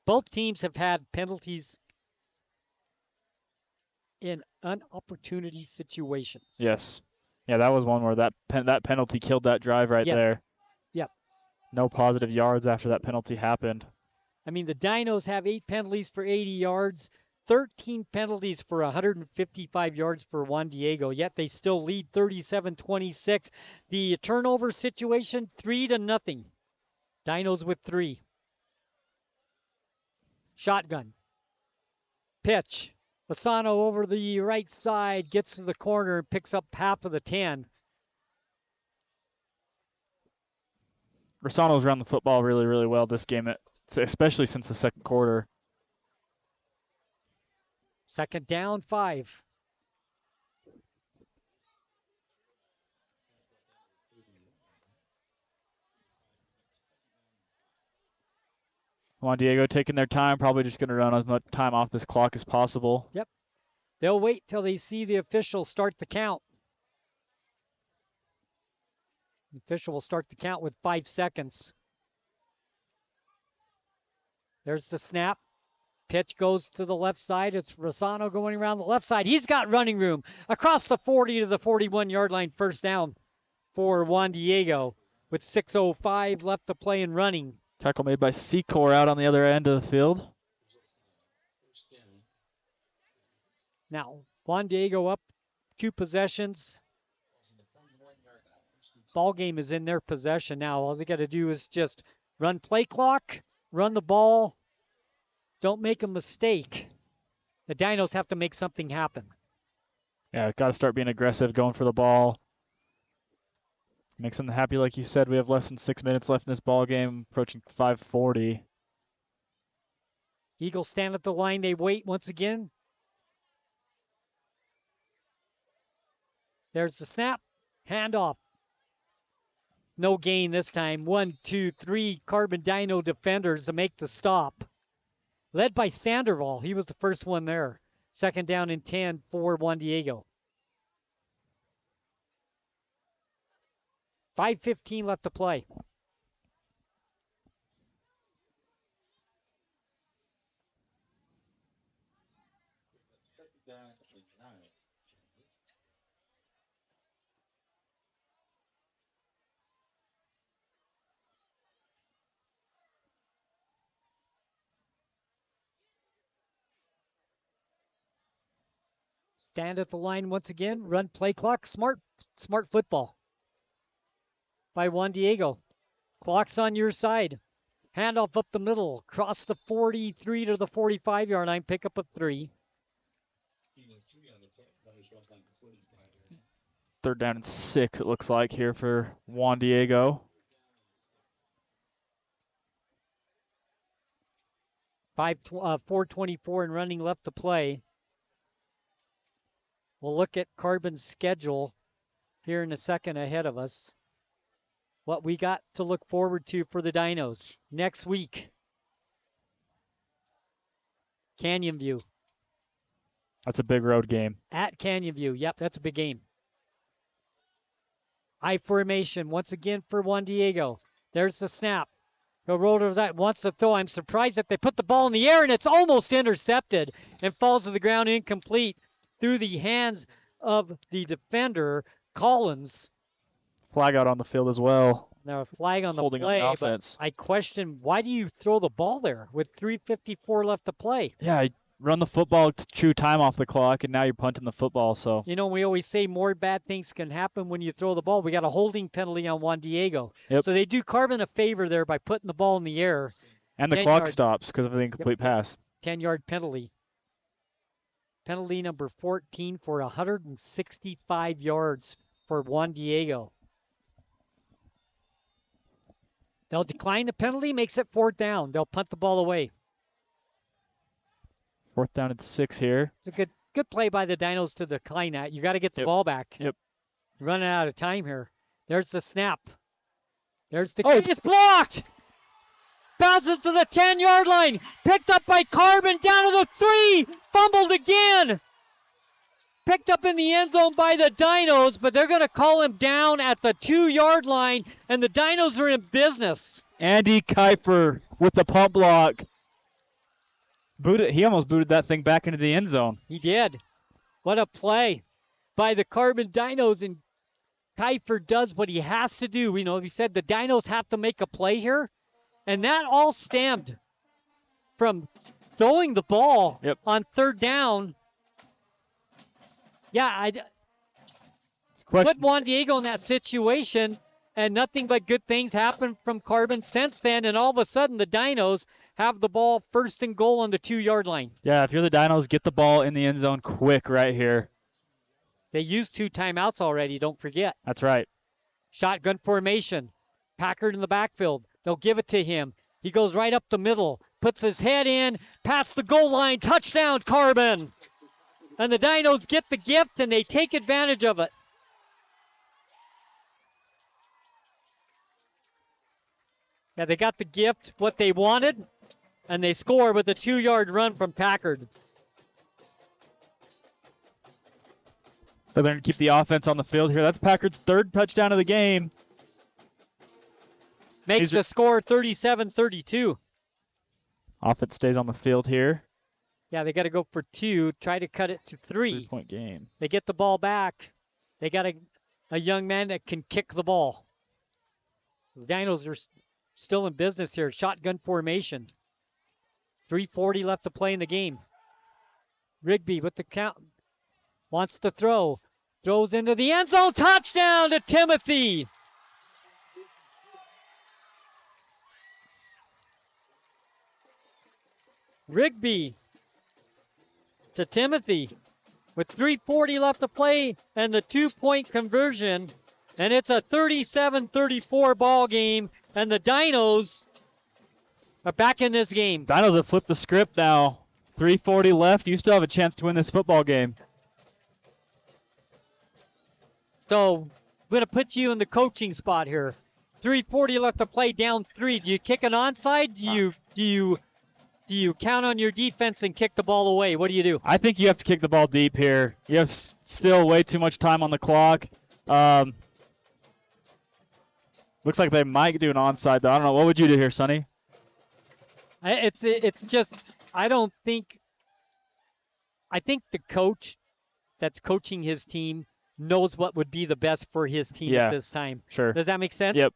Both teams have had penalties in unopportunity situations. Yes. Yeah, that was one where that penalty killed that drive right there. Yep. No positive yards after that penalty happened. I mean, the Dinos have 8 penalties for 80 yards, 13 penalties for 155 yards for Juan Diego, yet they still lead 37-26. The turnover situation, 3-0. Dinos with 3. Shotgun. Pitch. Lozano over the right side, gets to the corner and picks up half of the 10. Rosano's run the football really, really well this game, especially since the second quarter. Second down, 5. Juan Diego taking their time, probably just going to run as much time off this clock as possible. Yep. They'll wait till they see the official start the count. The official will start the count with 5 seconds. There's the snap. Pitch goes to the left side. It's Rosano going around the left side. He's got running room across the 40 to the 41-yard line. First down for Juan Diego with 6:05 left to play and running. Tackle made by Secor out on the other end of the field. Now, Juan Diego up 2 possessions. Ball game is in their possession now. All they got to do is just run play clock, run the ball. Don't make a mistake. The Dinos have to make something happen. Yeah, got to start being aggressive, going for the ball. Makes them happy, like you said. We have less than 6 minutes left in this ball game, approaching 5:40. Eagles stand at the line. They wait once again. There's the snap. Handoff. No gain this time. 1, 2, 3 Carbon Dino defenders to make the stop. Led by Sandoval. He was the first one there. Second down and 10 for Juan Diego. 5:15 left to play. Stand at the line once again. Run play clock. Smart football by Juan Diego. Clock's on your side. Handoff up the middle. Cross the 43 to the 45-yard line. Pick up a 3. Third down and 6, it looks like, here for Juan Diego. 4:24 and running left to play. We'll look at Carbon's schedule here in a second ahead of us. What we got to look forward to for the Dinos next week. Canyon View. That's a big road game. At Canyon View. Yep, that's a big game. I formation once again for Juan Diego. There's the snap. He'll roll to that. Wants to throw. I'm surprised that they put the ball in the air and it's almost intercepted and falls to the ground incomplete through the hands of the defender, Collins. Flag out on the field as well. Now a flag on the Holding play, up the offense. but I question, why do you throw the ball there with 3:54 left to play? Yeah, run the football to chew time off the clock, and now you're punting the football. So You know, we always say more bad things can happen when you throw the ball. We got a holding penalty on Juan Diego. Yep. So they do Carbon a favor there by putting the ball in the air. and the clock stops because of the incomplete pass. 10-yard penalty. Penalty number 14 for 165 yards for Juan Diego. They'll decline the penalty, makes it 4th down. They'll punt the ball away. 4th down and 6 here. It's a good play by the Dinos to decline that. You got to get the ball back. Yep. You're running out of time here. There's the snap. There's the it's blocked. Bounces to the 10-yard line. Picked up by Carbon down to the 3. Fumbled again. Picked up in the end zone by the Dinos, but they're going to call him down at the 2-yard line, and the Dinos are in business. Andy Kuiper with the pump block. He almost booted that thing back into the end zone. He did. What a play by the Carbon Dinos, and Kuiper does what he has to do. You know, he said the Dinos have to make a play here, and that all stemmed from throwing the ball on 3rd down. Yeah, put Juan Diego in that situation, and nothing but good things happened from Carbon since then, and all of a sudden the Dinos have the ball first and goal on the 2-yard line. Yeah, if you're the Dinos, get the ball in the end zone quick right here. They used 2 timeouts already, don't forget. That's right. Shotgun formation. Packard in the backfield. They'll give it to him. He goes right up the middle, puts his head in, past the goal line, touchdown, Carbon. And the Dinos get the gift, and they take advantage of it. Yeah, they got the gift, what they wanted, and they score with a 2-yard run from Packard. So they're going to keep the offense on the field here. That's Packard's 3rd touchdown of the game. Makes the score 37-32. Offense stays on the field here. Yeah, they got to go for 2, try to cut it to 3. 3-point game. They get the ball back. They got a young man that can kick the ball. The Dinos are still in business here. Shotgun formation. 3:40 left to play in the game. Rigby with the count. Wants to throw. Throws into the end zone. Touchdown to Timothy. Rigby to Timothy with 3:40 left to play and the 2-point conversion. And it's a 37-34 ball game. And the Dinos are back in this game. Dinos have flipped the script now. 3:40 left. You still have a chance to win this football game. So I'm going to put you in the coaching spot here. 3:40 left to play, down 3. Do you kick an onside? Do you count on your defense and kick the ball away? What do you do? I think you have to kick the ball deep here. You have still way too much time on the clock. Looks like they might do an onside, though. I don't know. What would you do here, Sonny? It's just, I think the coach that's coaching his team knows what would be the best for his team at this time. Sure. Does that make sense? Yep.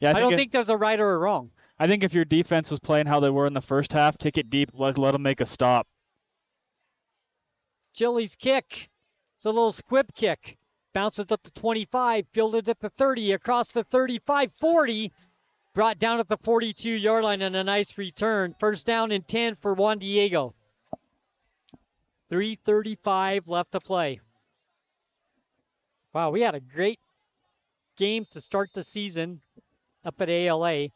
Yeah, I don't think there's a right or a wrong. I think if your defense was playing how they were in the first half, kick it deep, let them make a stop. Chili's kick. It's a little squib kick. Bounces up to 25, fielded at the 30, across the 35, 40. Brought down at the 42-yard line and a nice return. First down and 10 for Juan Diego. 3:35 left to play. Wow, we had a great game to start the season up at ALA.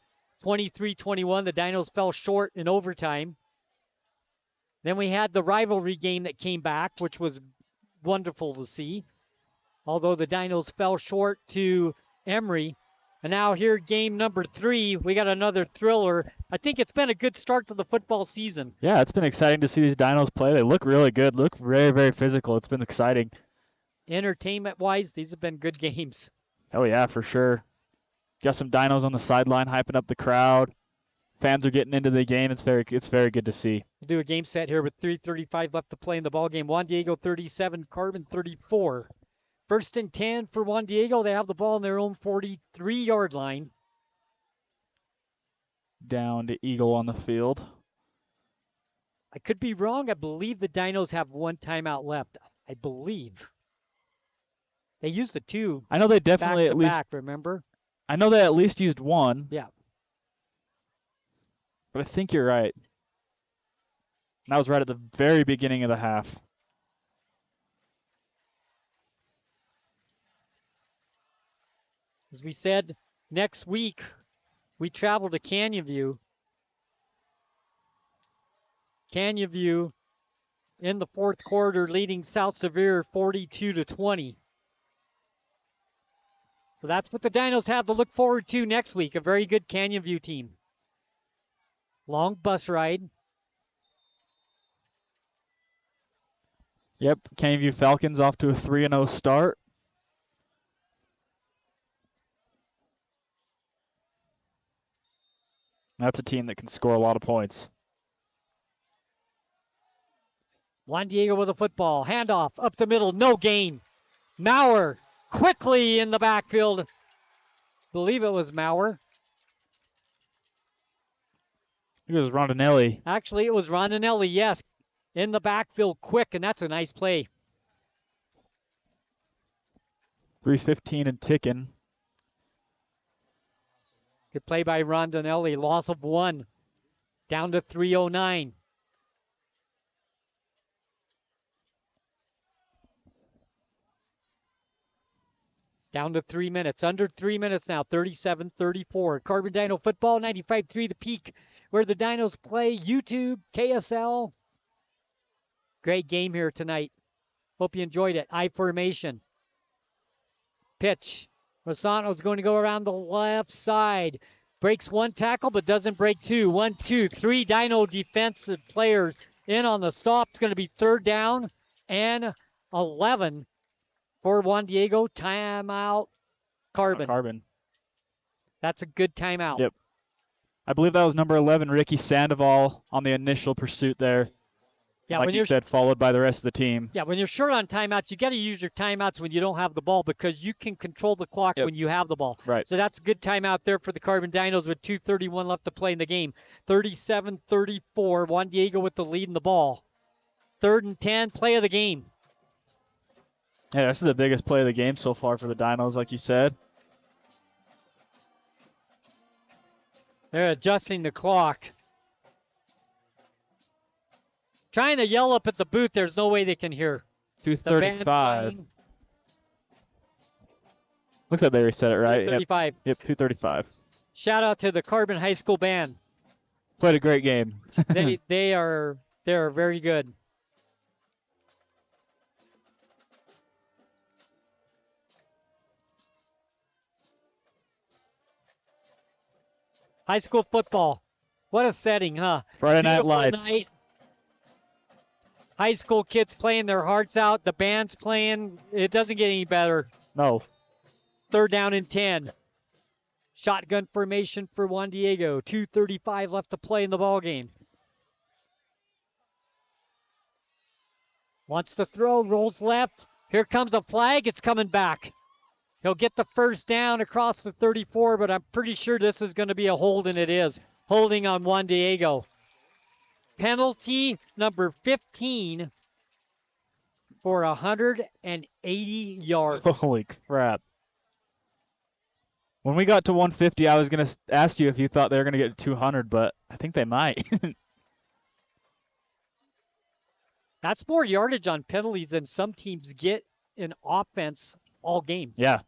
23-21, the Dinos fell short in overtime. Then we had the rivalry game that came back, which was wonderful to see. Although the Dinos fell short to Emory. And now here, game number 3, we got another thriller. I think it's been a good start to the football season. Yeah, it's been exciting to see these Dinos play. They look really good, look very, very physical. It's been exciting. Entertainment-wise, these have been good games. Oh, yeah, for sure. Got some Dinos on the sideline hyping up the crowd. Fans are getting into the game. It's very good to see. We'll do a game set here with 3:35 left to play in the ball game. Juan Diego 37, Carbon 34. First and 10 for Juan Diego. They have the ball on their own 43-yard line. Down to Eagle on the field. I could be wrong. I believe the Dinos have 1 timeout left. I believe. They used the 2. I know they definitely at least back, remember? I know they at least used 1. Yeah. But I think you're right. And that was right at the very beginning of the half. As we said, next week we travel to Canyon View. Canyon View in the 4th quarter leading South Sevier 42-20. So that's what the Dinos have to look forward to next week. A very good Canyon View team. Long bus ride. Yep, Canyon View Falcons off to a 3-0 start. That's a team that can score a lot of points. Juan Diego with a football. Handoff up the middle. No gain. Maurer quickly in the backfield. Believe it was Maurer. It was Rondinelli. Actually, it was Rondinelli, yes. In the backfield quick, and that's a nice play. 3:15 and ticking. Good play by Rondinelli. Loss of 1. Down to 3:09. Down to 3 minutes. Under 3 minutes now. 37-34. Carbon Dino Football, 95.3 The Peak, where the Dinos play. YouTube, KSL. Great game here tonight. Hope you enjoyed it. I formation. Pitch. Rosano's going to go around the left side. Breaks one tackle, but doesn't break two. 1, 2, 3 Dino defensive players in on the stop. It's going to be 3rd down and 11 for Juan Diego. Timeout. Carbon. Carbon. That's a good timeout. Yep. I believe that was number 11, Ricky Sandoval, on the initial pursuit there. Yeah, like you said, followed by the rest of the team. Yeah, when you're short on timeouts, you got to use your timeouts when you don't have the ball because you can control the clock when you have the ball. Right. So that's a good timeout there for the Carbon Dinos with 2:31 left to play in the game. 37-34, Juan Diego with the lead in the ball. 3rd and 10, play of the game. Yeah, this is the biggest play of the game so far for the Dinos, like you said. They're adjusting the clock. Trying to yell up at the booth. There's no way they can hear. 2:35. Looks like they reset it right. 2:35. Yep, 2:35. Shout out to the Carbon High School band. Played a great game. They're very good. High school football. What a setting, huh? Friday Beautiful Night Lights. Night. High school kids playing their hearts out. The band's playing. It doesn't get any better. No. 3rd down and 10. Shotgun formation for Juan Diego. 2:35 left to play in the ball game. Wants to throw, rolls left. Here comes a flag. It's coming back. He'll get the 1st down across the 34, but I'm pretty sure this is going to be a hold, and it is. Holding on Juan Diego. Penalty number 15 for 180 yards. Holy crap. When we got to 150, I was going to ask you if you thought they were going to get 200, but I think they might. That's more yardage on penalties than some teams get in offense all game. Yeah.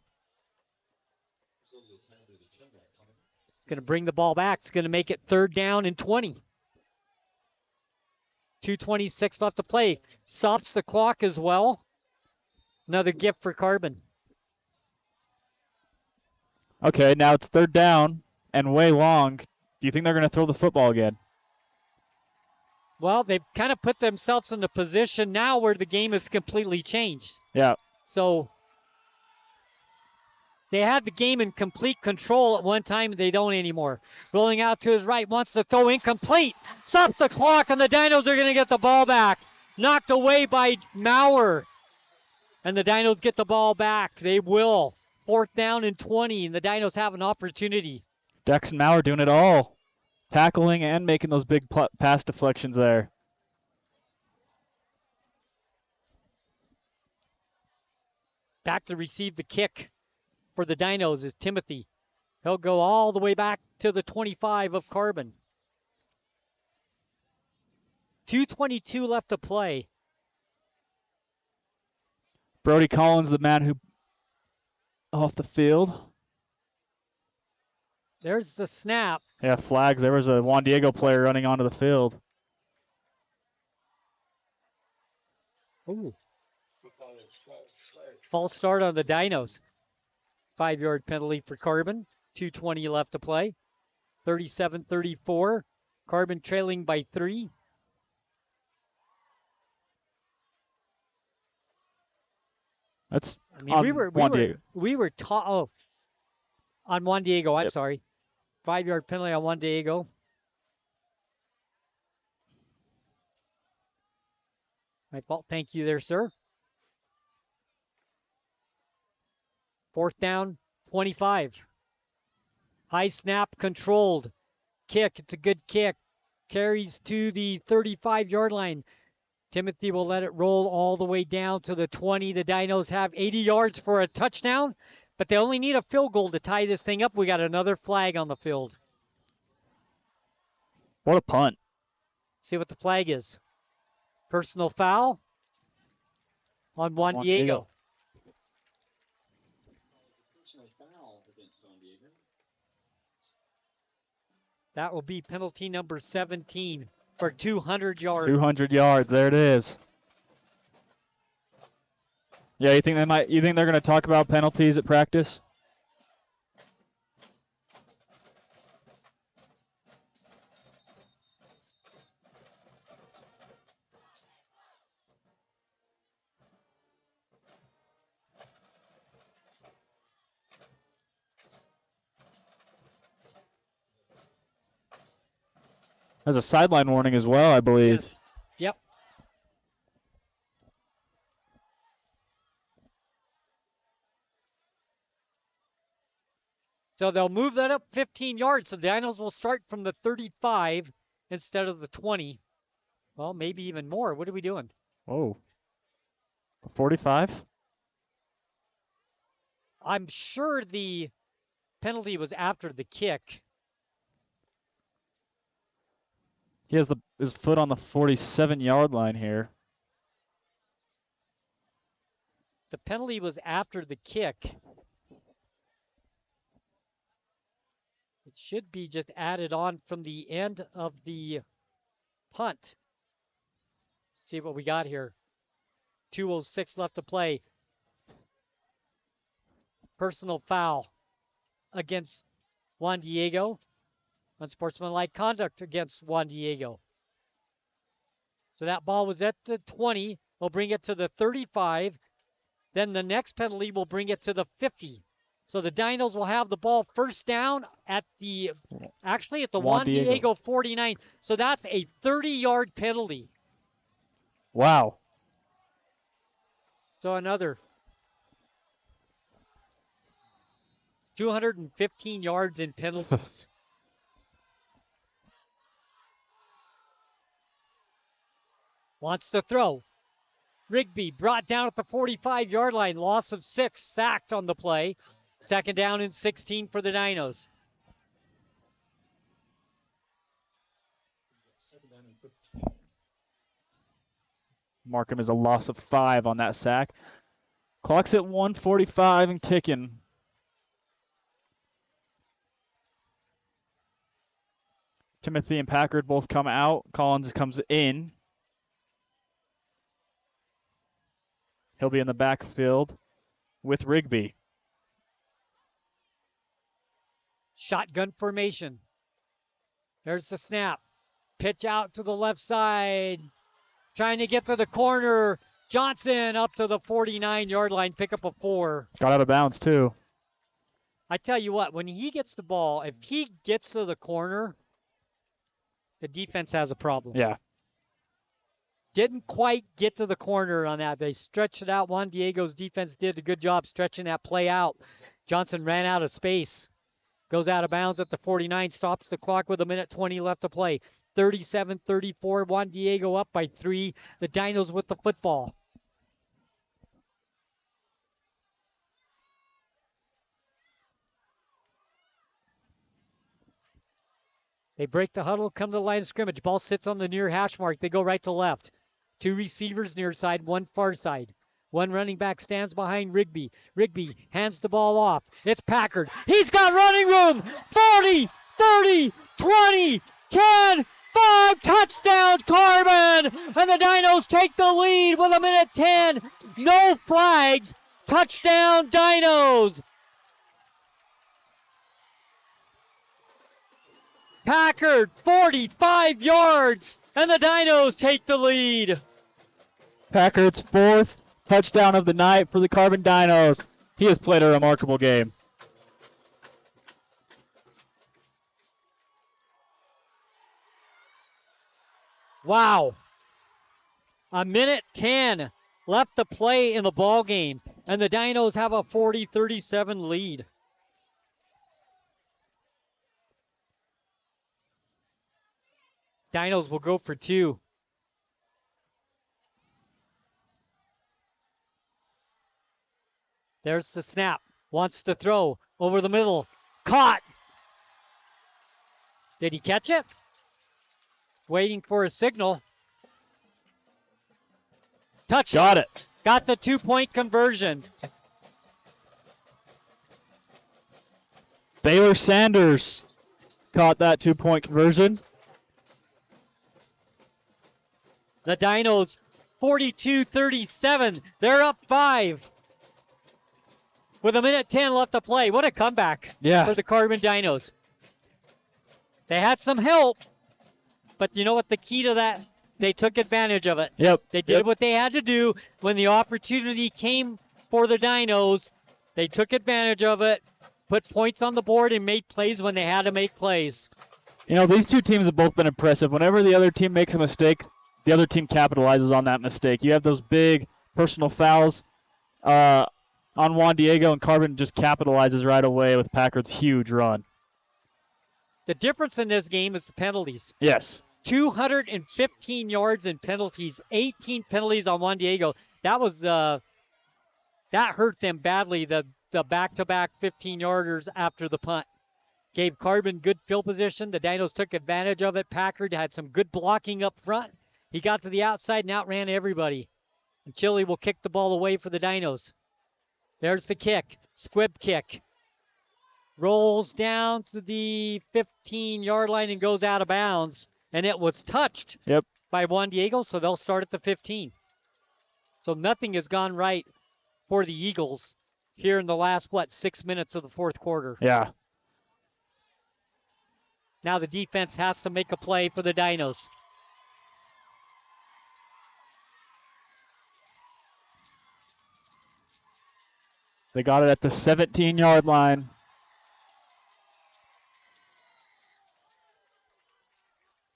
It's going to bring the ball back. It's going to make it 3rd down and 20. 2:26 left to play. Stops the clock as well. Another gift for Carbon. Okay, now it's 3rd down and way long. Do you think they're going to throw the football again? Well, they've kind of put themselves in a position now where the game has completely changed. Yeah. So they had the game in complete control at one time. They don't anymore. Rolling out to his right, wants to throw incomplete. Stops the clock, and the Dinos are going to get the ball back. Knocked away by Maurer. And the Dinos get the ball back. They will. 4th down and 20, and the Dinos have an opportunity. Dex and Maurer doing it all. Tackling and making those big pass deflections there. Back to receive the kick for the Dinos is Timothy. He'll go all the way back to the 25 of Carbon. 2:22 left to play. Brody Collins, the man who off the field. There's the snap. Yeah, flags. There was a Juan Diego player running onto the field. Ooh. False start on the Dinos. 5-yard penalty for Carbon. 2:20 left to play. 37-34. Carbon trailing by 3. That's we were taught. Oh, on Juan Diego. I'm sorry. 5-yard penalty on Juan Diego. My fault. Thank you there, sir. 4th down, 25. High snap, controlled. Kick. It's a good kick. Carries to the 35-yard line. Timothy will let it roll all the way down to the 20. The Dinos have 80 yards for a touchdown, but they only need a field goal to tie this thing up. We got another flag on the field. What a punt. See what the flag is. Personal foul on Juan Diego. That will be penalty number 17 for 200 yards. 200 yards. There it is. Yeah, you think they're going to talk about penalties at practice? There's a sideline warning as well, I believe. Yes. Yep. So they'll move that up 15 yards. So the Dinos will start from the 35 instead of the 20. Well, maybe even more. What are we doing? Oh. 45? I'm sure the penalty was after the kick. He has his foot on the 47-yard line here. The penalty was after the kick. It should be just added on from the end of the punt. Let's see what we got here. 2:06 left to play. Personal foul against Juan Diego. Unsportsmanlike conduct against Juan Diego. So that ball was at the 20. We'll bring it to the 35. Then the next penalty will bring it to the 50. So the Dinos will have the ball first down at the Juan Diego 49. So that's a 30-yard penalty. Wow. So another 215 yards in penalties. Wants to throw. Rigby brought down at the 45-yard line. Loss of 6. Sacked on the play. Second down and 16 for the Dinos. Markham is a loss of 5 on that sack. Clock's at 1:45 and ticking. Timothy and Packard both come out. Collins comes in. He'll be in the backfield with Rigby. Shotgun formation. There's the snap. Pitch out to the left side. Trying to get to the corner. Johnson up to the 49-yard line. Pick up a 4. Got out of bounds, too. I tell you what, when he gets the ball, if he gets to the corner, the defense has a problem. Yeah. Didn't quite get to the corner on that. They stretched it out. Juan Diego's defense did a good job stretching that play out. Johnson ran out of space. Goes out of bounds at the 49. Stops the clock with 1:20 left to play. 37-34. Juan Diego up by 3. The Dinos with the football. They break the huddle, come to the line of scrimmage. Ball sits on the near hash mark. They go right to left. 2 receivers near side, 1 far side. 1 running back stands behind Rigby. Rigby hands the ball off. It's Packard. He's got running room. 40, 30, 20, 10, 5. Touchdown, Carbon. And the Dinos take the lead with 1:10. No flags. Touchdown, Dinos. Packard, 45 yards, and the Dinos take the lead. Packard's 4th touchdown of the night for the Carbon Dinos. He has played a remarkable game. Wow. 1:10 left to play in the ball game, and the Dinos have a 40-37 lead. Dinos will go for 2. There's the snap. Wants to throw over the middle. Caught. Did he catch it? Waiting for a signal. Touch. Got it. Got the 2-point conversion. Baylor Sanders caught that 2-point conversion. The Dinos, 42-37. They're up 5. With 1:10 left to play. What a comeback for the Carbon Dinos. They had some help, but you know what the key to that? They took advantage of it. Yep. They did what they had to do. When the opportunity came for the Dinos, they took advantage of it, put points on the board, and made plays when they had to make plays. You know, these two teams have both been impressive. Whenever the other team makes a mistake, the other team capitalizes on that mistake. You have those big personal fouls on Juan Diego, and Carbon just capitalizes right away with Packard's huge run. The difference in this game is the penalties. Yes. 215 yards in penalties, 18 penalties on Juan Diego. That was that hurt them badly, the back-to-back 15-yarders after the punt. Gave Carbon good field position. The Dinos took advantage of it. Packard had some good blocking up front. He got to the outside and outran everybody. And Chile will kick the ball away for the Dinos. There's the kick. Squib kick. Rolls down to the 15-yard line and goes out of bounds. And it was touched by Juan Diego, so they'll start at the 15. So nothing has gone right for the Eagles here in the last, 6 minutes of the fourth quarter. Yeah. Now the defense has to make a play for the Dinos. They got it at the 17-yard line.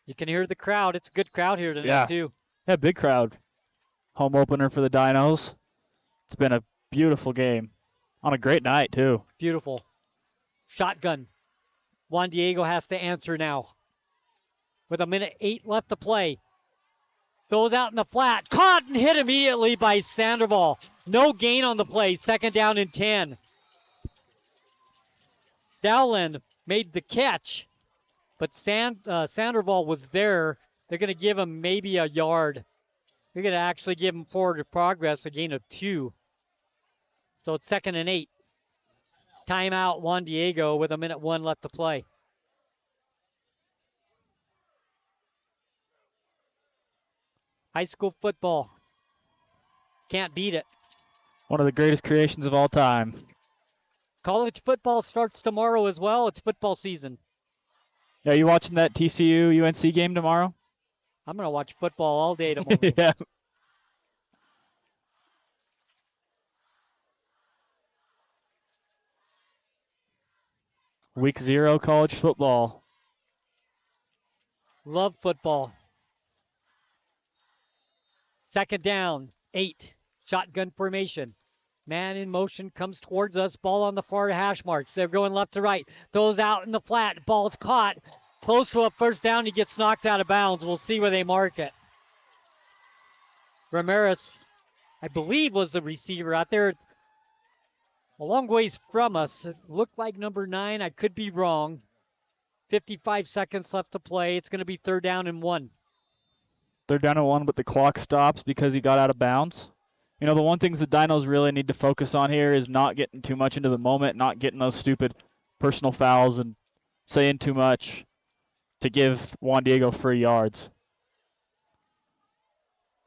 You can hear the crowd. It's a good crowd here tonight, too. Yeah, big crowd. Home opener for the Dinos. It's been a beautiful game. On a great night, too. Beautiful. Shotgun. Juan Diego has to answer now. With 1:08 left to play. Goes out in the flat. Caught and hit immediately by Sandoval. No gain on the play. 2nd down and 10. Dowland made the catch. But Sandoval was there. They're going to give him maybe a yard. They're going to actually give him forward progress, a gain of 2. So it's 2nd and 8. Timeout, Juan Diego with 1:01 left to play. High school football. Can't beat it. One of the greatest creations of all time. College football starts tomorrow as well. It's football season. Yeah, you watching that TCU UNC game tomorrow? I'm going to watch football all day tomorrow. Yeah. Week 0 college football. Love football. 2nd down, 8. Shotgun formation. Man in motion comes towards us. Ball on the far hash marks. They're going left to right. Throws out in the flat. Ball's caught. Close to a 1st down. He gets knocked out of bounds. We'll see where they mark it. Ramirez, I believe, was the receiver out there. It's a long ways from us. It looked like number 9. I could be wrong. 55 seconds left to play. It's going to be 3rd down and 1. 3rd down and 1, but the clock stops because he got out of bounds. You know, the one thing the Dinos really need to focus on here is not getting too much into the moment, not getting those stupid personal fouls and saying too much to give Juan Diego free yards.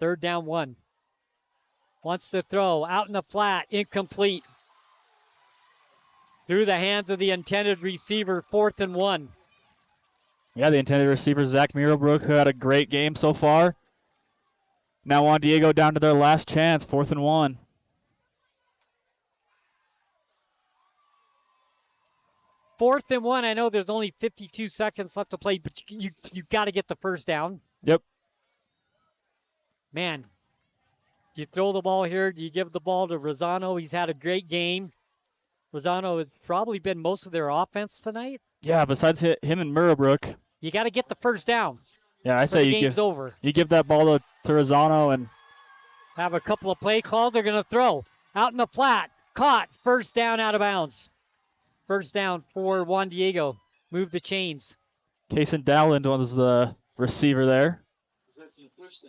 3rd down 1. Wants to throw. Out in the flat. Incomplete. Through the hands of the intended receiver. 4th and 1. Yeah, the intended receiver, Zach Mirabrook, who had a great game so far. Now Juan Diego down to their last chance, 4th and 1. Fourth and 1. I know there's only 52 seconds left to play, but you got to get the 1st down. Yep. Man, do you throw the ball here? Do you give the ball to Rosano? He's had a great game. Rosano has probably been most of their offense tonight. Yeah, besides him and Mirabrook. You got to get the 1st down. Yeah, I say you give that ball to Rosano and have a couple of play calls. They're going to throw out in the flat. Caught. 1st down out of bounds. 1st down for Juan Diego. Move the chains. Kason Dowland was the receiver there.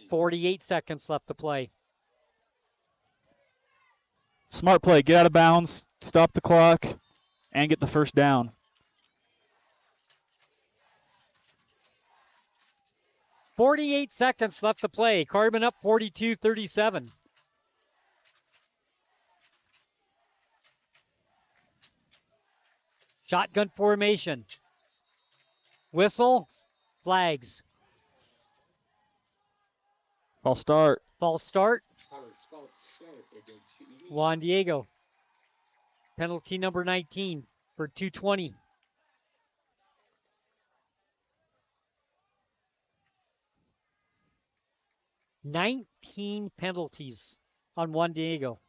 48 seconds left to play. Smart play. Get out of bounds, stop the clock, and get the first down. .48 seconds left to play. Carbon up 42-37. Shotgun formation. Whistle, flags. False start. False start. Juan Diego. Penalty number 19 for 220. $19 penalties on Juan Diego.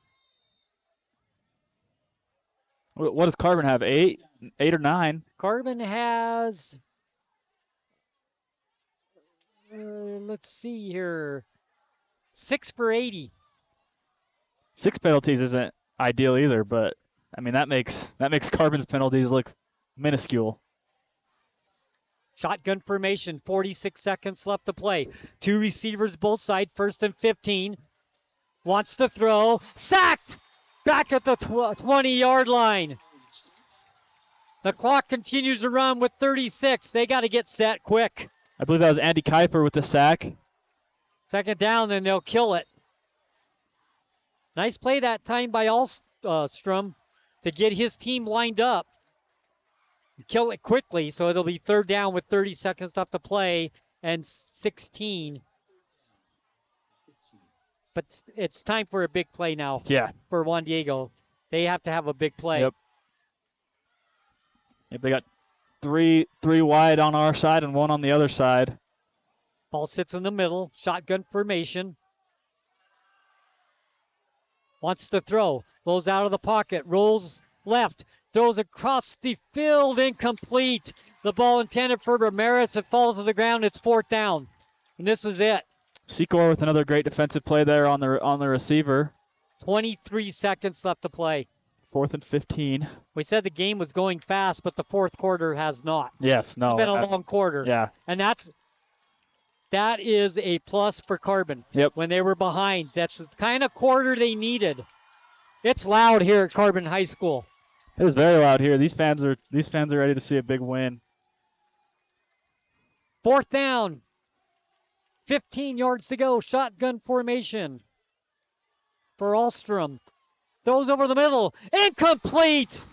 What does Carbon have? 8 or 9? Carbon has, let's see here, 6 for 80. 6 penalties isn't ideal either, but I mean that makes Carbon's penalties look minuscule. Shotgun formation, 46 seconds left to play. 2 receivers both sides, 1st and 15. Wants to throw, sacked! Back at the 20-yard line. The clock continues to run with 36. They got to get set quick. I believe that was Andy Kuiper with the sack. 2nd down, then they'll kill it. Nice play that time by Alstrom to get his team lined up. Kill it quickly, so it'll be 3rd down with 30 seconds left to play and 16. But it's time for a big play now. Yeah. For Juan Diego. They have to have a big play. Yep. They got three wide on our side and 1 on the other side. Ball sits in the middle. Shotgun formation. Wants to throw. Goes out of the pocket. Rolls left. Throws across the field. Incomplete. The ball intended for Ramirez. It falls to the ground. It's 4th down. And this is it. Secor with another great defensive play there on the receiver. 23 seconds left to play. 4th and 15. We said the game was going fast, but the 4th quarter has not. Yes, no. It's been a long quarter. Yeah. And that is a plus for Carbon. Yep. When they were behind. That's the kind of quarter they needed. It's loud here at Carbon High School. It is very loud here. These fans are ready to see a big win. 4th down. 15 yards to go. Shotgun formation for Alstrom. Throws over the middle. Incomplete.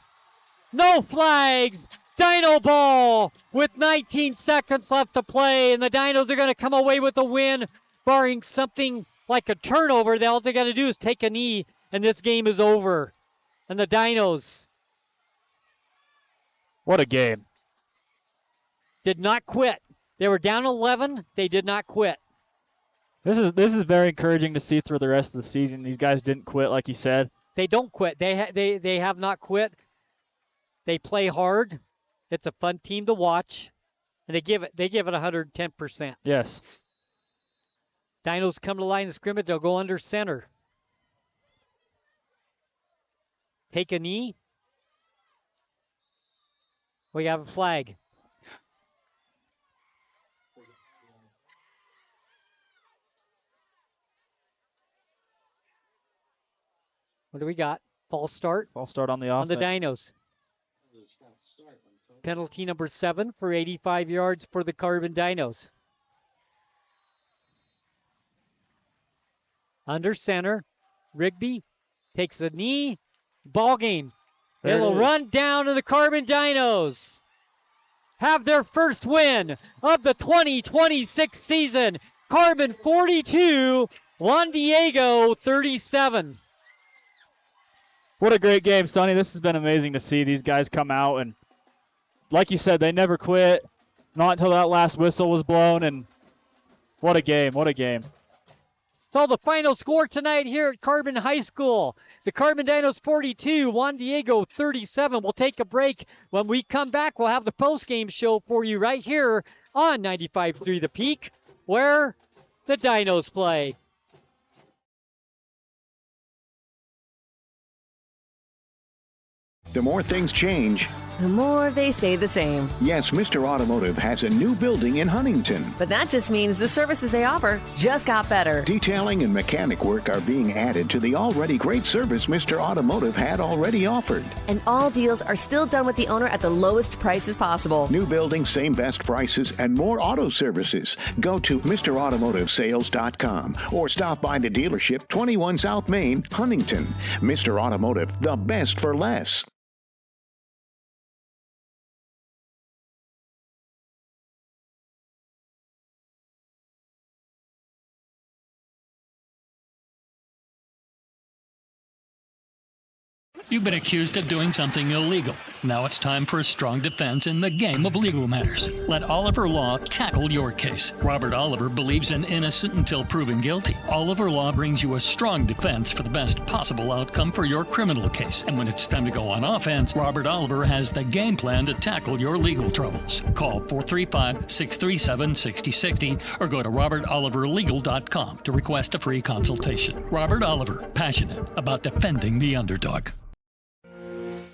No flags. Dino ball with 19 seconds left to play. And the Dinos are going to come away with the win, barring something like a turnover. All they got to do is take a knee, and this game is over. And the Dinos. What a game. Did not quit. They were down 11. They did not quit. This is very encouraging to see through the rest of the season. These guys didn't quit, like you said. They don't quit. They have not quit. They play hard. It's a fun team to watch, and they give it 110%. Yes. Dinos come to the line of scrimmage. They'll go under center. Take a knee. We have a flag. What do we got? False start. False start on the offense. On the Dinos. Penalty number 7 for 85 yards for the Carbon Dinos. Under center. Rigby takes a knee. Ball game. It'll run down to the Carbon Dinos. Have their first win of the 2026 season. Carbon 42, Juan Diego 37. What a great game, Sonny. This has been amazing to see these guys come out. And like you said, they never quit. Not until that last whistle was blown. And what a game. What a game. So the final score tonight here at Carbon High School. The Carbon Dinos 42, Juan Diego 37. We'll take a break. When we come back, we'll have the post-game show for you right here on 95.3 The Peak, where the Dinos play. The more things change, the more they stay the same. Yes, Mr. Automotive has a new building in Huntington. But that just means the services they offer just got better. Detailing and mechanic work are being added to the already great service Mr. Automotive had already offered. And all deals are still done with the owner at the lowest prices possible. New building, same best prices, and more auto services. Go to MrAutomotiveSales.com or stop by the dealership, 21 South Main, Huntington. Mr. Automotive, the best for less. You've been accused of doing something illegal. Now it's time for a strong defense in the game of legal matters. Let Oliver Law tackle your case. Robert Oliver believes in innocent until proven guilty. Oliver Law brings you a strong defense for the best possible outcome for your criminal case. And when it's time to go on offense, Robert Oliver has the game plan to tackle your legal troubles. Call 435-637-6060 or go to robertoliverlegal.com to request a free consultation. Robert Oliver, passionate about defending the underdog.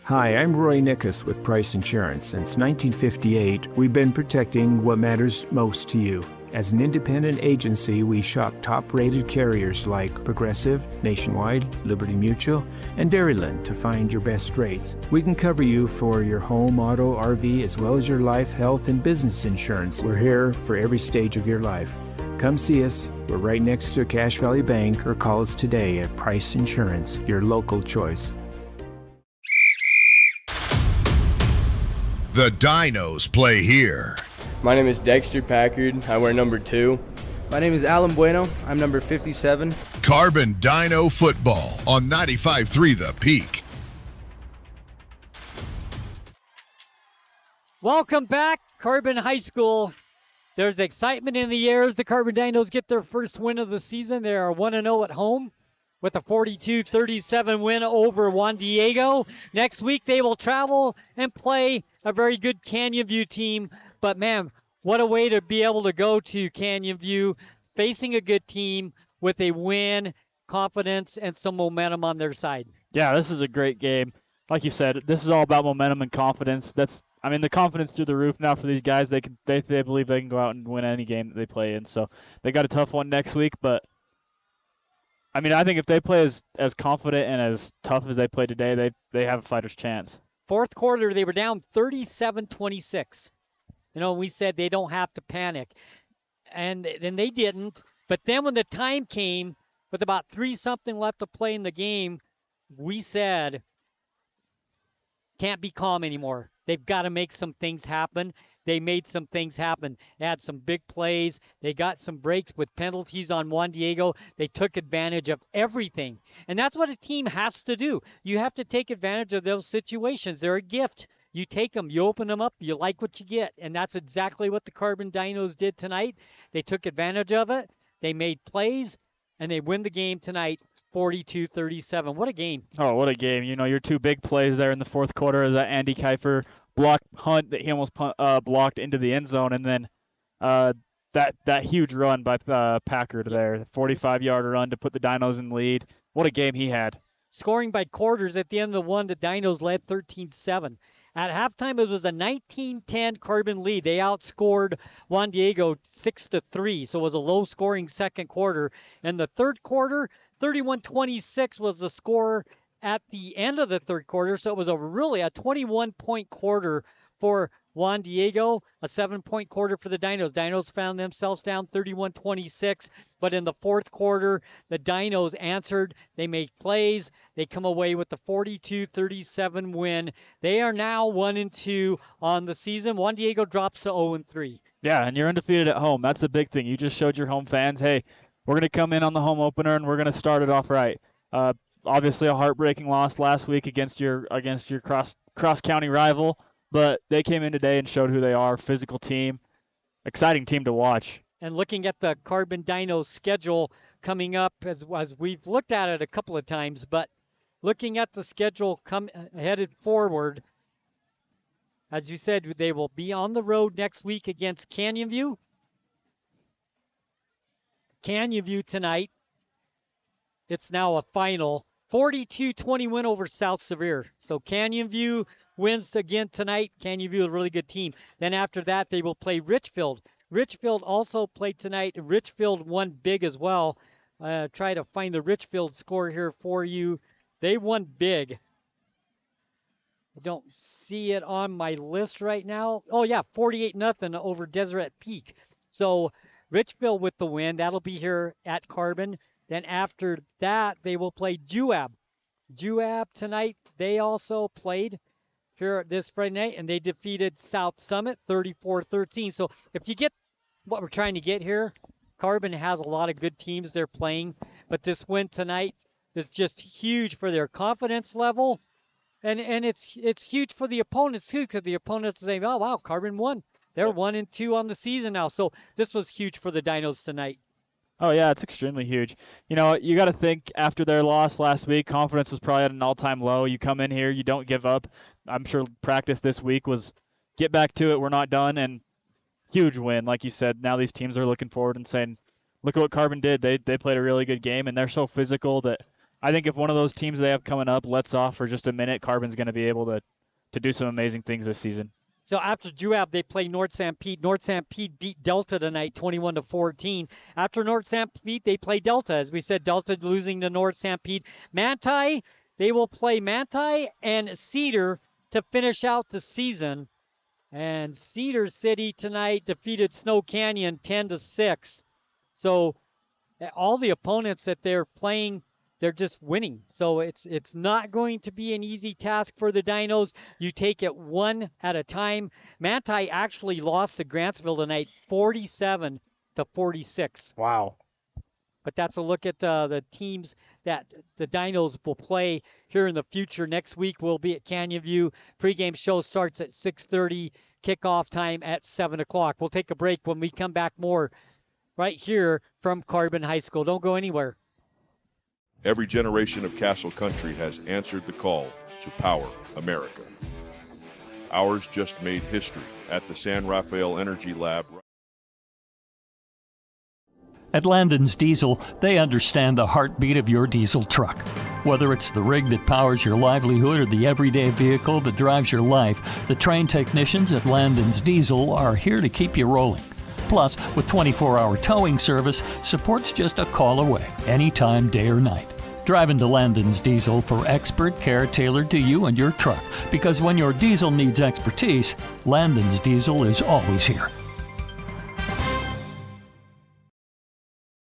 Hi, I'm Roy Nickus with Price Insurance. Since 1958, we've been protecting what matters most to you. As an independent agency, we shop top-rated carriers like Progressive, Nationwide, Liberty Mutual, and Dairyland to find your best rates. We can cover you for your home, auto, RV, as well as your life, health, and business insurance. We're here for every stage of your life. Come see us. We're right next to Cache Valley Bank, or call us today at Price Insurance, your local choice. The Dinos play here. My name is Dexter Packard. I wear number 2. My name is Alan Bueno. I'm number 57. Carbon Dino Football on 95.3 The Peak. Welcome back, Carbon High School. There's excitement in the air as the Carbon Dinos get their first win of the season. They are 1-0 at home with a 42-37 win over Juan Diego. Next week, they will travel and play a very good Canyon View team. But, man, what a way to be able to go to Canyon View, facing a good team with a win, confidence, and some momentum on their side. Yeah, this is a great game. Like you said, this is all about momentum and confidence. The confidence through the roof now for these guys. They believe they can go out and win any game that they play in. So they got a tough one next week, but I think if they play as confident and as tough as they play today, they have a fighter's chance. Fourth quarter, they were down 37-26. We said they don't have to panic. And then they didn't. But then when the time came, with about 3-something left to play in the game, we said, can't be calm anymore. They've got to make some things happen. They made some things happen. They had some big plays. They got some breaks with penalties on Juan Diego. They took advantage of everything. And that's what a team has to do. You have to take advantage of those situations. They're a gift. You take them, you open them up, you like what you get. And that's exactly what the Carbon Dinos did tonight. They took advantage of it. They made plays, and they win the game tonight 42-37. What a game. Oh, what a game. Your two big plays there in the fourth quarter is that Andy Kiefer block punt that he almost blocked into the end zone, and then that huge run by Packard there, the 45-yard run to put the Dinos in lead. What a game he had. Scoring by quarters at the end of the one, the Dinos led 13-7. At halftime, it was a 19-10 Carbon lead. They outscored Juan Diego 6-3, so it was a low-scoring second quarter. In the third quarter, 31-26 was the score at the end of the third quarter, so it was really a 21-point quarter for Juan Diego, a 7-point quarter for the Dinos. Dinos found themselves down 31-26, but in the fourth quarter, the Dinos answered. They made plays. They come away with the 42-37 win. They are now 1-2 on the season. Juan Diego drops to 0-3. Yeah, and you're undefeated at home. That's the big thing. You just showed your home fans, hey, we're going to come in on the home opener and we're going to start it off right. Obviously a heartbreaking loss last week against your cross-county rival, but they came in today and showed who they are. Physical team, exciting team to watch. And looking at the Carbon Dinos schedule coming up, as we've looked at it a couple of times, but looking at the schedule headed forward, as you said, they will be on the road next week against Canyon View. Canyon View tonight. It's now a final 42-20 win over South Sevier. So Canyon View wins again tonight. Canyon View is a really good team. Then after that, they will play Richfield. Richfield also played tonight. Richfield won big as well. Try to find the Richfield score here for you. They won big. I don't see it on my list right now. Oh, yeah, 48-0 over Deseret Peak. So Richfield with the win. That'll be here at Carbon. Then after that, they will play Juab. Juab tonight, they also played here this Friday night, and they defeated South Summit 34-13. So if you get what we're trying to get here, Carbon has a lot of good teams they're playing, but this win tonight is just huge for their confidence level, and it's huge for the opponents too, because the opponents say, oh wow, Carbon won. They're 1-2 on the season now. So this was huge for the Dinos tonight. Oh, yeah, it's extremely huge. You know, you got to think after their loss last week, confidence was probably at an all-time low. You come in here, you don't give up. I'm sure practice this week was get back to it, we're not done, and huge win. Like you said, now these teams are looking forward and saying, look at what Carbon did. They played a really good game, and they're so physical that I think if one of those teams they have coming up lets off for just a minute, Carbon's going to be able to do some amazing things this season. So after Juab, they play North Sanpete. North Sanpete beat Delta tonight, 21-14. After North Sanpete, they play Delta. As we said, Delta losing to North Sanpete. Manti, they will play Manti and Cedar to finish out the season. And Cedar City tonight defeated Snow Canyon 10-6. So all the opponents that they're playing, they're just winning. So it's not going to be an easy task for the Dinos. You take it one at a time. Manti actually lost to Grantsville tonight, 47-46. Wow. But that's a look at the teams that the Dinos will play here in the future. Next week we'll be at Canyon View. Pre-game show starts at 6:30. Kickoff time at 7 o'clock. We'll take a break. When we come back, more right here from Carbon High School. Don't go anywhere. Every generation of Castle Country has answered the call to power America. Ours just made history at the San Rafael Energy Lab. At Landon's Diesel, they understand the heartbeat of your diesel truck. Whether it's the rig that powers your livelihood or the everyday vehicle that drives your life, the trained technicians at Landon's Diesel are here to keep you rolling. Plus, with 24-hour towing service, support's just a call away, anytime, day or night. Drive into Landon's Diesel for expert care tailored to you and your truck, because when your diesel needs expertise, Landon's Diesel is always here.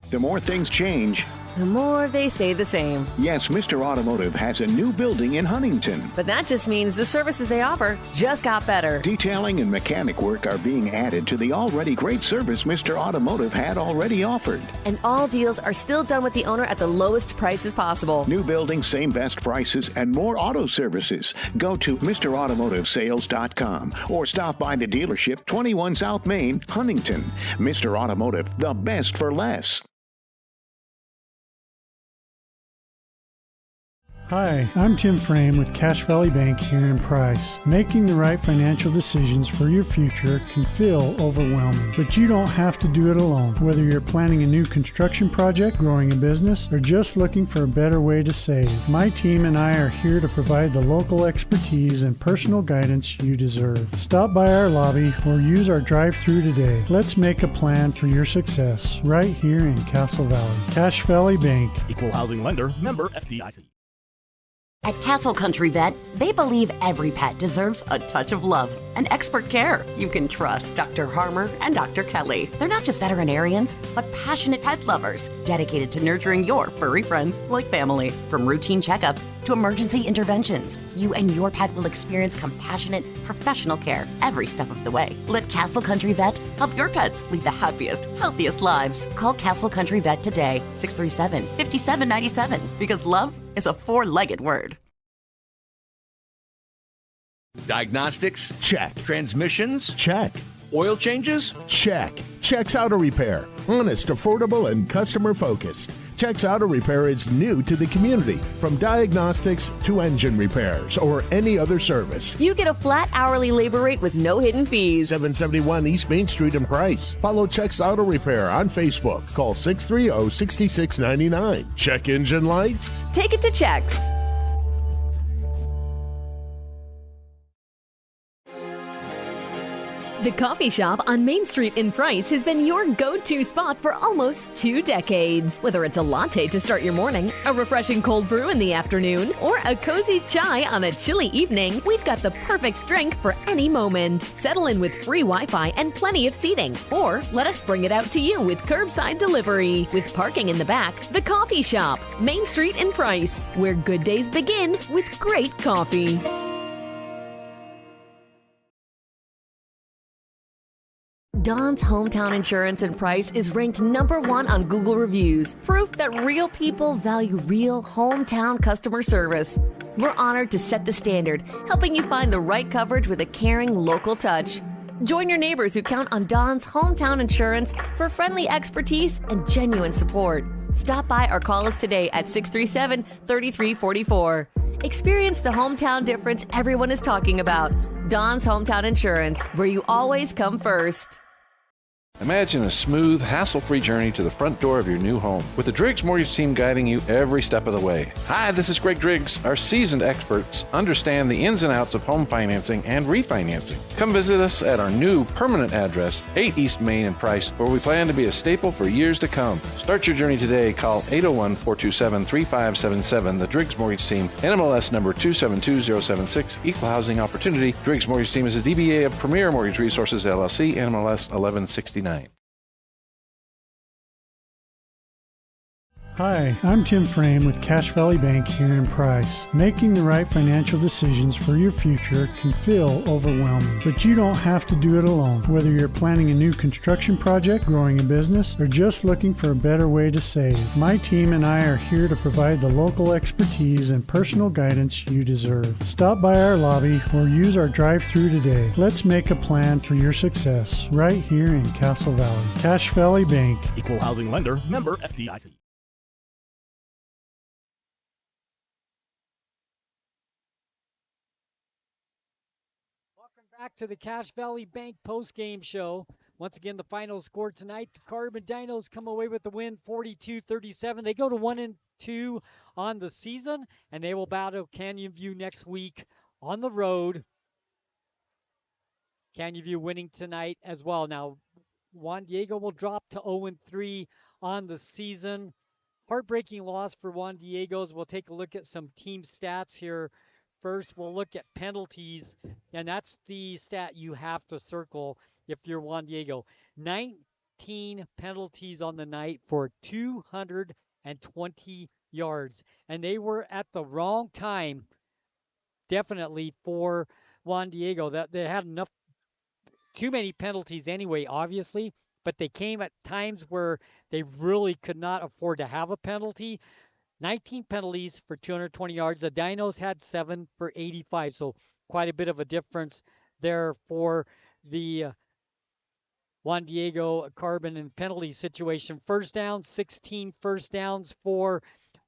The more things change, the more they stay the same. Yes, Mr. Automotive has a new building in Huntington. But that just means the services they offer just got better. Detailing and mechanic work are being added to the already great service Mr. Automotive had already offered. And all deals are still done with the owner at the lowest prices possible. New building, same best prices, and more auto services. Go to MrAutomotiveSales.com or stop by the dealership, 21 South Main, Huntington. Mr. Automotive, the best for less. Hi, I'm Tim Frame with Cache Valley Bank here in Price. Making the right financial decisions for your future can feel overwhelming, but you don't have to do it alone. Whether you're planning a new construction project, growing a business, or just looking for a better way to save, my team and I are here to provide the local expertise and personal guidance you deserve. Stop by our lobby or use our drive-thru today. Let's make a plan for your success right here in Castle Valley. Cache Valley Bank. Equal housing lender, member FDIC. At Castle Country Vet, they believe every pet deserves a touch of love and expert care. You can trust Dr. Harmer and Dr. Kelly. They're not just veterinarians, but passionate pet lovers, dedicated to nurturing your furry friends like family. From routine checkups to emergency interventions, you and your pet will experience compassionate, professional care every step of the way. Let Castle Country Vet help your pets lead the happiest, healthiest lives. Call Castle Country Vet today, 637-5797, because love is a four-legged word. Diagnostics? Check. Transmissions? Check. Oil changes? Check. Check's Auto Repair. Honest, affordable, and customer focused. Chex Auto Repair is new to the community. From diagnostics to engine repairs or any other service. You get a flat hourly labor rate with no hidden fees. 771 East Main Street in Price. Follow Chex Auto Repair on Facebook. Call 630-6699. Check engine light? Take it to Chex. The coffee shop on Main Street in Price has been your go-to spot for almost 2 decades. Whether it's a latte to start your morning, a refreshing cold brew in the afternoon, or a cozy chai on a chilly evening, we've got the perfect drink for any moment. Settle in with free Wi-Fi and plenty of seating, or let us bring it out to you with curbside delivery. With parking in the back, the coffee shop, Main Street in Price, where good days begin with great coffee. Don's Hometown Insurance and Price is ranked #1 on Google reviews, proof that real people value real hometown customer service. We're honored to set the standard, helping you find the right coverage with a caring local touch. Join your neighbors who count on Don's Hometown Insurance for friendly expertise and genuine support. Stop by or call us today at 637-3344. Experience the hometown difference everyone is talking about. Don's Hometown Insurance, where you always come first. Imagine a smooth, hassle-free journey to the front door of your new home with the Driggs Mortgage Team guiding you every step of the way. Hi, this is Greg Driggs. Our seasoned experts understand the ins and outs of home financing and refinancing. Come visit us at our new permanent address, 8 East Main in Price, where we plan to be a staple for years to come. Start your journey today. Call 801-427-3577. The Driggs Mortgage Team, NMLS number 272076, Equal Housing Opportunity. Driggs Mortgage Team is a DBA of Premier Mortgage Resources, LLC, NMLS 1169. Hi, I'm Tim Frame with Cache Valley Bank here in Price. Making the right financial decisions for your future can feel overwhelming, but you don't have to do it alone. Whether you're planning a new construction project, growing a business, or just looking for a better way to save, my team and I are here to provide the local expertise and personal guidance you deserve. Stop by our lobby or use our drive-thru today. Let's make a plan for your success right here in Castle Valley. Cache Valley Bank. Equal housing lender, member FDIC. Back to the Cache Valley Bank post-game show. Once again, the final score tonight, the Carbon Dinos come away with the win 42-37. They go to 1-2 on the season, and they will battle Canyon View next week on the road. Canyon View winning tonight as well. Now, Juan Diego will drop to 0-3 on the season. Heartbreaking loss for Juan Diego's. We'll take a look at some team stats here. First, we'll look at penalties, and that's the stat you have to circle if you're Juan Diego. 19 penalties on the night for 220 yards, and they were at the wrong time, definitely, for Juan Diego. That they had too many penalties anyway, obviously, but they came at times where they really could not afford to have a penalty. 19 penalties for 220 yards. The Dinos had 7 for 85, so quite a bit of a difference there for the Juan Diego Carbon and penalty situation. First down, 16 first downs for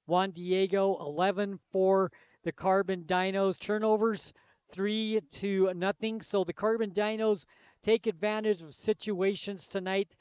Juan Diego, 11 for the Carbon Dinos. Turnovers, 3-0. So the Carbon Dinos take advantage of situations tonight.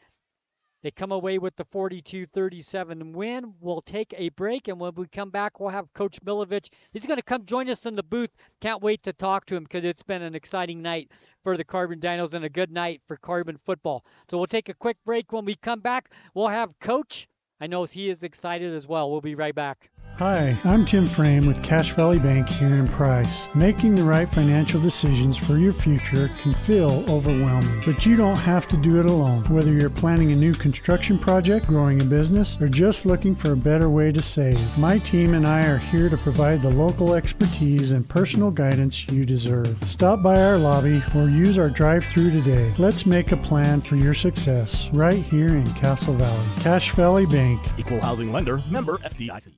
They come away with the 42-37 win. We'll take a break, and when we come back, we'll have Coach Milovich. He's going to come join us in the booth. Can't wait to talk to him because it's been an exciting night for the Carbon Dinos and a good night for Carbon football. So we'll take a quick break. When we come back, we'll have Coach. I know he is excited as well. We'll be right back. Hi, I'm Tim Frame with Cache Valley Bank here in Price. Making the right financial decisions for your future can feel overwhelming, but you don't have to do it alone. Whether you're planning a new construction project, growing a business, or just looking for a better way to save, my team and I are here to provide the local expertise and personal guidance you deserve. Stop by our lobby or use our drive-thru today. Let's make a plan for your success right here in Castle Valley. Cache Valley Bank. Equal housing lender, member FDIC.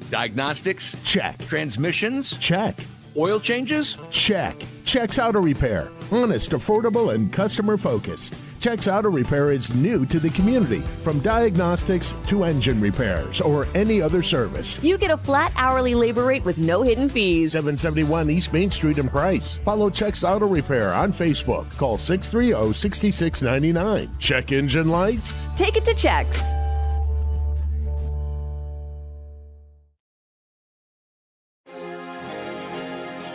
Diagnostics? Check. Transmissions? Check. Oil changes? Check. Checks Auto Repair. Honest, affordable, and customer focused. Checks Auto Repair is new to the community, from diagnostics to engine repairs or any other service. You get a flat hourly labor rate with no hidden fees. 771 East Main Street in Price. Follow Checks Auto Repair on Facebook. Call 630-6699. Check engine light? Take it to Checks.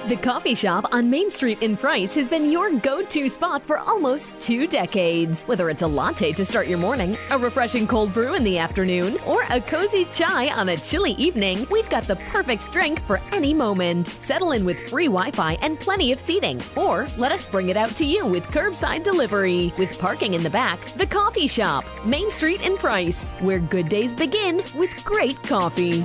The coffee shop on Main Street in Price has been your go-to spot for almost 2 decades. Whether it's a latte to start your morning, a refreshing cold brew in the afternoon, or a cozy chai on a chilly evening, we've got the perfect drink for any moment. Settle in with free Wi-Fi and plenty of seating, or let us bring it out to you with curbside delivery. With parking in the back, the coffee shop, Main Street in Price, where good days begin with great coffee.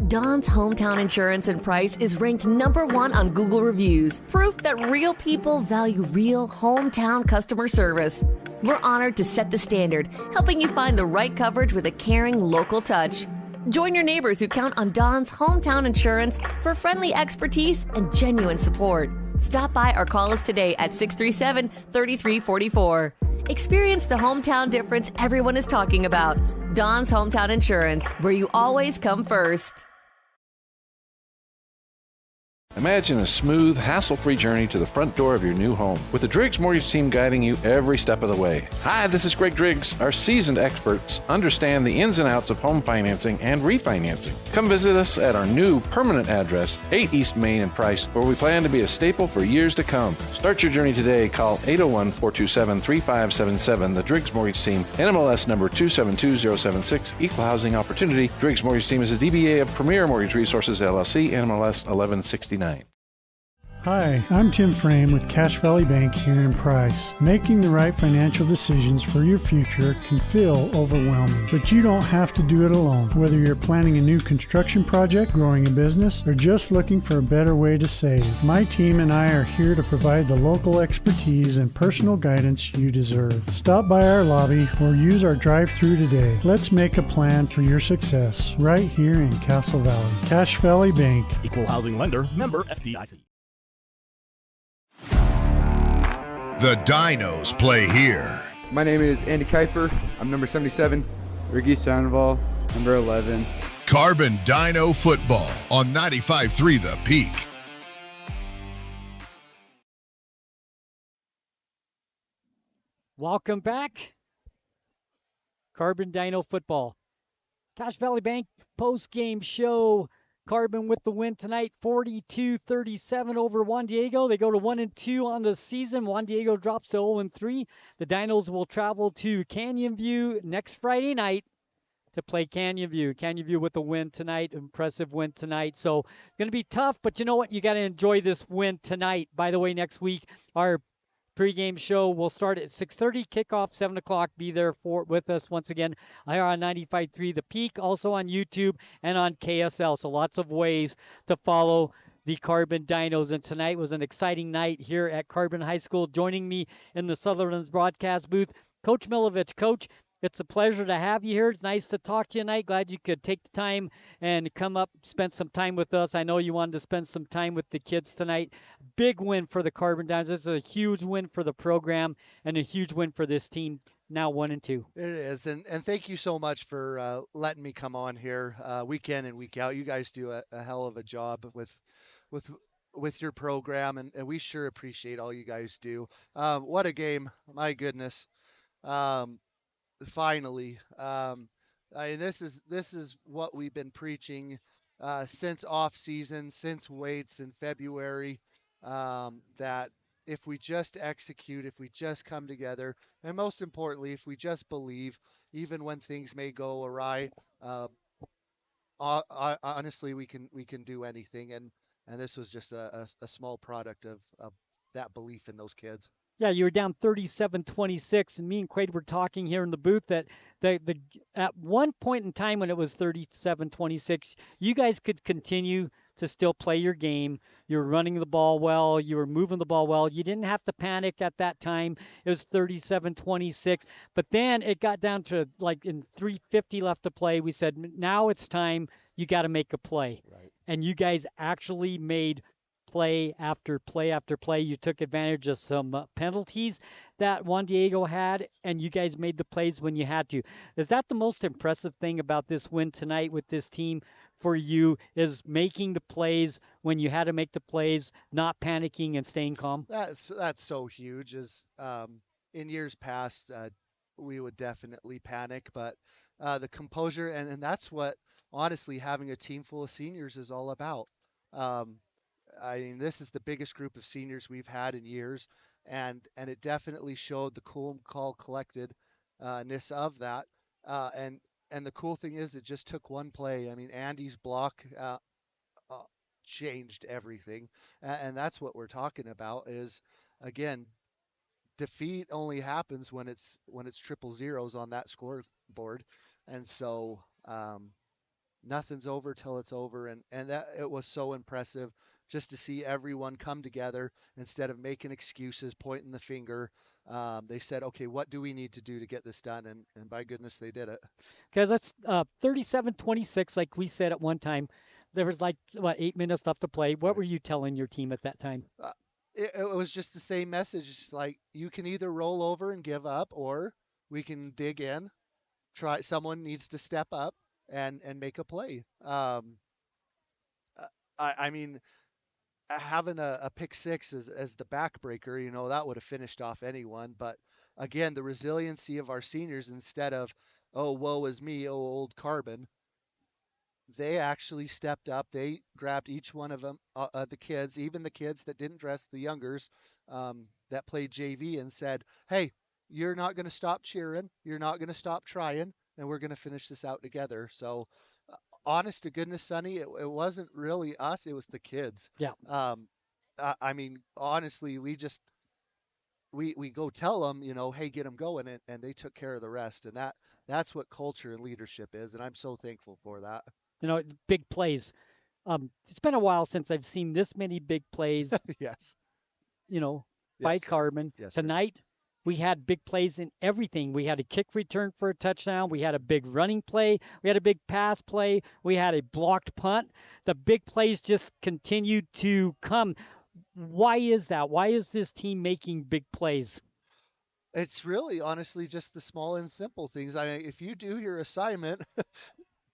Don's Hometown Insurance and Price is ranked #1 on Google reviews, proof that real people value real hometown customer service. We're honored to set the standard, helping you find the right coverage with a caring local touch. Join your neighbors who count on Don's Hometown Insurance for friendly expertise and genuine support. Stop by or call us today at 637-3344. Experience the hometown difference everyone is talking about. Don's Hometown Insurance, where you always come first. Imagine a smooth, hassle-free journey to the front door of your new home with the Driggs Mortgage Team guiding you every step of the way. Hi, this is Greg Driggs. Our seasoned experts understand the ins and outs of home financing and refinancing. Come visit us at our new permanent address, 8 East Main in Price, where we plan to be a staple for years to come. Start your journey today. Call 801-427-3577. The Driggs Mortgage Team, NMLS number 272076, Equal Housing Opportunity. Driggs Mortgage Team is a DBA of Premier Mortgage Resources, LLC, NMLS 1169. Hi, I'm Tim Frame with Cache Valley Bank here in Price. Making the right financial decisions for your future can feel overwhelming, but you don't have to do it alone. Whether you're planning a new construction project, growing a business, or just looking for a better way to save, my team and I are here to provide the local expertise and personal guidance you deserve. Stop by our lobby or use our drive-thru today. Let's make a plan for your success right here in Castle Valley. Cache Valley Bank. Equal housing lender, member FDIC. The Dinos play here. My name is Andy Kiefer. I'm number 77. Ricky Sandoval, number 11. Carbon Dino Football on 95.3 The Peak. Welcome back. Carbon Dino Football. Cache Valley Bank post-game show. Carbon with the win tonight, 42-37 over Juan Diego. They go to 1-2 on the season. Juan Diego drops to 0-3. The Dinos will travel to Canyon View next Friday night to play Canyon View. Canyon View with a win tonight, impressive win tonight. So it's going to be tough, but you know what? You got to enjoy this win tonight. By the way, next week, our pregame show will start at 6:30, kickoff 7 o'clock. Be there with us once again here on 95.3 The Peak, also on YouTube and on KSL. So lots of ways to follow the Carbon Dinos. And tonight was an exciting night here at Carbon High School. Joining me in the Sutherland's broadcast booth, Coach Milovich. Coach, it's a pleasure to have you here. It's nice to talk to you tonight. Glad you could take the time and come up, spend some time with us. I know you wanted to spend some time with the kids tonight. Big win for the Carbon Dinos. This is a huge win for the program and a huge win for this team, now 1-2. It is, and thank you so much for letting me come on here week in and week out. You guys do a hell of a job with your program, and we sure appreciate all you guys do. What a game, my goodness. Finally, this is what we've been preaching since off season, since weights in February, that if we just execute, if we just come together, and most importantly, if we just believe, even when things may go awry, honestly, we can do anything. And this was just a small product of that belief in those kids. Yeah, you were down 37-26, and me and Quaid were talking here in the booth that at one point in time when it was 37-26, you guys could continue to still play your game. You were running the ball well. You were moving the ball well. You didn't have to panic at that time. It was 37-26. But then it got down to like in 3:50 left to play. We said, now it's time. You got to make a play. Right. And you guys actually made play after play after play. You took advantage of some penalties that Juan Diego had, and you guys made the plays when you had to. Is that the most impressive thing about this win tonight with this team for you, is making the plays when you had to make the plays, not panicking and staying calm? That's so huge. Is in years past, we would definitely panic, but the composure, and that's what honestly having a team full of seniors is all about. Um, I mean, this is the biggest group of seniors we've had in years, and it definitely showed the cool, calm, collectedness of that. And the cool thing is, it just took one play. I mean, Andy's block uh, changed everything, and that's what we're talking about. Is again, defeat only happens when it's triple zeros on that scoreboard, and so nothing's over till it's over, and that it was so impressive just to see everyone come together instead of making excuses, pointing the finger. They said, okay, what do we need to do to get this done? And by goodness, they did it. Because that's 37-26, like we said at one time. There was like, what, 8 minutes left to play. What were you telling your team at that time? It was just the same message. It's like, you can either roll over and give up, or we can dig in. Someone needs to step up and make a play. I mean, having a pick six as the backbreaker, that would have finished off anyone. But again, the resiliency of our seniors, instead of, oh, woe is me, oh, old Carbon, they actually stepped up. They grabbed each one of them, the kids, even the kids that didn't dress, the youngers that played JV, and said, hey, you're not going to stop cheering. You're not going to stop trying, and we're going to finish this out together. So, honest to goodness, Sonny, it wasn't really us. It was the kids. Yeah. I mean, honestly, we go tell them, hey, get them going, and they took care of the rest. And that's what culture and leadership is. And I'm so thankful for that. Big plays. It's been a while since I've seen this many big plays. Yes. By Carbon. Yes, tonight, we had big plays in everything. We had a kick return for a touchdown. We had a big running play. We had a big pass play. We had a blocked punt. The big plays just continued to come. Why is that? Why is this team making big plays? It's really, honestly, just the small and simple things. I mean, if you do your assignment,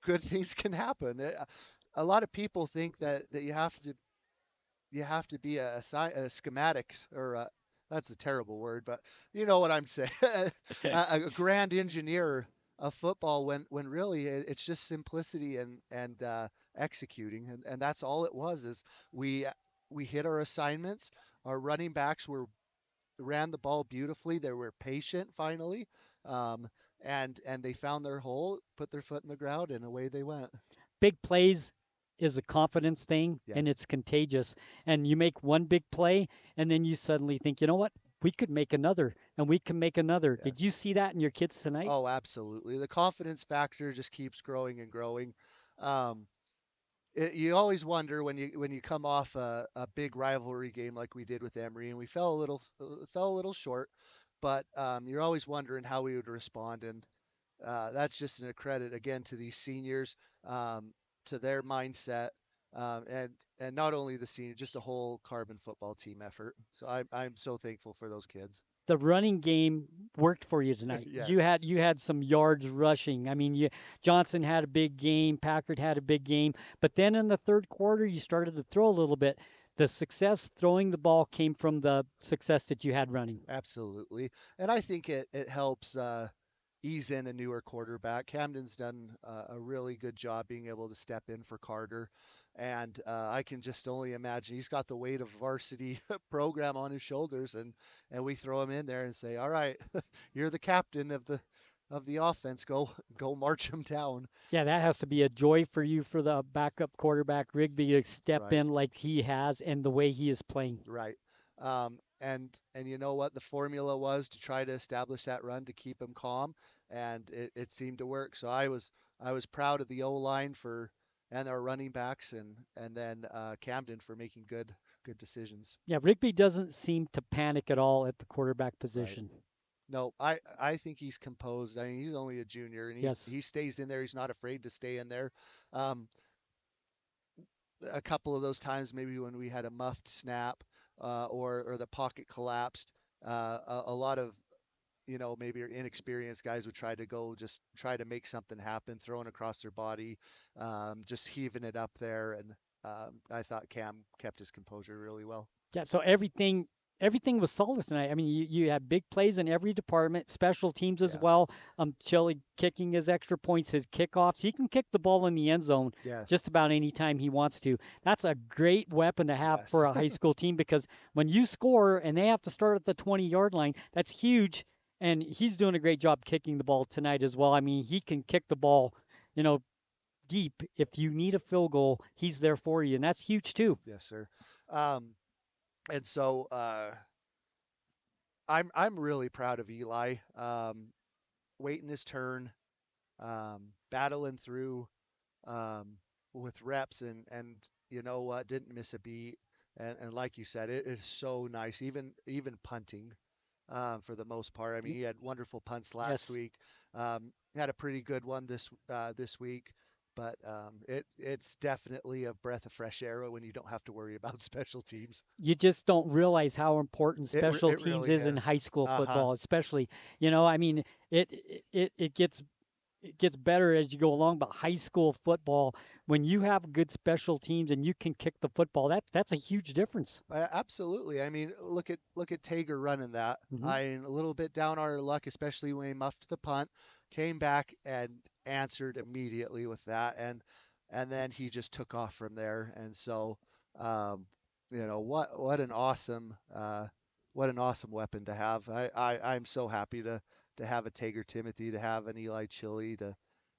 good things can happen. A lot of people think that you have to be a schematics, or that's a terrible word, but you know what I'm saying. a grand engineer of football, when really it's just simplicity and executing, and that's all it was. Is we hit our assignments. Our running backs ran the ball beautifully. They were patient finally, and they found their hole, put their foot in the ground, and away they went. Big plays is a confidence thing, Yes. and it's contagious. And you make one big play, and then you suddenly think, you know what? We could make another, and we can make another. Yes. Did you see that in your kids tonight? Oh, absolutely. The confidence factor just keeps growing and growing. You always wonder when you come off a big rivalry game like we did with Emory, and we fell a little short, but you're always wondering how we would respond, and that's just a credit again to these seniors, to their mindset, and not only the senior, just a whole Carbon football team effort. So I'm so thankful for those kids. The running game worked for you tonight. Yes. You had some yards rushing. I mean, Johnson had a big game, Packard had a big game, but then in the third quarter you started to throw a little bit. The success throwing the ball came from the success that you had running. Absolutely, and I think it helps ease in a newer quarterback. Camden's done a really good job being able to step in for Carter. And I can just only imagine he's got the weight of varsity program on his shoulders, and we throw him in there and say, all right, you're the captain of the offense. Go march him down. Yeah, that has to be a joy for you, for the backup quarterback Rigby, to step in like he has and the way he is playing. Right. And you know what the formula was to try to establish that run to keep him calm, and it seemed to work. So I was proud of the O-line for our running backs, and then Camden for making good decisions. Yeah, Rigby doesn't seem to panic at all at the quarterback position. Right. No, I think he's composed. I mean, he's only a junior, and he stays in there. He's not afraid to stay in there. A couple of those times, maybe when we had a muffed snap or the pocket collapsed, a lot of maybe inexperienced guys would try to make something happen, throwing across their body, just heaving it up there. And I thought Cam kept his composure really well. Yeah, so everything was solid tonight. I mean, you had big plays in every department, special teams as well. Chili kicking his extra points, his kickoffs. He can kick the ball in the end zone just about any time he wants to. That's a great weapon to have for a high school team, because when you score and they have to start at the 20-yard line, that's huge. And he's doing a great job kicking the ball tonight as well. I mean, he can kick the ball, deep. If you need a field goal, he's there for you, and that's huge too. Yes, sir. And so I'm really proud of Eli, waiting his turn, battling through with reps, and you know what, didn't miss a beat. And like you said, it is so nice, even punting. For the most part. I mean, he had wonderful punts last week. Had a pretty good one this week, but it's definitely a breath of fresh air when you don't have to worry about special teams. You just don't realize how important special teams really is in high school football, especially. I mean, it gets better as you go along, but high school football, when you have good special teams and you can kick the football, that's a huge difference. Absolutely. I mean, look at Tager running that. A little bit down our luck, especially when he muffed the punt, came back and answered immediately with that, and then he just took off from there. And so, what an awesome weapon to have. I'm so happy to have a Tager Timothy, to have an Eli Chili,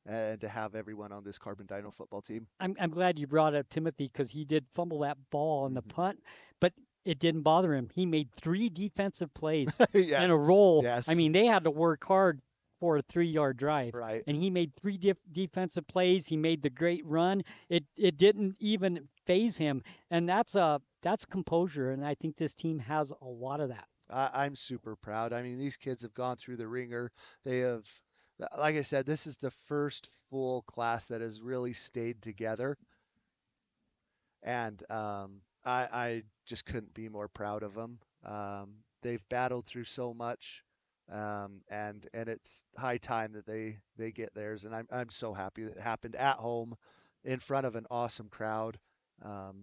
and to have everyone on this Carbon Dino football team. I'm glad you brought up Timothy, because he did fumble that ball on the punt, but it didn't bother him. He made 3 defensive plays in a row. Yes. I mean, they had to work hard for a 3-yard drive. Right. And he made 3 defensive plays. He made the great run. It didn't even phase him, and that's composure, and I think this team has a lot of that. I'm super proud. I mean, these kids have gone through the ringer. They have, like I said, this is the first full class that has really stayed together. And I just couldn't be more proud of them. They've battled through so much, and it's high time that they get theirs. And I'm so happy that it happened at home in front of an awesome crowd.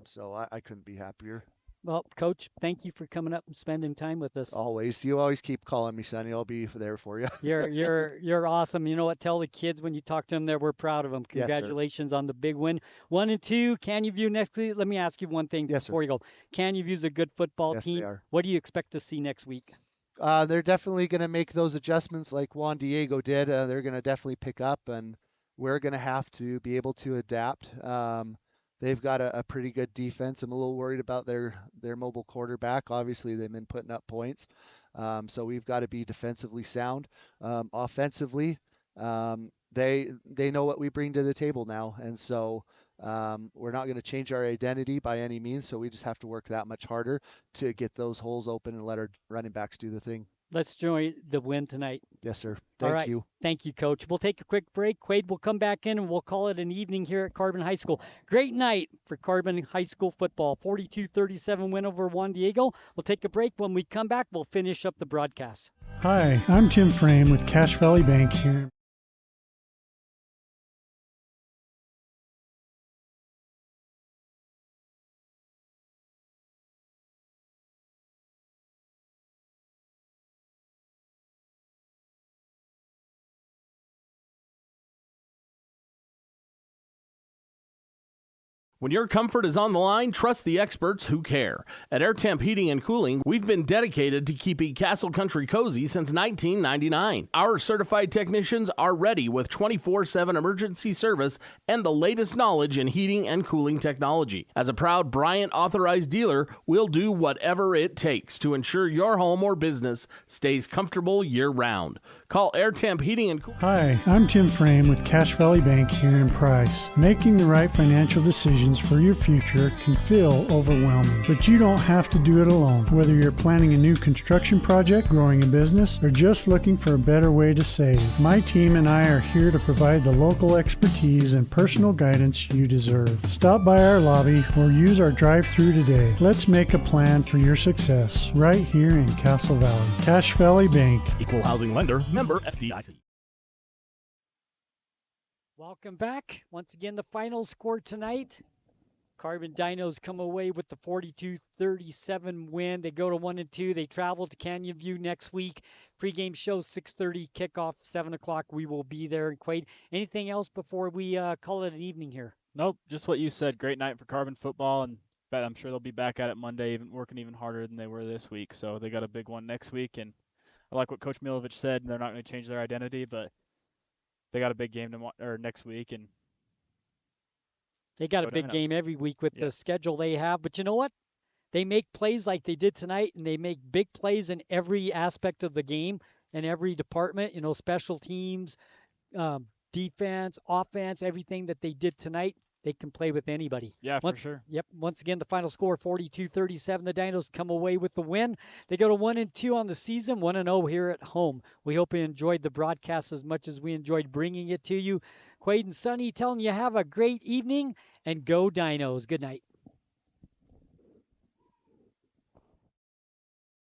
So I couldn't be happier. Well, Coach, thank you for coming up and spending time with us. Always. You always keep calling me, Sonny. I'll be there for you. You're awesome. You know what? Tell the kids when you talk to them that we're proud of them. Congratulations on the big win. 1 and 2. Canyon View next week. Let me ask you one thing before you go. Canyon View's a good football team. They are. What do you expect to see next week? They're definitely going to make those adjustments like Juan Diego did. They're going to definitely pick up, and we're going to have to be able to adapt. They've got a pretty good defense. I'm a little worried about their mobile quarterback. Obviously, they've been putting up points. So we've got to be defensively sound. Offensively, they know what we bring to the table now. And so we're not going to change our identity by any means. So we just have to work that much harder to get those holes open and let our running backs do the thing. Let's join the win tonight. Yes, sir. Thank you. Thank you, Coach. We'll take a quick break. Quade will come back in, and we'll call it an evening here at Carbon High School. Great night for Carbon High School football. 42-37 win over Juan Diego. We'll take a break. When we come back, we'll finish up the broadcast. Hi, I'm Tim Frame with Cache Valley Bank here. When your comfort is on the line, trust the experts who care. At Air Temp Heating and Cooling, we've been dedicated to keeping Castle Country cozy since 1999. Our certified technicians are ready with 24/7 emergency service and the latest knowledge in heating and cooling technology. As a proud Bryant authorized dealer, we'll do whatever it takes to ensure your home or business stays comfortable year-round. Call Air Temp Heating and Cooling. Hi, I'm Tim Frame with Cache Valley Bank here in Price. Making the right financial decisions for your future can feel overwhelming, but you don't have to do it alone. Whether you're planning a new construction project, growing a business, or just looking for a better way to save, my team and I are here to provide the local expertise and personal guidance you deserve. Stop by our lobby or use our drive-thru today. Let's make a plan for your success right here in Castle Valley. Cache Valley Bank. Equal housing lender, member FDIC. Welcome back. Once again, the final score tonight. Carbon Dinos come away with the 42-37 win. They go to 1-2. They travel to Canyon View next week. Pre-game show 6:30, kickoff 7 o'clock. We will be there. And Quade, anything else before we call it an evening here? Nope, just what you said. Great night for Carbon football, and I'm sure they'll be back at it Monday, working even harder than they were this week. So they got a big one next week, and I like what Coach Milovich said. They're not going to change their identity, but they got a big game next week, and they got a big game every week with the schedule they have. But you know what? They make plays like they did tonight, and they make big plays in every aspect of the game in every department. You know, special teams, defense, offense, everything that they did tonight. They can play with anybody. Yeah, for sure. Yep. Once again, the final score 42-37. The Dinos come away with the win. They go to 1-2 on the season, 1-0 here at home. We hope you enjoyed the broadcast as much as we enjoyed bringing it to you. Quade and Sonny telling you have a great evening and go Dinos. Good night.